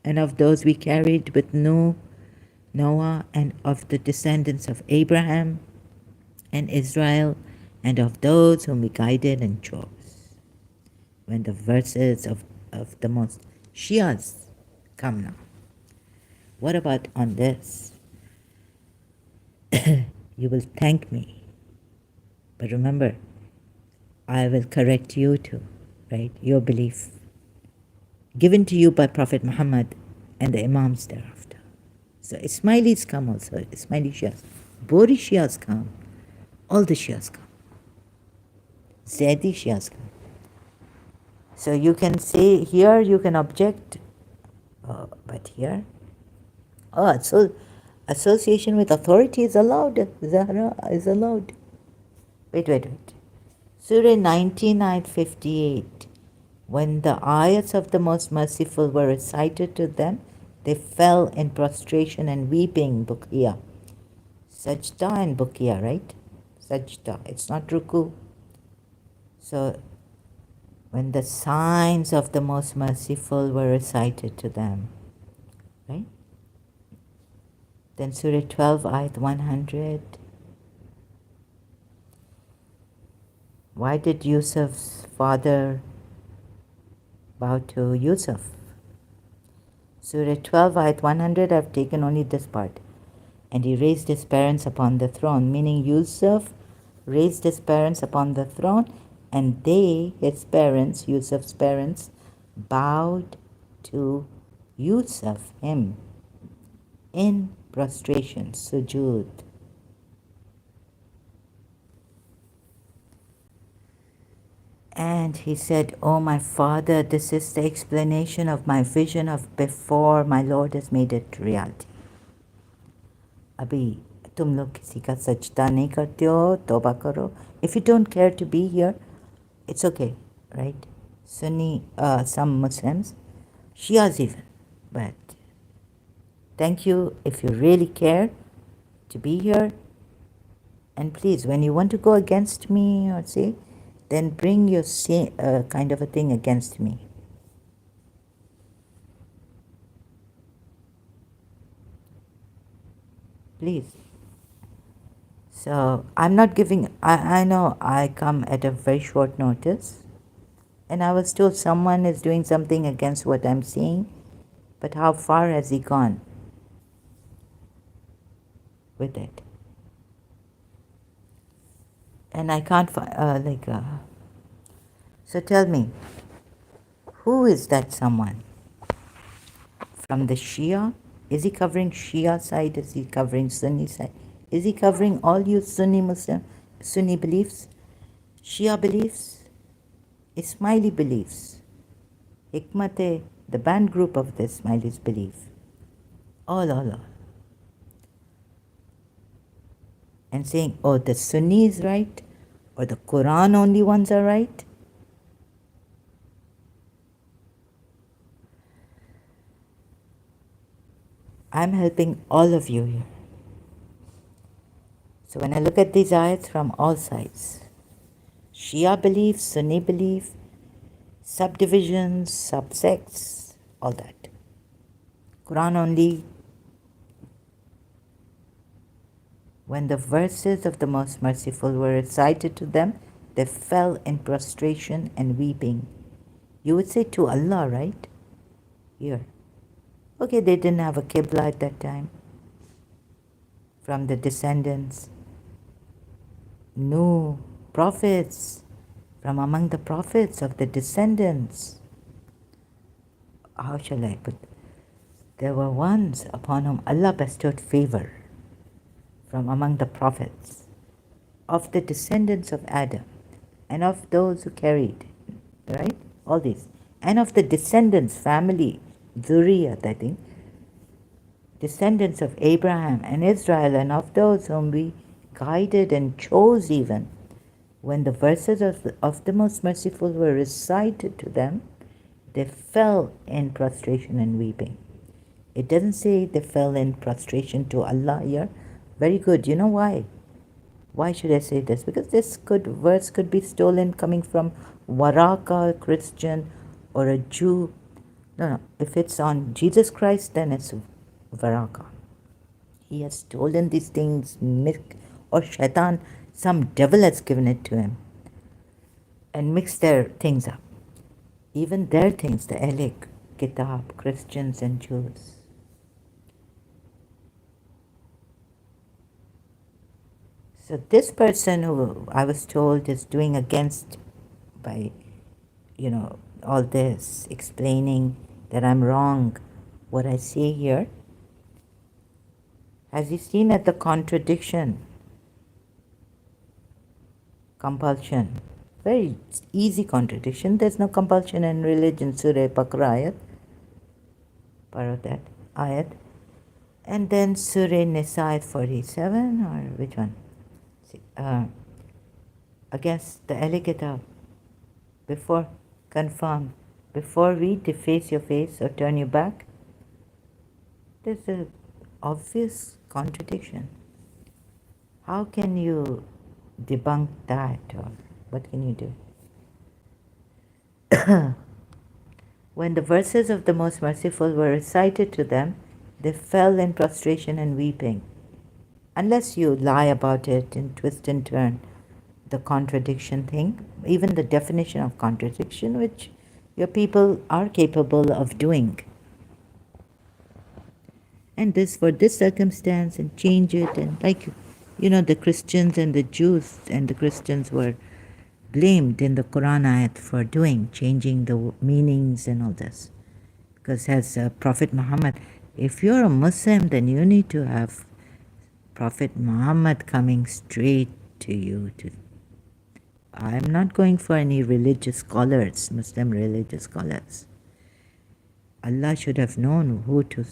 and of those we carried with Noah, and of the descendants of Abraham and Israel, and of those whom we guided and chose. When the verses of the most Shias come now. What about on this? You will thank me. But remember, I will correct you too, right? Your belief. Given to you by Prophet Muhammad and the Imams thereafter. So Ismailis come also, Ismaili Shias. Bori Shias come. All the Shias come. Zaidi Shias come. So you can say here, you can object, but here, so association with authority is allowed. Zahra is allowed. Wait. Surah 19, Ayat 58. When the ayats of the Most Merciful were recited to them, they fell in prostration and weeping, bukia. Sajda and bukia, right? Sajda. It's not ruku. So, when the signs of the Most Merciful were recited to them, right? Then Surah 12, Ayat 100. Why did Yusuf's father bow to Yusuf? Surah 12, Ayat 100, I've taken only this part. And he raised his parents upon the throne, meaning Yusuf raised his parents upon the throne, and they, his parents, Yusuf's parents, bowed to Yusuf, him, in prostration, sujood. And he said, "Oh, my father, this is the explanation of my vision of before my Lord has made it reality. अभी तुम लोग किसी का सजदा नहीं करते हो, तौबा करो. If you don't care to be here, it's okay, right? Sunni, some Muslims, Shias even, but thank you if you really care to be here. And please, when you want to go against me or say, then bring your kind of a thing against me. Please." So I'm not giving, I know I come at a very short notice, and I was told someone is doing something against what I'm saying, but how far has he gone with it? And I can't find, so tell me, who is that someone? From the Shia? Is he covering Shia side? Is he covering Sunni side? Is he covering all you Sunni Muslim, Sunni beliefs, Shia beliefs, Ismaili beliefs, Hikmate, the band group of the Ismailis belief? All. And saying, oh, the Sunni is right, or the Quran only ones are right? I'm helping all of you here. So when I look at these ayats from all sides, Shia belief, Sunni belief, subdivisions, subsects, all that. Quran only. When the verses of the Most Merciful were recited to them, they fell in prostration and weeping. You would say to Allah, right? Here. Okay, they didn't have a Qibla at that time. From the descendants. No, prophets. From among the prophets of the descendants. How shall I put? There were ones upon whom Allah bestowed favor. From among the prophets. Of the descendants of Adam. And of those who carried. Right? All these. And of the descendants, family. Zuriyat, I think. Descendants of Abraham and Israel, and of those whom we guided and chose even. When the verses of the Most Merciful were recited to them, they fell in prostration and weeping. It doesn't say they fell in prostration to Allah here. Very good. You know why? Why should I say this? Because this verse could be stolen coming from Waraka, a Christian, or a Jew. No. If it's on Jesus Christ, then it's Varaka. He has stolen these things, or Shaitan, some devil has given it to him and mixed their things up. Even their things, the Elik, Kitab, Christians and Jews. So this person who I was told is doing against by, all this, explaining that I'm wrong, what I say here, has he seen at the contradiction, compulsion? Very easy contradiction. There's no compulsion in religion. Surah Baqarah ayat. Part that ayat. And then Surah Nisa ayat 47, or which one? Against the Ahli Kitab. Before, confirm. Before we deface your face or turn you back. There's an obvious contradiction. How can you debunk that, or what can you do? When the verses of the Most Merciful were recited to them, they fell in prostration and weeping. Unless you lie about it and twist and turn the contradiction thing, even the definition of contradiction, which your people are capable of doing. And this for this circumstance, and change it, and the Christians and the Jews and the Christians were blamed in the Quran ayat for changing the meanings and all this. Because as Prophet Muhammad, if you're a Muslim, then you need to have Prophet Muhammad coming straight to you to I'm not going for any religious scholars, Muslim religious scholars. Allah should have known who to,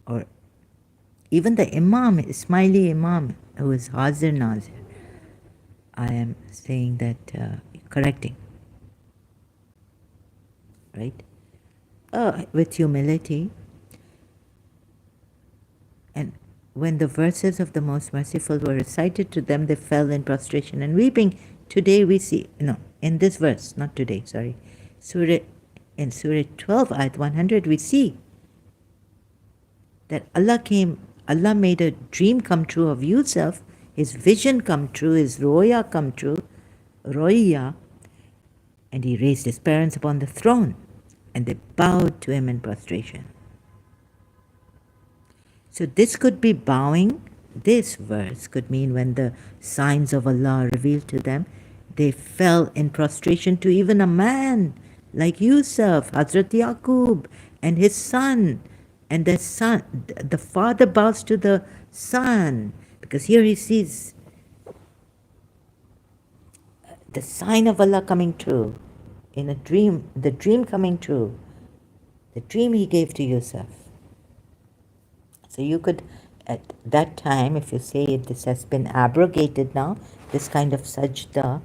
or even the Imam, Ismaili Imam, who is Hazir Nazir. I am saying that, correcting, right? With humility. And when the verses of the Most Merciful were recited to them, they fell in prostration and weeping. Today we see, no, in this verse, not today, sorry. In Surah 12, Ayat 100, we see that Allah made a dream come true of Yusuf, his vision come true, his roya come true, roya, and he raised his parents upon the throne, and they bowed to him in prostration. So this could be bowing. This verse could mean when the signs of Allah are revealed to them, they fell in prostration to even a man like Yusuf, Hazrat Yaqub, and his son. And the father bows to the son, because here he sees the sign of Allah coming true in a dream, the dream coming true, the dream he gave to Yusuf. So you could, at that time, if you say this has been abrogated now, this kind of sajda,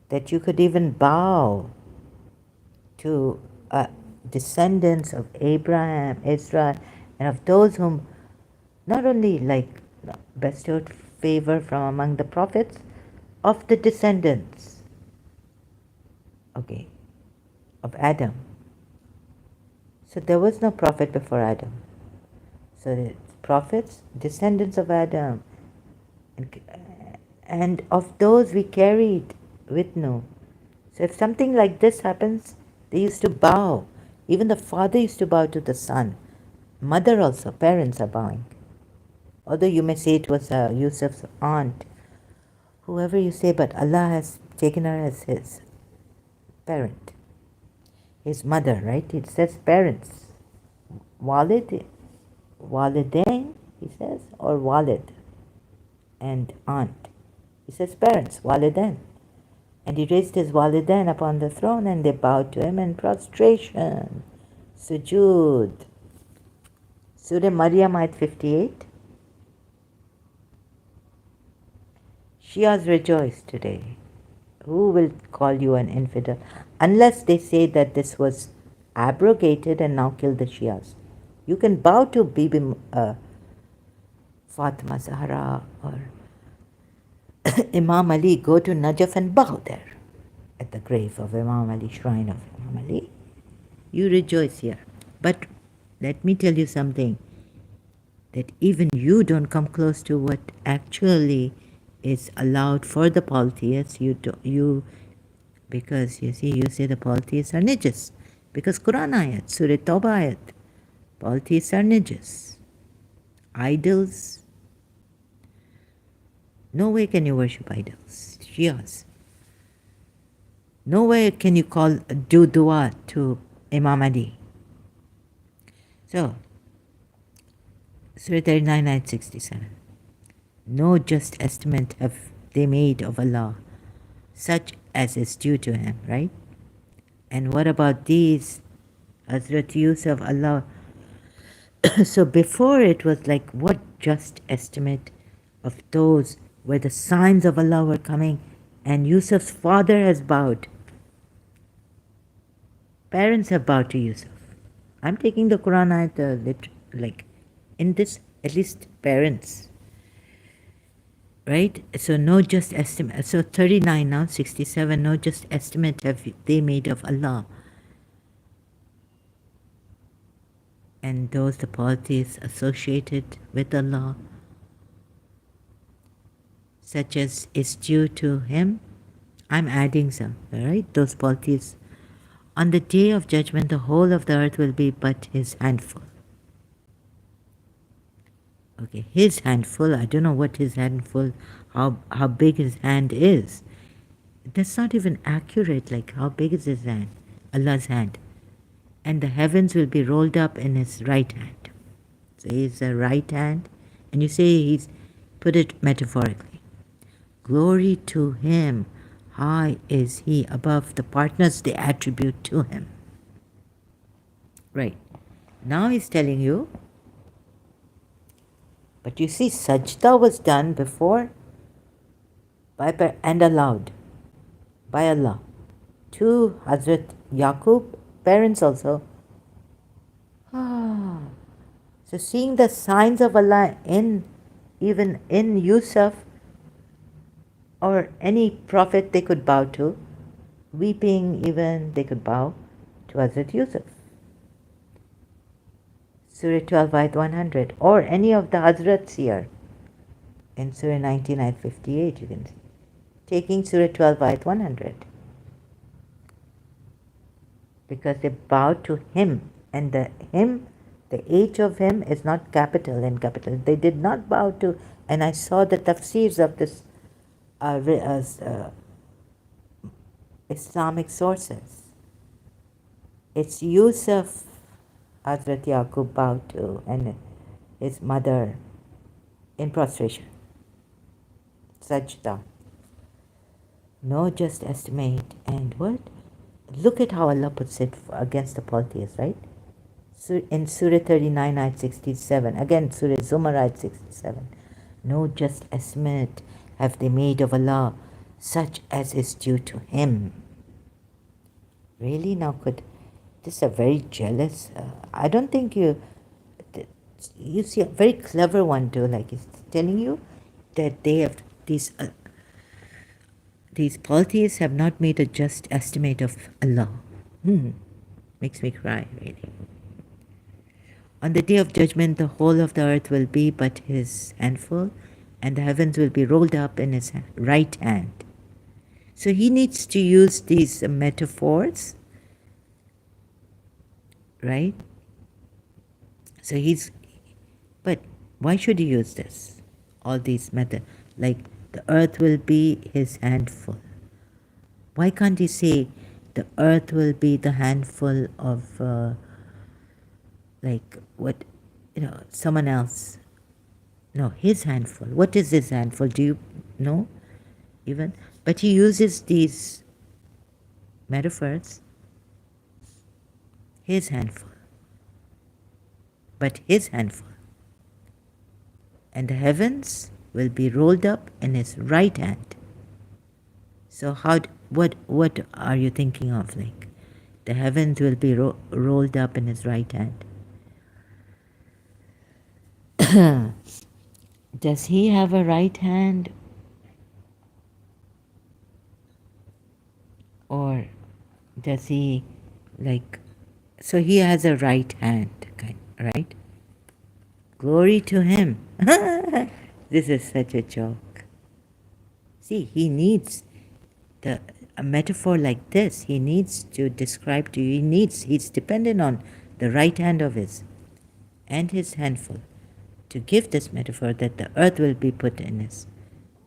that you could even bow to descendants of Abraham, Israel, and of those whom not only bestowed favor from among the prophets, of the descendants, okay, of Adam. So there was no prophet before Adam. So the prophets, descendants of Adam, and of those we carried with Noah. So if something like this happens, they used to bow. Even the father used to bow to the son. Mother also, parents are bowing. Although you may say it was Yusuf's aunt, whoever you say, but Allah has taken her as his parent, his mother, right? It says parents. Walidain, he says, or walid, and aunt. He says parents, walidain. And he raised his walidain upon the throne, and they bowed to him in prostration. Sujood. Surah Maryam, ayat 58. Shias rejoice today. Who will call you an infidel? Unless they say that this was abrogated and now kill the Shias. You can bow to Bibi Fatima Zahra or Imam Ali. Go to Najaf and bow there at the grave of Imam Ali, shrine of Imam Ali. You rejoice here. But let me tell you something, that even you don't come close to what actually is allowed for the polytheists. Because you see, you say the polytheists are nijis. Because Quran ayat, Surah Tawbah ayat, polytheists are nijis. Idols, no way can you worship idols, Shias. No way can you do dua to Imam Ali. So, Surah 39, ayat 67. No just estimate have they made of Allah, such as is due to him, right? And what about these? Hazrat Yusuf, Allah. So before it was like, what just estimate of those where the signs of Allah were coming, and Yusuf's father has bowed. Parents have bowed to Yusuf. I'm taking the Quran ayat like in this, at least parents. Right? So no just estimate. So 39 now, 67, no just estimate have they made of Allah. And those the polytheists associated with Allah, such as is due to him. I'm adding some, right? Those polytheists. On the day of judgment, the whole of the earth will be but his handful. Okay, his handful, I don't know what his handful, how big his hand is. That's not even accurate, like how big is his hand? Allah's hand. And the heavens will be rolled up in his right hand. So he's a right hand. And you say Put it metaphorically. Glory to him. High is he above the partners they attribute to him. Right. Now he's telling you, but you see, sajda was done before and allowed by Allah to Hazrat Yaqub, parents also. So seeing the signs of Allah even in Yusuf or any prophet they could bow to, weeping even they could bow to Hazrat Yusuf. Surah 12 ayat 100, or any of the Hazrats here in Surah 19 ayat 58, you can see. Taking Surah 12 ayat 100. Because they bow to him, and the H of him is not capital in capital. They did not bow to, and I saw the tafsirs of this Islamic sources. It's Yusuf Hazrat Yaqub bowed to and his mother in prostration. Sajda. No just estimate. And what? Look at how Allah puts it against the polytheists, right? So in Surah 39, ayat 67. Again, Surah Zumar, ayat 67. No just estimate have they made of Allah, such as is due to him. Really? Now this is a very jealous, I don't think you see a very clever one too, like he's telling you that they have these polytheists have not made a just estimate of Allah. Makes me cry, really. On the day of judgment, the whole of the earth will be but his handful, and the heavens will be rolled up in his right hand. So he needs to use these metaphors, right? So but why should he use this? All these methods, like the earth will be his handful. Why can't he say the earth will be the handful of, someone else? No, his handful. What is his handful? Do you know even? But he uses these metaphors. His handful. But his handful. And the heavens will be rolled up in his right hand. So what are you thinking of? Like, the heavens will be rolled up in his right hand. Does he have a right hand? Or does he, so he has a right hand, right? Glory to him. This is such a joke. See, he needs a metaphor like this. He needs to describe to you, he's dependent on the right hand of his and his handful to give this metaphor that the earth will be put in his.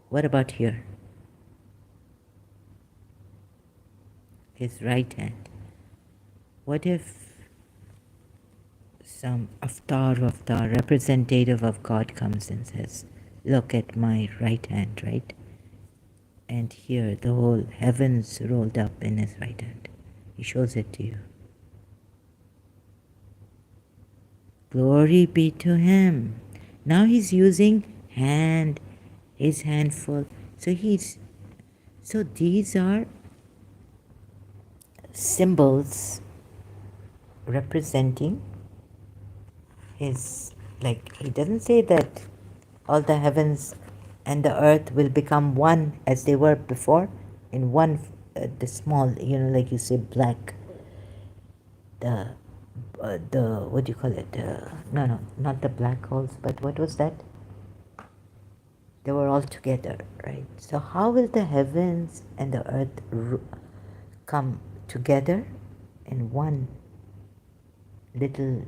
What about here? His right hand. What if some avatar representative of God comes and says, look at my right hand, right? And here the whole heavens rolled up in his right hand. He shows it to you. Glory be to him. Now he's using hand, his handful. So these are symbols representing his, he doesn't say that all the heavens and the earth will become one as they were before, in one, the small, like you say, black, the what do you call it? No, not the black holes, but what was that? They were all together, right? So how will the heavens and the earth come together in one little,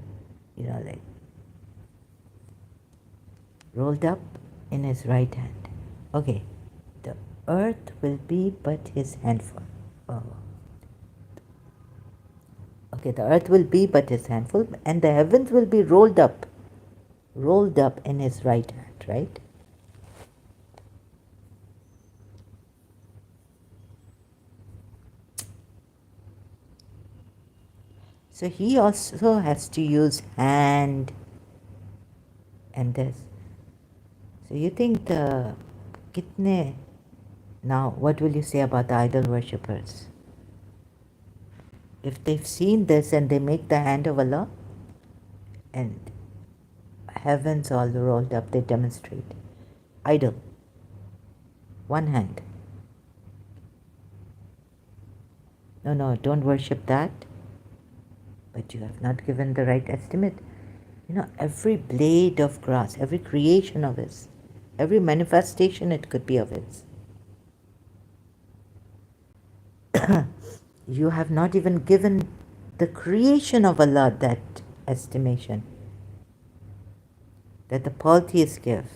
rolled up in his right hand? Okay, the earth will be but his handful. Oh. Okay, the earth will be but his handful, and the heavens will be rolled up in his right hand, right? So he also has to use hand and this. So you think the kitne, now what will you say about the idol worshippers? If they've seen this and they make the hand of Allah and heavens all rolled up, they demonstrate. Idol, one hand. No, don't worship that. But you have not given the right estimate. Every blade of grass, every creation of His, every manifestation it could be of His. You have not even given the creation of Allah that estimation that the polytheists give.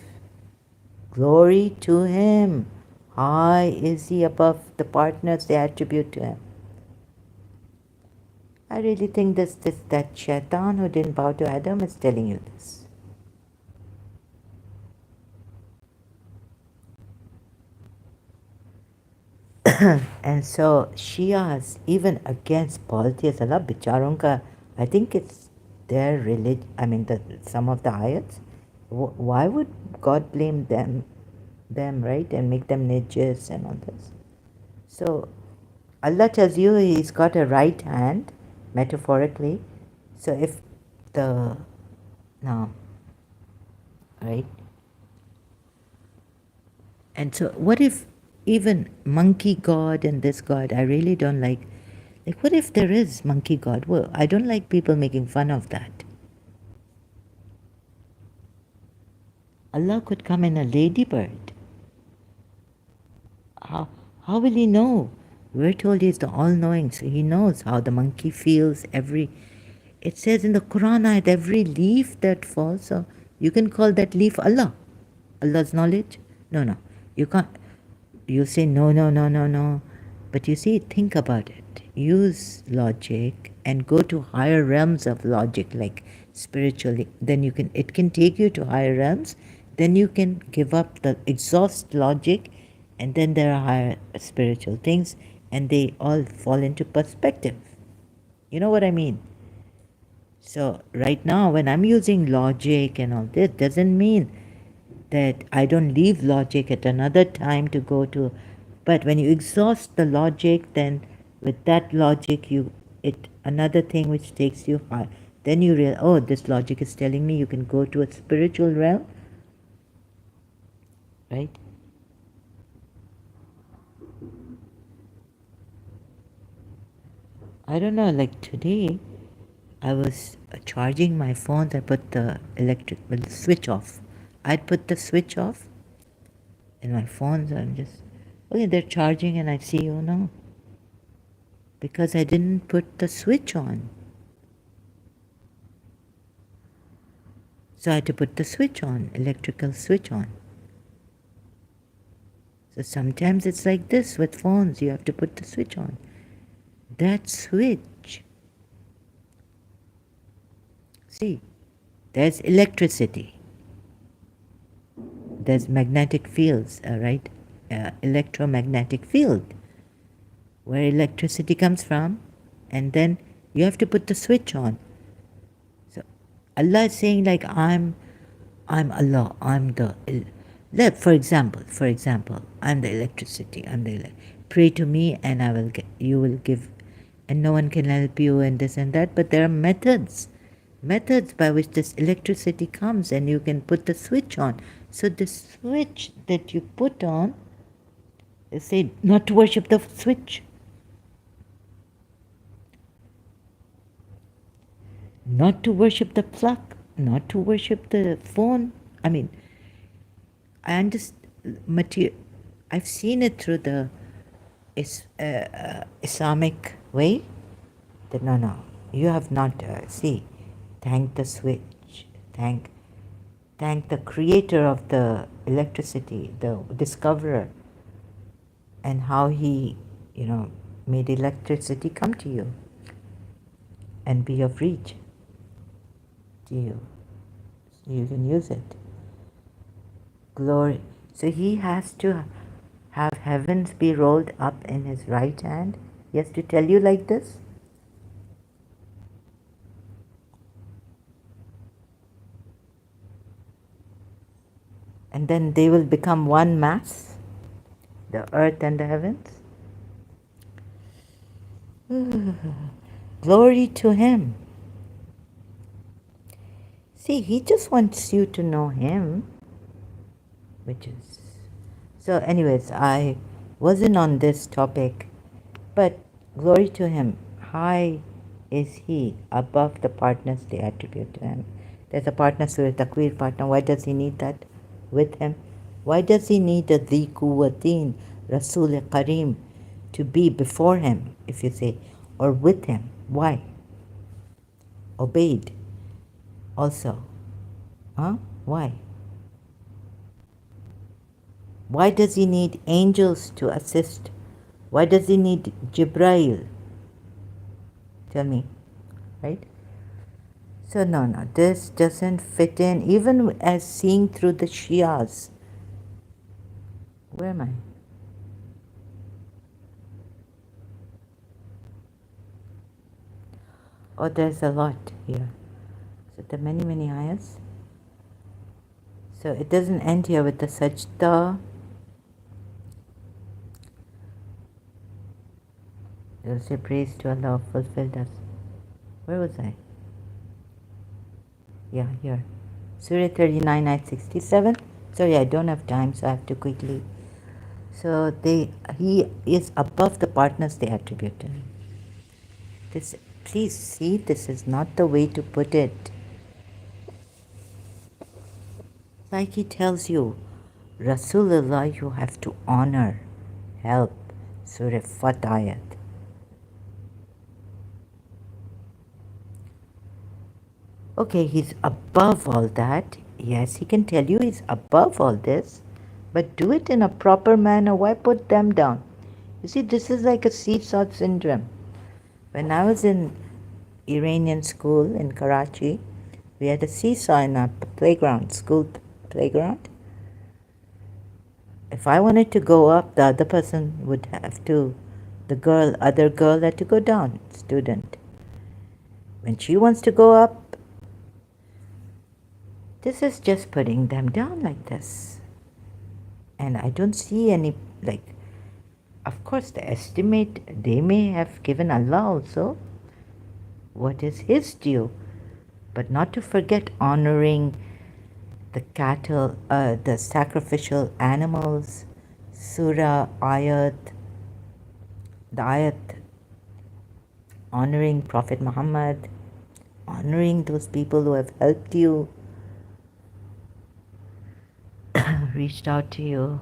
Glory to Him. High is He above the partners they attribute to Him. I really think that shaitan who didn't bow to Adam is telling you this. And so Shias, even against polytheists, Allah bicharon ka, I think it's their religion. I mean, some of the ayats. Why would God blame them, right, and make them najis and all this? So Allah tells you He's got a right hand, metaphorically. So if the now, right? And so what if even monkey god and this god, I really don't like what if there is monkey god? Well, I don't like people making fun of that. Allah could come in a ladybird. How will He know? We're told He's the all-knowing, so He knows how the monkey feels. It says in the Quran ayat, every leaf that falls, so you can call that leaf Allah. Allah's knowledge? No. You can't. You say no. But you see, think about it. Use logic and go to higher realms of logic, like spiritually. Then it can take you to higher realms. Then you can give up the exhaust logic, and then there are higher spiritual things, and they all fall into perspective. You know what I mean? So right now, when I'm using logic and all this, doesn't mean that I don't leave logic at another time to go to, but when you exhaust the logic, then with that logic another thing which takes you high, then you realize, oh, this logic is telling me you can go to a spiritual realm, right? I don't know, like today I was charging my phone. I put the switch off. I'd put the switch off in my phone, so I'm just, okay, they're charging and I see, oh no, because I didn't put the switch on. So I had to put the switch on, electrical switch on. So sometimes it's like this with phones, you have to put the switch on. That switch, see, there's electricity, there's magnetic fields, right? Electromagnetic field, where electricity comes from, and then you have to put the switch on. So Allah is saying, like, I'm Allah, I'm the, for example, I'm the electricity, pray to me and you will give, and no one can help you and this and that, but there are methods by which this electricity comes and you can put the switch on. So the switch that you put on, say not to worship the switch, not to worship the plug, not to worship the phone. I mean, I understand I've seen it through the Islamic way. That no, you have not thank the switch, thank the creator of the electricity, the discoverer, and how he made electricity come to you and be of reach to you, so you can use it. Glory. So He has to have heavens be rolled up in His right hand. He has to tell you like this. and then they will become one mass, the earth and the heavens. Glory to Him. See, He just wants you to know Him, which is... So anyways, I wasn't on this topic, but glory to Him. High is He above the partners they attribute to Him. There's a partner, Surah Takwir partner. Why does He need that with Him? Why does He need a Dhi Quwwatin, Rasul Kareem, to be before Him, if you say, or with Him? Why? Obeyed also. Huh? Why? Why does He need angels to assist? Why does He need Jibrail? Tell me, right? So no, this doesn't fit in, even as seeing through the Shias. Where am I? Oh, there's a lot here. So there are many, many ayahs. So it doesn't end here with the sajda. It'll say praise to Allah fulfilled us. Where was I? Yeah, here. Surah 39, ayat 67. Sorry, I don't have time, so I have to quickly. So He is above the partners they attribute to Him. This, please see, this is not the way to put it. Like He tells you, Rasulullah you have to honor, help. Surah Fat ayat. Okay, He's above all that. Yes, He can tell you He's above all this, but do it in a proper manner. Why put them down? You see, this is like a seesaw syndrome. When I was in Iranian school in Karachi, we had a seesaw in our playground, school playground. If I wanted to go up, the other person would have to, other girl had to go down, student. When she wants to go up, this is just putting them down like this. And I don't see any, like, of course the estimate, they may have given Allah also what is His due, but not to forget honoring the cattle, the sacrificial animals, surah, ayat, the ayat honoring Prophet Muhammad, honoring those people who have helped you, reached out to you.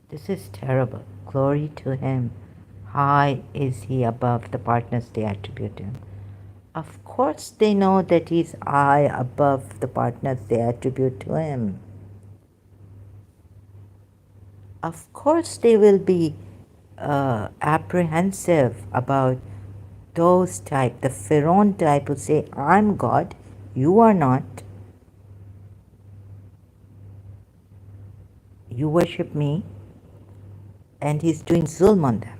This is terrible. Glory to Him. High is He above the partners they attribute to Him. Of course they know that He's high above the partners they attribute to Him. Of course they will be apprehensive about those type, the Pharaoh type who say, I'm God, you are not. You worship me. And He's doing zulm on them,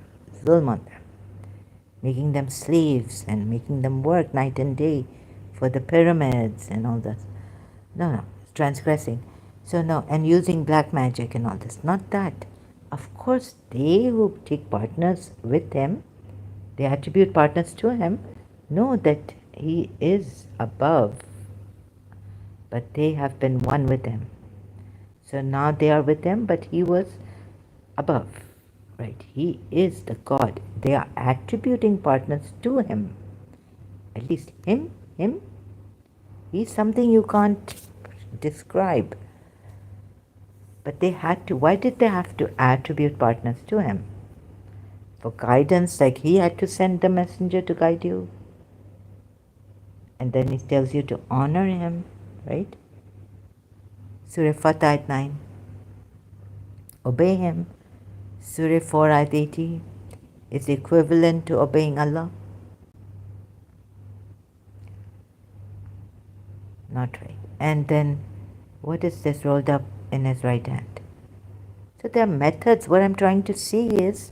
making them slaves and making them work night and day for the pyramids and all that. No, transgressing. So no, and using black magic and all this. Not that. Of course, they who take partners with Him, they attribute partners to Him, know that He is above, but they have been one with Him. So now they are with Him, but He was above. Right, He is the God. They are attributing partners to Him. At least Him, He's something you can't describe. But they had to. Why did they have to attribute partners to Him? For guidance, like He had to send the messenger to guide you. And then He tells you to honor Him, right? Surah Fat ayat 9. Obey Him. Surah 4 ayat 80 is equivalent to obeying Allah. Not right. And then what is this rolled up in his right hand? So there are methods. What I'm trying to see is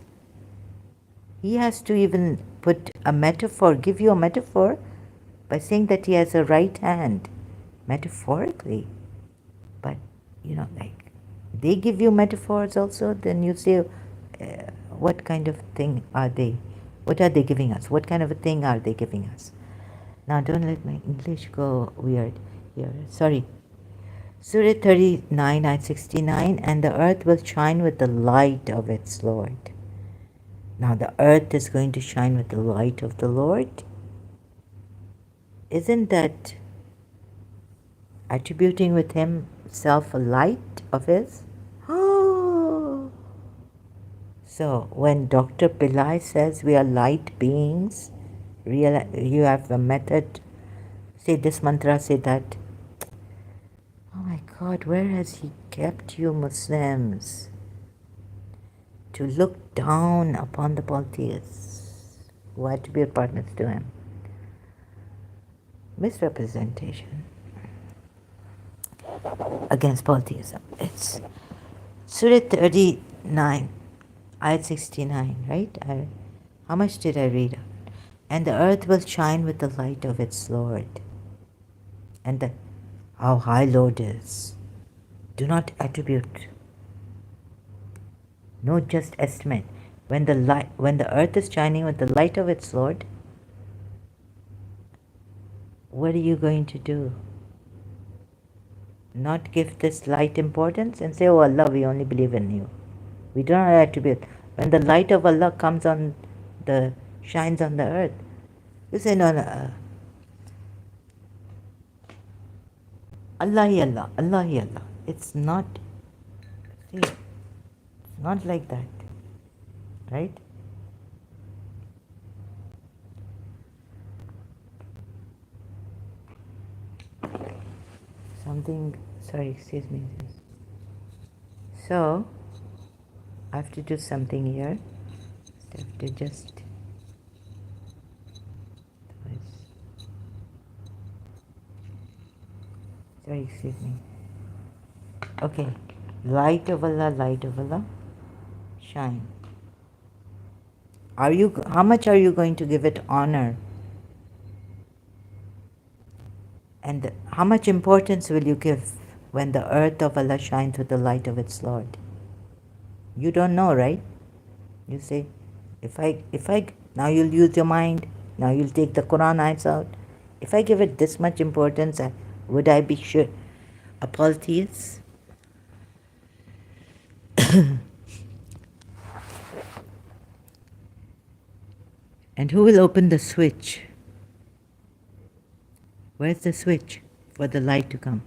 He has to even put a metaphor, give you a metaphor by saying that He has a right hand. metaphorically, but like they give you metaphors also, then you say, what kind of thing are they? What are they giving us? What kind of a thing are they giving us? Now don't let my English go weird here. Sorry. Surah 39, Ayat 69, and the earth will shine with the light of its Lord. Now the earth is going to shine with the light of the Lord. Isn't that attributing with himself a light of his? Oh. So when Dr. Pillai says we are light beings, you have a method, say this mantra, say that. Oh my God, where has he kept you Muslims? To look down upon the polytheists who had to be partners to him. Misrepresentation against polytheism. It's Surah 39, Ayat 69, right? How much did I read? And the earth will shine with the light of its Lord. And how high Lord is. Do not attribute. No just estimate. When the earth is shining with the light of its Lord, what are you going to do? Not give this light importance and say, oh Allah, we only believe in you. We do not attribute. When the light of Allah shines on the earth, you say, no, Allahi Allah, Allahi Allah. It's not, see, it's not like that, right? Sorry, excuse me. So, I have to do something here. I have to just, sorry, excuse me. Okay, light of Allah, shine. How much are you going to give it honor? And how much importance will you give when the earth of Allah shines with the light of its Lord? You don't know, right? You say, now you'll use your mind, now you'll take the Quran ayats out. If I give it this much importance, would I be sure a polytheist? And who will open the switch? Where's the switch for the light to come?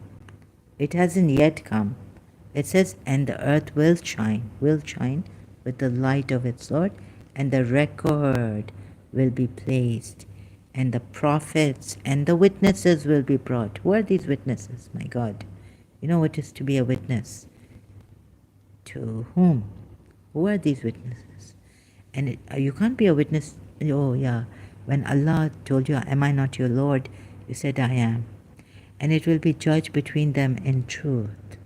It hasn't yet come. It says, and the earth will shine with the light of its Lord, and the record will be placed, and the prophets and the witnesses will be brought. Who are these witnesses? My God. You know what is to be a witness? To whom? Who are these witnesses? And you can't be a witness. Oh yeah, when Allah told you, am I not your Lord? You said, I am. And it will be judged between them in truth,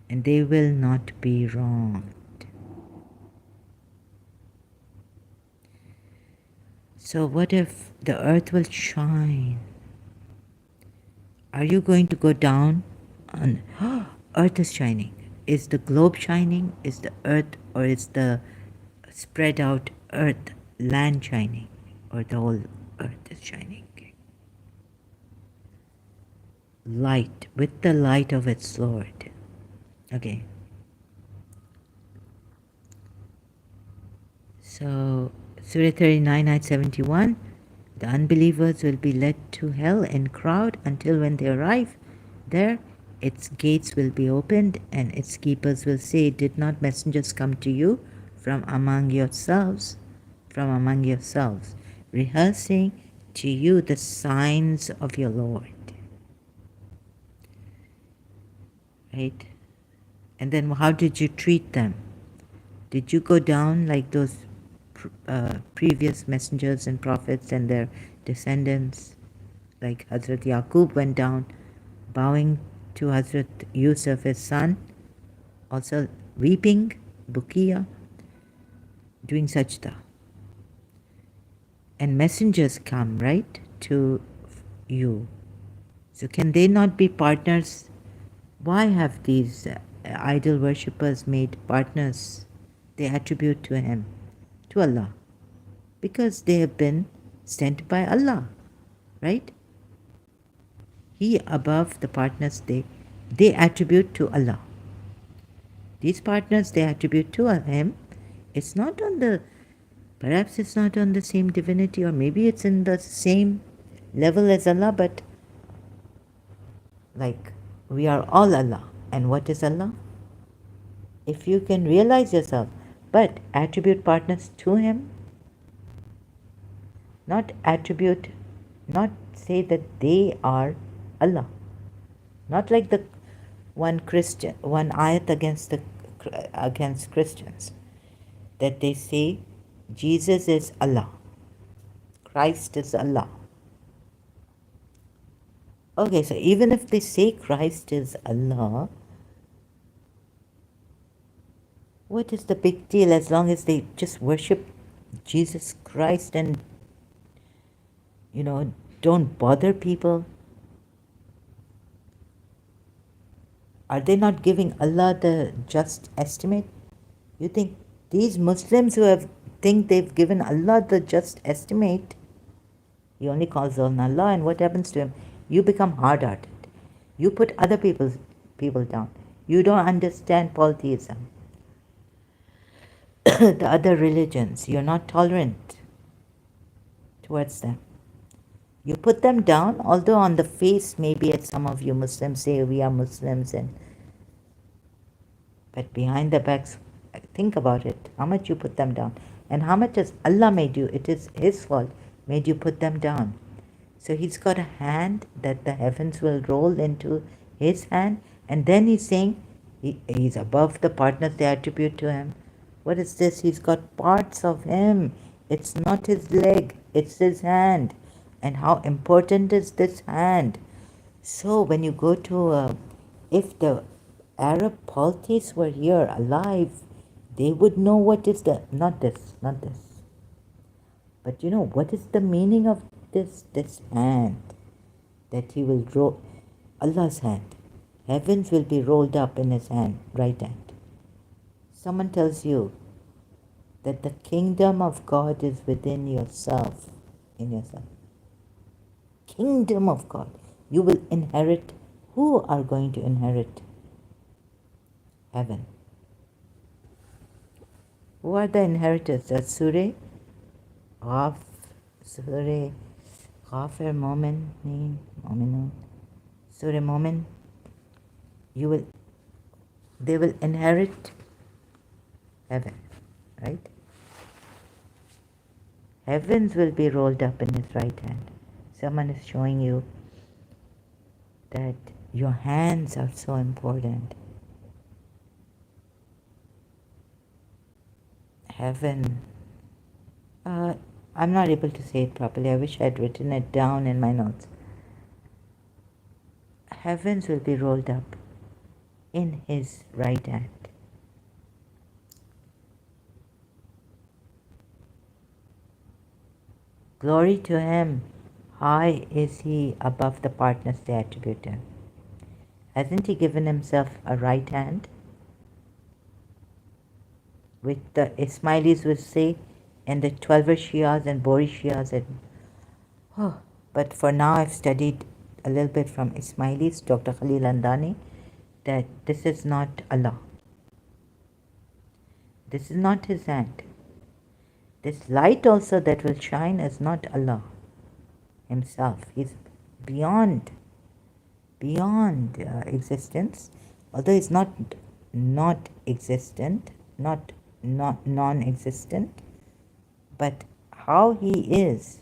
and they will not be wronged. So what if the earth will shine? Are you going to go down on, earth is shining. Is the globe shining? Is the earth, or is the spread out earth, land shining? Or the whole earth is shining? Light, with the light of its Lord. Okay. So, Surah 39, Ayat 71, the unbelievers will be led to hell in crowd until when they arrive there, its gates will be opened and its keepers will say, did not messengers come to you from among yourselves, rehearsing to you the signs of your Lord? Right? And then how did you treat them? Did you go down like those previous messengers and prophets and their descendants, like Hazrat Yaqub went down bowing to Hazrat Yusuf, his son, also weeping, bukiya, doing sajda. And messengers come, right, to you. So can they not be partners? Why have these idol worshippers made partners? They attribute to him, to Allah, because they have been sent by Allah, right? He above the partners they attribute to Allah. These partners they attribute to him. It's not on the, perhaps it's not on the same divinity, or maybe it's in the same level as Allah, but like we are all Allah. And what is Allah? If you can realize yourself, but attribute partners to him, not attribute, not say that they are Allah. Not like the one ayat against Christians, that they say Jesus is Allah, Christ is Allah. Okay, so even if they say Christ is Allah, what is the big deal as long as they just worship Jesus Christ and, don't bother people? Are they not giving Allah the just estimate? You think these Muslims who think they've given Allah the just estimate, he only calls on Allah, and what happens to him? You become hard-hearted. You put other people down. You don't understand polytheism. The other religions, you're not tolerant towards them. You put them down, although on the face, maybe as some of you Muslims say, we are Muslims, but behind their backs, think about it, how much you put them down. And how much has Allah made you? It is His fault, made you put them down. So He's got a hand that the heavens will roll into His hand, and then He's saying He's above the partners they attribute to Him. What is this? He's got parts of Him. It's not His leg, it's His hand. And how important is this hand? So when you go to, if the Arab polytheists were here alive, they would know what is not this, but what is the meaning of this hand, that He will roll, Allah's hand, heavens will be rolled up in His hand, right hand. Someone tells you that the kingdom of God is within yourself, in yourself. Kingdom of God. You will inherit. Who are going to inherit heaven? Who are the inheritors? That's Surah Ghafir, Mu'minun, Surah Mu'min. They will inherit heaven, right? Heavens will be rolled up in His right hand. Someone is showing you that your hands are so important. Heaven. I'm not able to say it properly. I wish I had written it down in my notes. Heavens will be rolled up in His right hand. Glory to Him. High is He above the partners they attribute to Him. Hasn't He given Himself a right hand? Which the Ismailis would say, and the 12 Shias and Bori Shias. But for now I've studied a little bit from Ismailis, Dr. Khalil Andani, that this is not Allah. This is not His hand. This light also that will shine is not Allah Himself. He's beyond existence, although He's not existent, not non-existent, but how He is,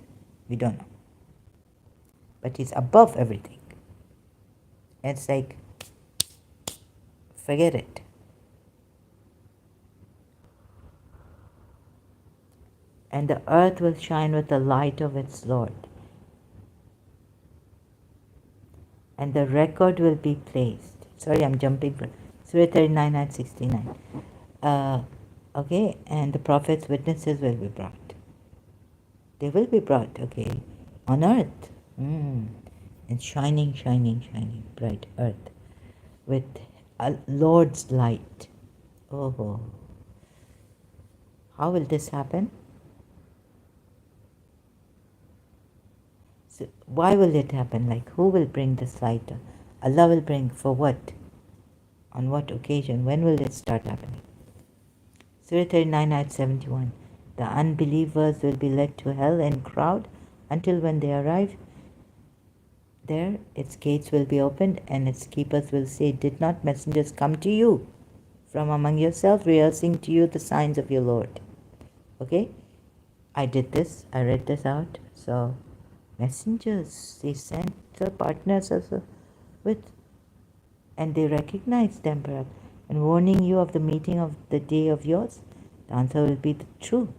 we don't know. But He's above everything. It's like, forget it. And the earth will shine with the light of its Lord. And the record will be placed. Sorry, I'm jumping from Surah 39 and 69. Okay, and the Prophet's witnesses will be brought. They will be brought, okay, on earth. and shining, shining, shining, bright earth with a Lord's light. Oh, how will this happen? So why will it happen? Like, who will bring this light? Allah will bring for what? On what occasion? When will it start happening? Surah 39, Ayat 71. The unbelievers will be led to hell in crowd until when they arrive there, its gates will be opened and its keepers will say, did not messengers come to you from among yourselves, rehearsing to you the signs of your Lord? Okay? I did this. I read this out. So, messengers, they sent the partners also with, and they recognized them, perhaps, and warning you of the meeting of the day of yours. The answer will be true.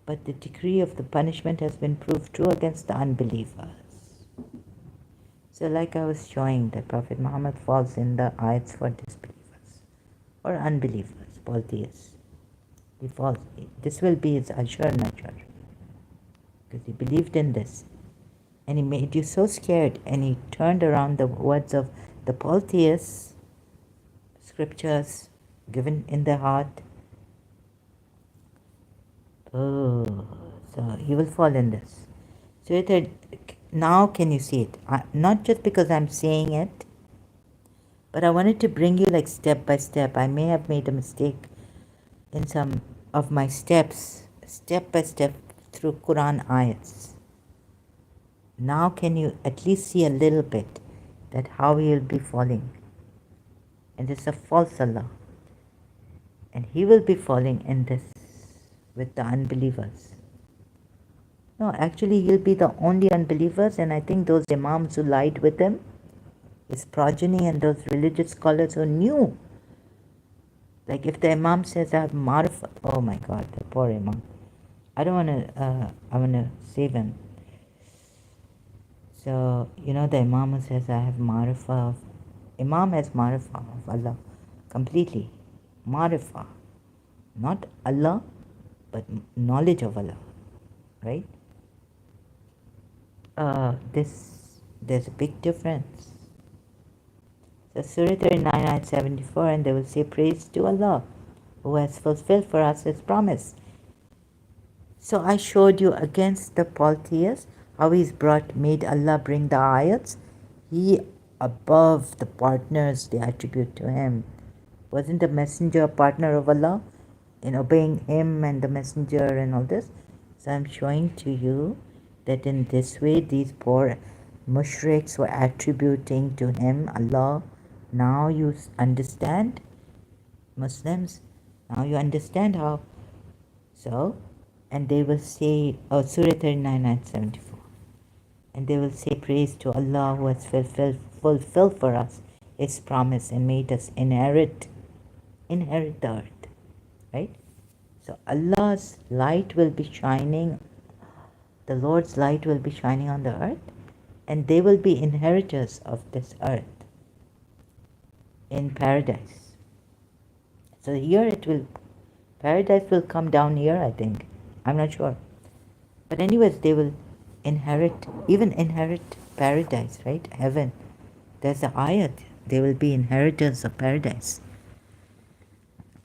But the decree of the punishment has been proved true against the unbelievers. So like I was showing, that Prophet Muhammad falls in the ayats for disbelievers or unbelievers, polytheists. He falls. This will be his ashar nature because he believed in this. And he made you so scared, and he turned around the words of the polytheists, scriptures given in their heart. Oh, so he will fall in this. So now can you see it? Not just because I'm saying it, but I wanted to bring you like step by step. I may have made a mistake in some of my steps, step by step through Quran ayats. Now can you at least see a little bit that how he will be falling? And it's a false Allah. And he will be falling in this with the unbelievers. No, actually he'll be the only unbelievers, and I think those imams who lied with him, his progeny and those religious scholars who knew. Like if the imam says I have marifah, oh my God, the poor imam. I don't want to, I want to save him. So, the imam who says I have marifah, imam has marifah of Allah, completely. Marifah, not Allah, but knowledge of Allah, right? There's a big difference. So Surah 39, Ayat 74, and they will say, praise to Allah, who has fulfilled for us his promise. So I showed you against the polytheists how he's made Allah bring the ayats. He above the partners they attribute to him. Wasn't the messenger a partner of Allah in obeying him and the messenger and all this? So I'm showing to you that in this way these poor mushriks were attributing to him Allah. Now you understand, Muslims, now you understand how. So, and they will say, Surah 39 and 74, and they will say, praise to Allah who has fulfilled for us his promise and made us inherit the earth, right? So Allah's light will be shining, the Lord's light will be shining on the earth, and they will be inheritors of this earth in paradise. So here paradise will come down here, I think. I'm not sure. But anyways, they will inherit paradise, right? Heaven. There's an ayat. They will be inheritors of paradise.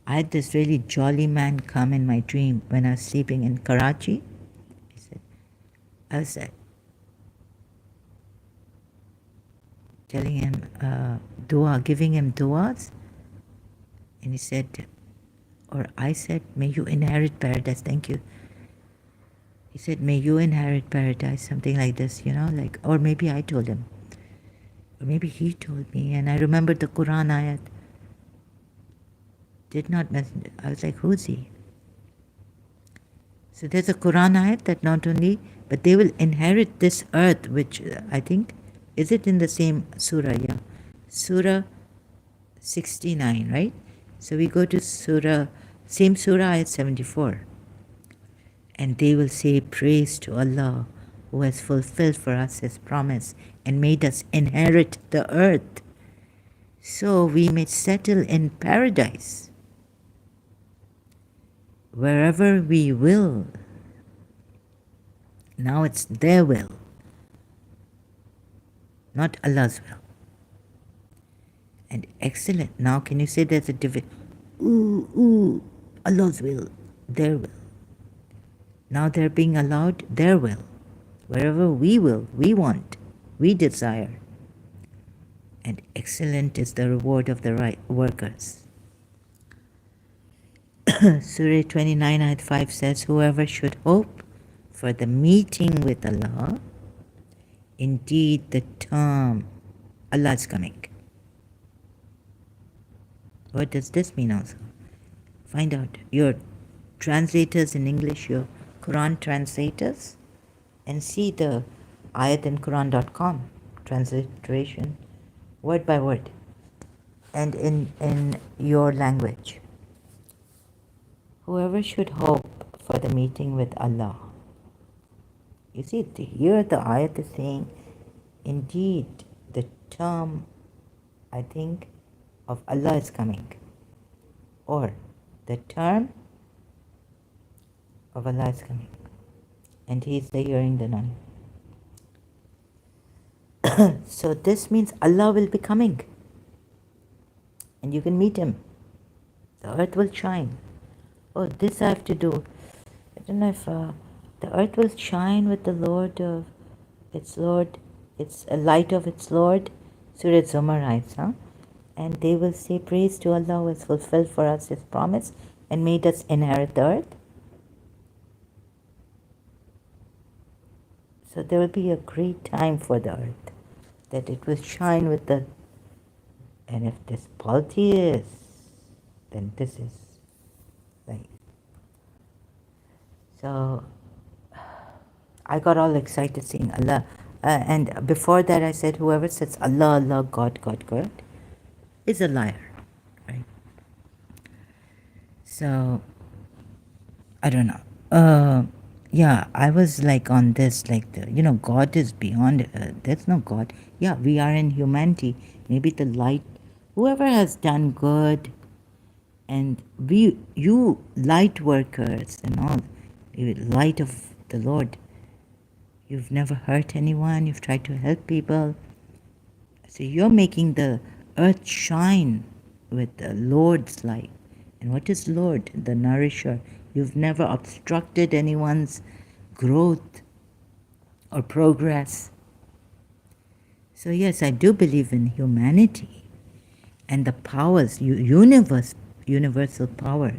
I had this really jolly man come in my dream when I was sleeping in Karachi. I was telling him giving him du'as. And he said, or I said, may you inherit paradise. Thank you. He said, may you inherit paradise, something like this, or maybe I told him. Or maybe he told me. And I remembered the Quran ayat. Did not mention it. I was like, who's he? So there's a Quran ayat that not only, but they will inherit this earth, which I think, is it in the same surah? Yeah. Surah 69, right? So we go to same surah ayat 74. And they will say, praise to Allah who has fulfilled for us his promise and made us inherit the earth, so we may settle in paradise wherever we will. Now it's their will. not Allah's will. And excellent. Now can you say there's a division? Allah's will, their will. Now they're being allowed their will. Wherever we will, we want, we desire. And excellent is the reward of the right workers. Surah 29 ayat 5 says, whoever should hope for the meeting with Allah, indeed the term Allah is coming. What does this mean also? Find out. Your translators in English, your Quran translators, and see the ayat in Quran.com transliteration, word by word, and in your language. Whoever should hope for the meeting with Allah. You see, here the ayat is saying, indeed, the term, I think, of Allah is coming. Or the term of Allah is coming. And He is the hearing, the knowing. So this means Allah will be coming. And you can meet Him. The earth will shine. Oh, this I have to do. I don't know if the earth will shine with the Lord of its Lord. It's a light of its Lord. Surah Zumar writes, huh? And they will say, praise to Allah who has fulfilled for us His promise and made us inherit the earth. So there will be a great time for the earth, that it will shine with the, and if this polytheists, then this is like, so I got all excited seeing Allah. And before that I said, whoever says Allah, Allah, God, God, God, is a liar, right? So, I don't know. Yeah, I was like on this, like, God is beyond, there's no God. Yeah, we are in humanity. Maybe the light, whoever has done good, and you light workers and all, you light of the Lord, you've never hurt anyone, you've tried to help people. So you're making the earth shine with the Lord's light. And what is Lord? The nourisher. You've never obstructed anyone's growth or progress. So yes, I do believe in humanity and the powers, universal power,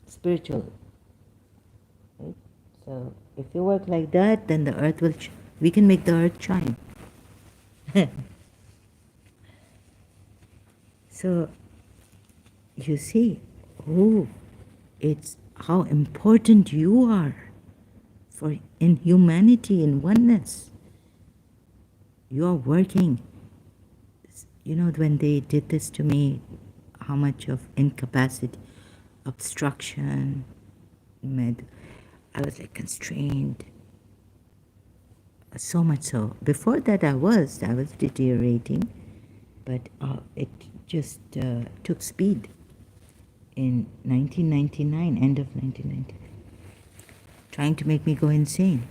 spiritual. Right? So if you work like that, then the earth will, we can make the earth shine. So you see, it's how important you are for in humanity, in oneness. You are working. When they did this to me, how much of incapacity, obstruction, I was like constrained. So much so. Before that I was deteriorating, but it just took speed in 1999, end of 1999, trying to make me go insane.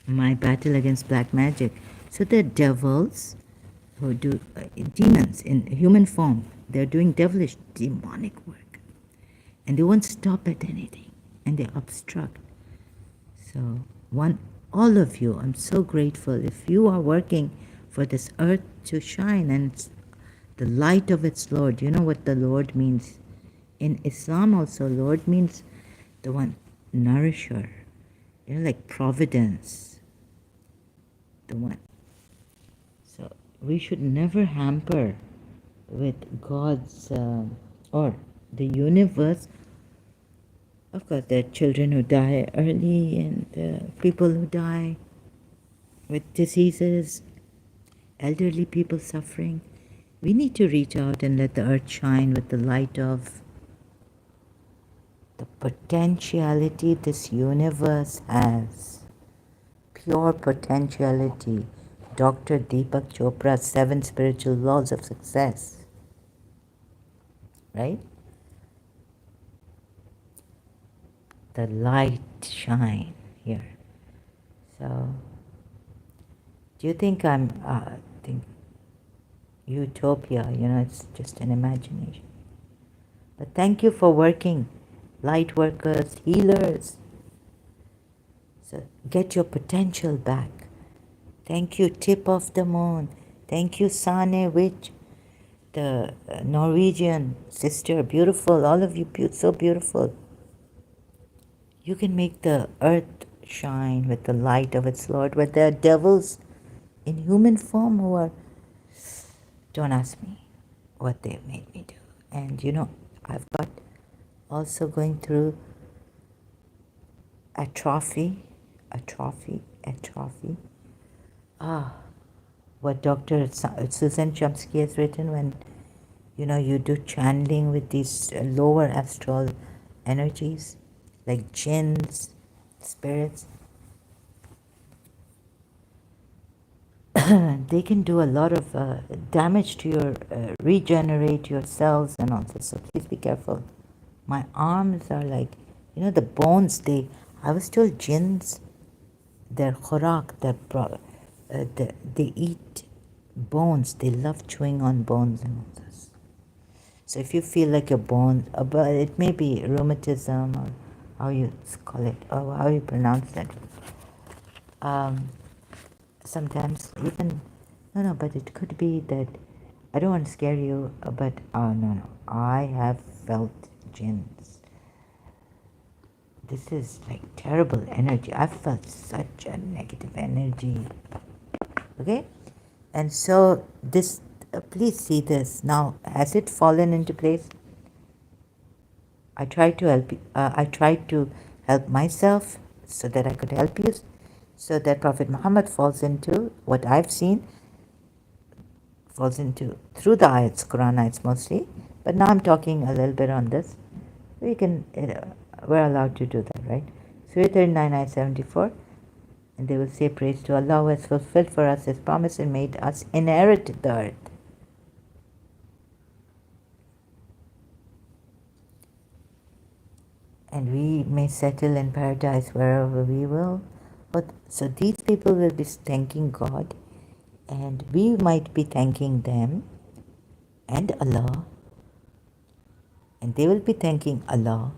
My battle against black magic. So they're devils who do demons in human form. They're doing devilish, demonic work. And they won't stop at anything. And they obstruct. So all of you, I'm so grateful. If you are working for this earth to shine and it's the light of its Lord. You know what the Lord means? In Islam also, Lord means the one nourisher. Like providence. The one. So we should never hamper with God's or the universe. Of course, there are children who die early and people who die with diseases, elderly people suffering. We need to reach out and let the earth shine with the light of the potentiality this universe has. Pure potentiality. Dr. Deepak Chopra's 7 Spiritual Laws of Success. Right? The light shine here. So Do you think I'm think utopia? It's just an imagination. But thank you for working, light workers, healers. So get your potential back. Thank you, Tip of the Moon. Thank you, Sane Witch, the Norwegian sister. Beautiful, all of you, so beautiful. You can make the earth shine with the light of its Lord, where there are devils in human form who are, don't ask me what they made me do. And I've got also going through atrophy. What Dr. Susan Chomsky has written, when you do channeling with these lower astral energies like jinns, spirits. They can do a lot of damage to your, regenerate your cells and all this. So please be careful. My arms are like, the bones. I was told jinns, their khorak, they eat bones. They love chewing on bones and all this. So if you feel like your bones, but it may be rheumatism or how you call it, or how you pronounce that. Sometimes even, no, but it could be that, I don't want to scare you, but no, I have felt jinns. This is like terrible energy. I felt such a negative energy. Okay? And so this, please see this. Now, has it fallen into place? I tried to help. I tried to help myself so that I could help you, so that Prophet Muhammad falls into what I've seen, falls into through the ayats, Quran ayats mostly. But now I'm talking a little bit on this. We're allowed to do that, right? Surah 39, ayat 74. And they will say, praise to Allah who has fulfilled for us His promise and made us inherit the earth. And we may settle in paradise wherever we will. But so these people will be thanking God, and we might be thanking them and Allah, and they will be thanking Allah.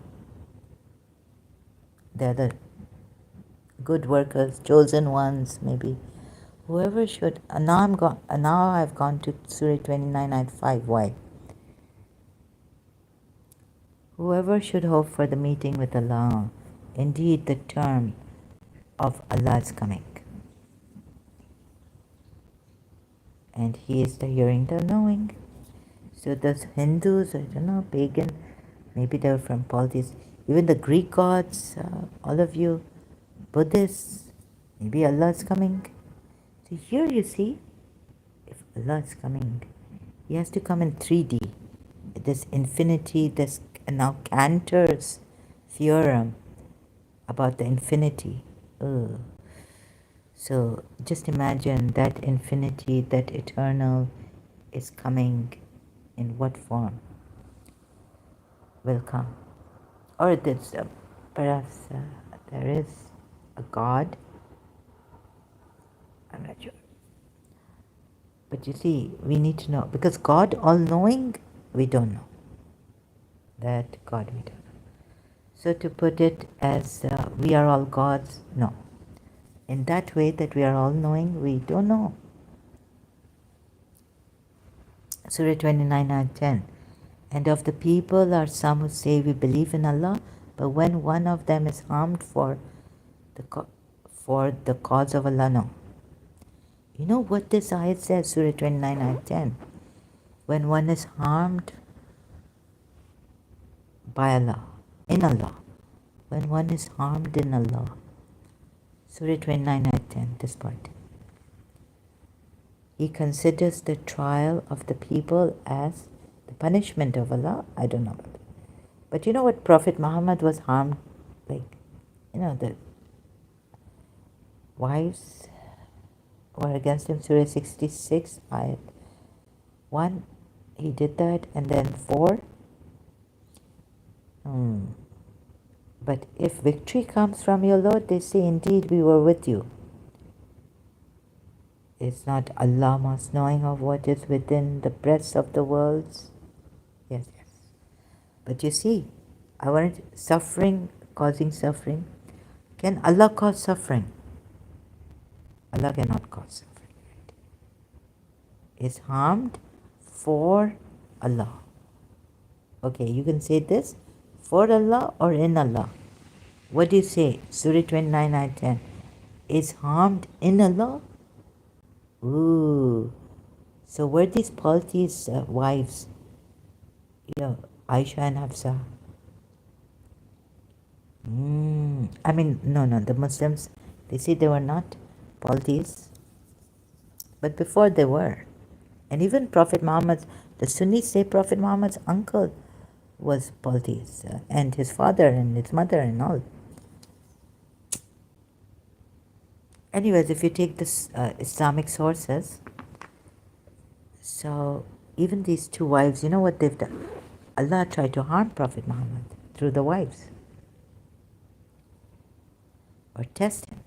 They're the good workers, chosen ones, maybe. Whoever should. Now I've gone to Surah 29, ayat 5. Why? Whoever should hope for the meeting with Allah, indeed the term of Allah is coming. And He is the hearing, the knowing. So those Hindus, I don't know, pagan, maybe they were from Polytheists, even the Greek gods, all of you, Buddhists, maybe Allah is coming. So here you see, if Allah is coming, He has to come in 3D. This infinity, this now Cantor's theorem about the infinity. Ugh. So just imagine that infinity, that eternal is coming in what form will come. Or there's perhaps there is a God. I'm not sure. But you see, we need to know, because God all-knowing, we don't know. That God we don't know. So to put it as we are all gods, no. In that way that we are all-knowing, we don't know. Surah 29, ayat 10. And of the people are some who say we believe in Allah, but when one of them is harmed for the cause of Allah, no. You know what this ayat says, Surah 29, ayat 10? When one is harmed by Allah, in Allah, when one is harmed in Allah. Surah 29, ayat 10, this part. He considers the trial of the people as the punishment of Allah. I don't know about that. But you know what? Prophet Muhammad was harmed, like, the wives were against him. Surah 66, ayat 1. He did that, and then 4. But if victory comes from your Lord, they say, indeed we were with you. Is not Allah most knowing of what is within the breasts of the worlds? Yes, yes. But you see, I wanted suffering, causing suffering. Can Allah cause suffering? Allah cannot cause suffering. Is harmed for Allah. Okay, you can say this for Allah or in Allah. What do you say? Surah 29, Ayat 10. Is harmed in Allah? Ooh. So were these polytheists wives, Aisha and Hafsa? I mean, no, the Muslims, they say they were not polytheists, but before they were. And even Prophet Muhammad, the Sunnis say Prophet Muhammad's uncle was polytheist, and his father and his mother and all. Anyways, if you take this Islamic sources, so even these two wives, you know what they've done? Allah tried to harm Prophet Muhammad through the wives, or test him.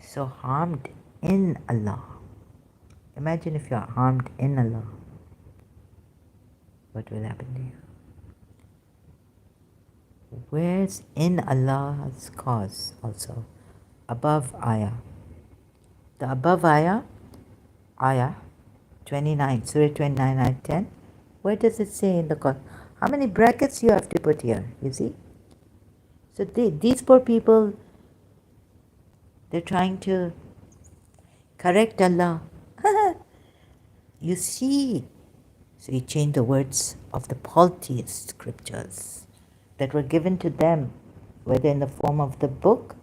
So harmed in Allah. Imagine if you are harmed in Allah. What will happen to you? Where's in Allah's cause also? Above ayah. The above ayah 29, Surah 29, Ayat 10. Where does it say in the cause? How many brackets you have to put here? You see? So these poor people, they're trying to correct Allah. You see? So he changed the words of the polytheist scriptures that were given to them, whether in the form of the book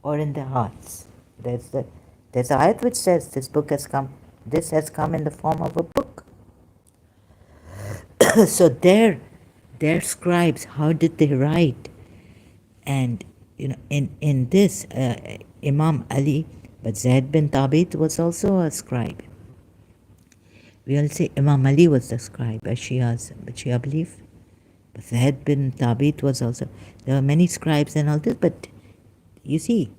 or in their hearts. There's a ayat which says this has come in the form of a book. So their scribes, how did they write? And in this Imam Ali, but Zaid bin Thabit was also a scribe. We all say Imam Ali was the scribe, as Shia believe. But Zaid bin Thabit was also. There were many scribes and all this, but you see,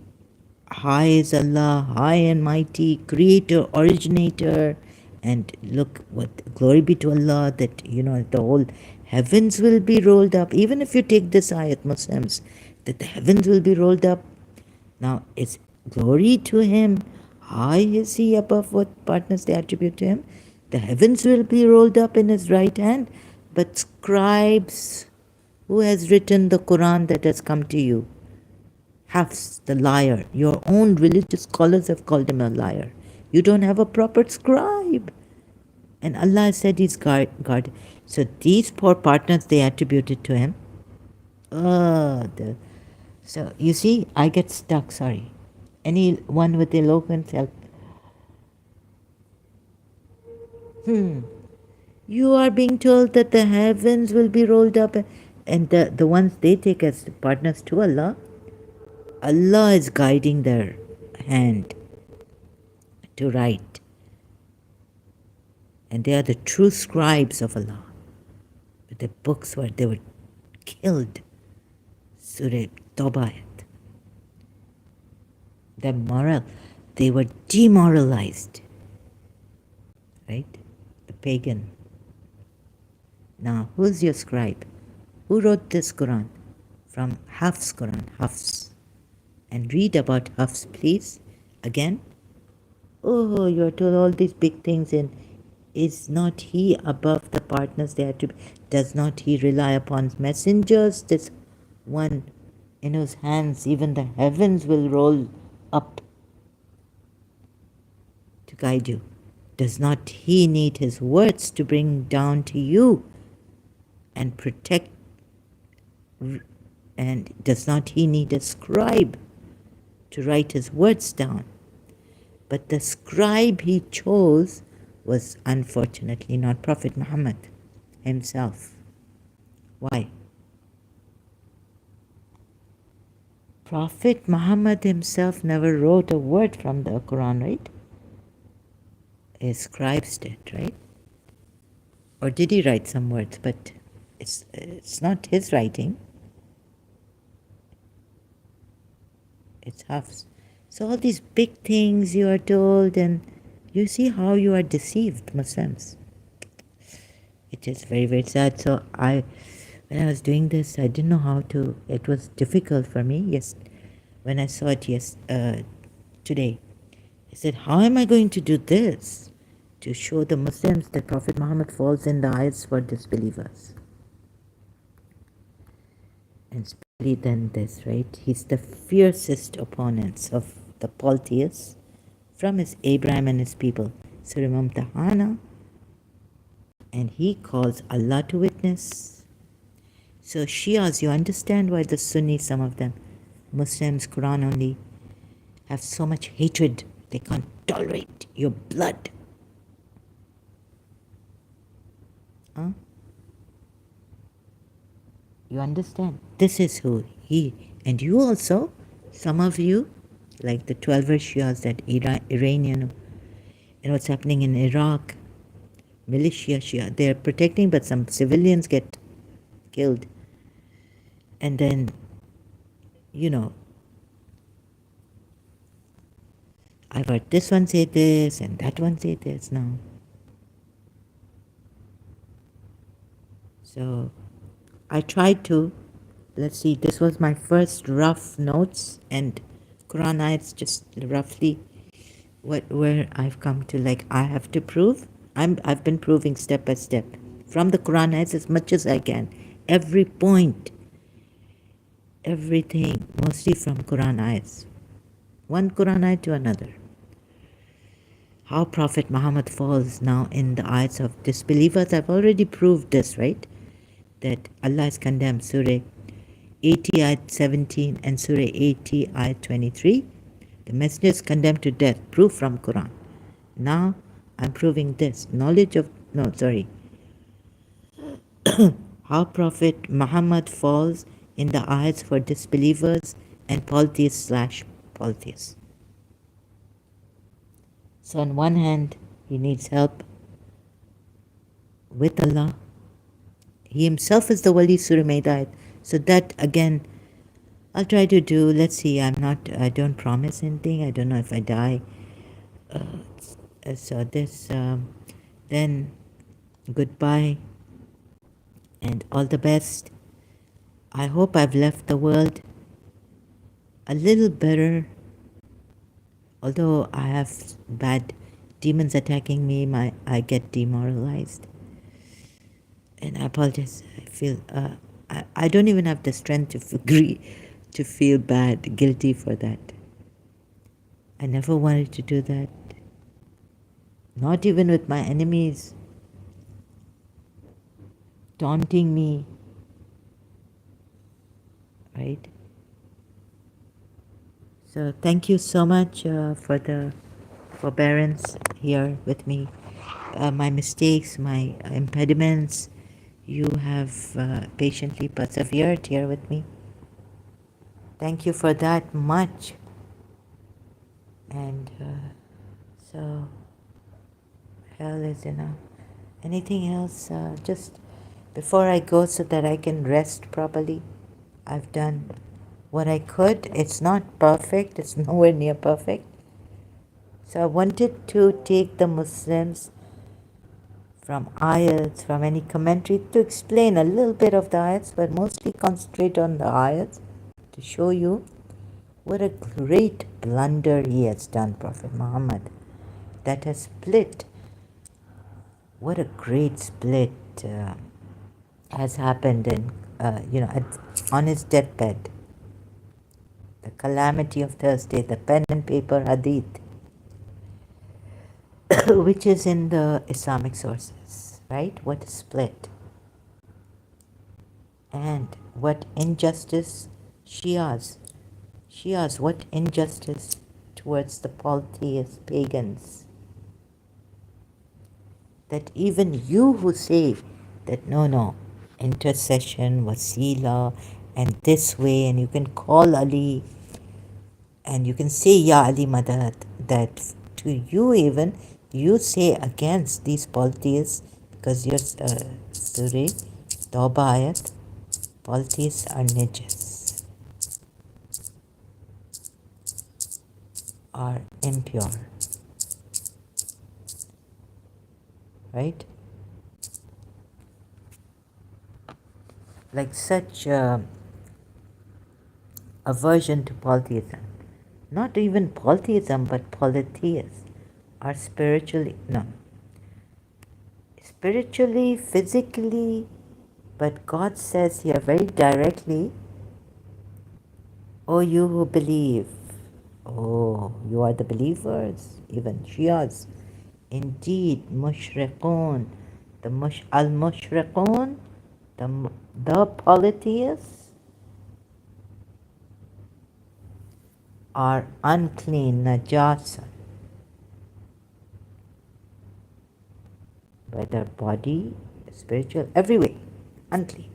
high is Allah, high and mighty, creator, originator, and look, what glory be to Allah that the whole heavens will be rolled up. Even if you take this ayat, Muslims, that the heavens will be rolled up. Now, it's glory to Him. High is He above what partners they attribute to Him. The heavens will be rolled up in His right hand. But scribes, who has written the Quran that has come to you? Hafs, the liar. Your own religious scholars have called him a liar. You don't have a proper scribe. And Allah said He's God. So these poor partners, they attributed to Him. So you see, I get stuck, sorry. Anyone with eloquence help? You are being told that the heavens will be rolled up, and the ones they take as partners to Allah, Allah is guiding their hand to write. And they are the true scribes of Allah. But the books where they were killed, Surah Tawbah. The moral, they were demoralized. Right? The pagan. Now, who's your scribe? Who wrote this Quran? From Hafs Quran, Hafs. And read about Hafs, please. Again. Oh, you're told all these big things, and is not he above the partners they have to? Does not he rely upon messengers? This one in whose hands even the heavens will roll up to guide you. Does not he need his words to bring down to you and protect? And does not he need a scribe to write his words down? But the scribe he chose was unfortunately not Prophet Muhammad himself. Why? Prophet Muhammad himself never wrote a word from the Quran, right? His scribes did, right? Or did he write some words? But it's not his writing. It's Hafs. So all these big things you are told, and you see how you are deceived, Muslims. It is very, very sad. So when I was doing this, I didn't know how to. It was difficult for me. Yes, when I saw it today, I said, "How am I going to do this to show the Muslims that Prophet Muhammad falls in the eyes for disbelievers?" And especially then this, right? He's the fiercest opponents of the polytheists from his Abraham and his people. So remember Tahana, and he calls Allah to witness. So Shias, you understand why the Sunnis, some of them, Muslims, Quran only, have so much hatred. They can't tolerate your blood. Huh? You understand? This is who he, and you also, some of you, like the 12er Shias, that Iranian, and what's happening in Iraq, militia Shia, they're protecting, but some civilians get killed. And then, you know, I've heard this one say this and that one say this now. So I tried to, let's see, this was my first rough notes, and Quran ayats just roughly where I've come to, like, I have to prove. I've been proving step by step from the Quran ayats as much as I can. Every point, everything, mostly from Quran ayats. One Quran ayat to another. How Prophet Muhammad falls now in the eyes of disbelievers. I've already proved this, right? That Allah is condemned, Surah 80 ayat 17 and Surah 80 ayat 23. The messenger is condemned to death, proof from Quran. Now I'm proving this. How Prophet Muhammad falls in the eyes for disbelievers and polytheists/polytheists. So on one hand, he needs help with Allah. He himself is the Wali Surah Maidayat. So that again, I'll try to do. Let's see, I don't promise anything. I don't know if I die. So this, then goodbye and all the best. I hope I've left the world a little better. Although I have bad demons attacking me, I get demoralized. And I apologize. I feel I don't even have the strength to feel bad, guilty for that. I never wanted to do that. Not even with my enemies taunting me, right? So thank you so much for the forbearance here with me. My mistakes, my impediments, you have patiently persevered here with me. Thank you for that much. And so hell is enough. Anything else? Just before I go, so that I can rest properly. I've done what I could. It's not perfect. It's nowhere near perfect. So I wanted to take the Muslims from ayats, from any commentary, to explain a little bit of the ayats, but mostly concentrate on the ayats to show you what a great blunder he has done, Prophet Muhammad, that has split. What a great split has happened on his deathbed. The calamity of Thursday, the pen and paper hadith, which is in the Islamic sources, right? What a split. And what injustice, Shias, what injustice towards the polytheist pagans. That even you who say that no, intercession, wasila, and this way, and you can call Ali, and you can say Ya Ali Madad, that to you even, you say against these polytheists, because your Surah Tawbah ayat, polytheists are najas. are impure, right? Like such aversion to polytheism. Not even polytheism, but polytheists are spiritually, physically, but God says here very directly, "Oh, you who believe, oh, you are the believers, even Shias. Indeed, mushrikun, al-mushrikun, the polytheists are unclean, najasa, by their body, spiritual, every way, unclean.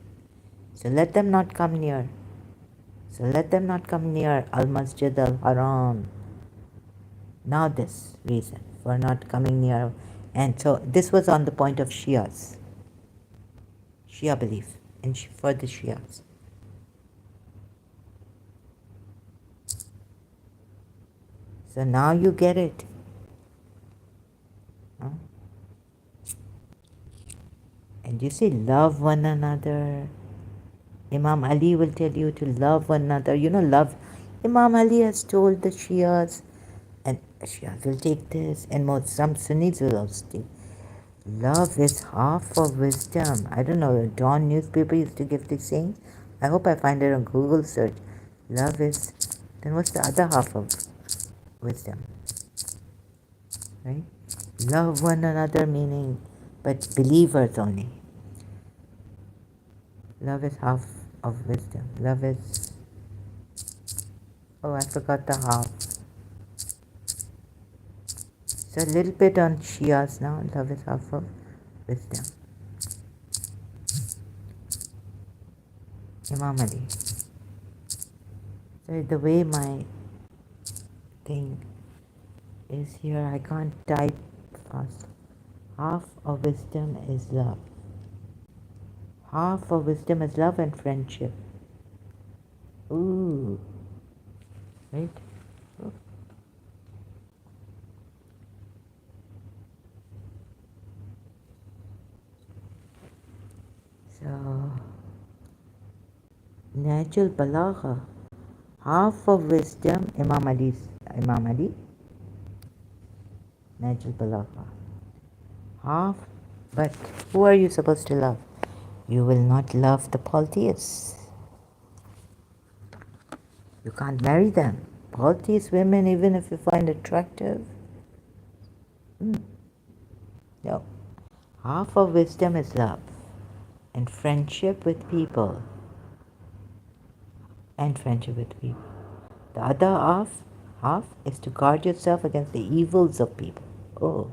So let them not come near. So let them not come near al-masjid al-haram." Now this reason for not coming near. And so this was on the point of Shias, Shia belief, and for the Shias. So now you get it. Huh? And you see, love one another. Imam Ali will tell you to love one another. You know, love. Imam Ali has told the Shias, and Shias will take this, and some Sunnis will also take. Love is half of wisdom. I don't know, Dawn newspaper used to give these sayings. I hope I find it on Google search. Love is, then what's the other half of wisdom? Right? Love one another meaning, but believers only. Love is half of wisdom. Love is, oh, I forgot the half. So a little bit on Shias now. Love is half of wisdom. Imam Ali. So the way my thing is here, I can't type fast. Half of wisdom is love. Half of wisdom is love and friendship. Ooh. Right? Ooh. So, Najul Balagha. Half of wisdom, Imam Ali, Najul Balagha. Half, but who are you supposed to love? You will not love the polytheists. You can't marry them. Polytheist women, even if you find attractive, no. Half of wisdom is love and friendship with people. And friendship with people. The other half is to guard yourself against the evils of people. Oh.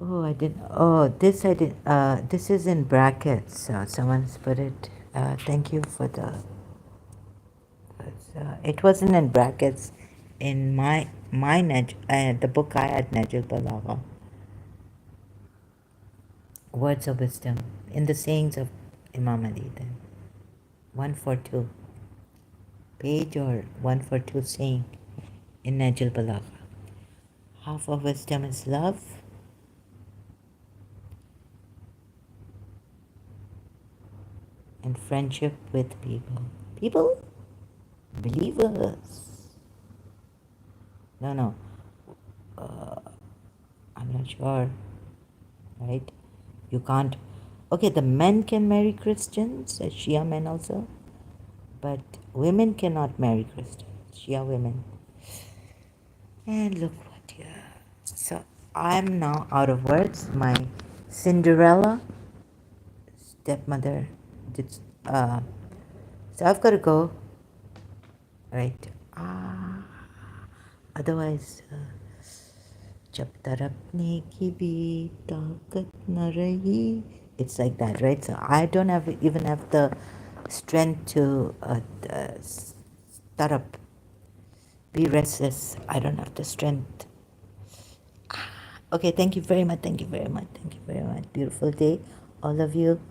Oh, I didn't. Oh, this I did. This is in brackets. Someone's put it. Thank you for the. It wasn't in brackets in the book I had, Najul Balagha. Words of wisdom in the sayings of Imam Ali. Then 142 page or 142 saying in Najul Balagha. Half of wisdom is love. And friendship with people. People? Believers. No. I'm not sure. Right? You can't. Okay, the men can marry Christians, Shia men also. But women cannot marry Christians, Shia women. And look what here. So I'm now out of words. My Cinderella stepmother did. So I've got to go. Right. Otherwise, जब तड़पने की भी ताकत न रही. It's like that, right? So I don't even have the strength to tarap, be restless. I don't have the strength. Okay, thank you very much. Thank you very much. Thank you very much. Beautiful day, all of you.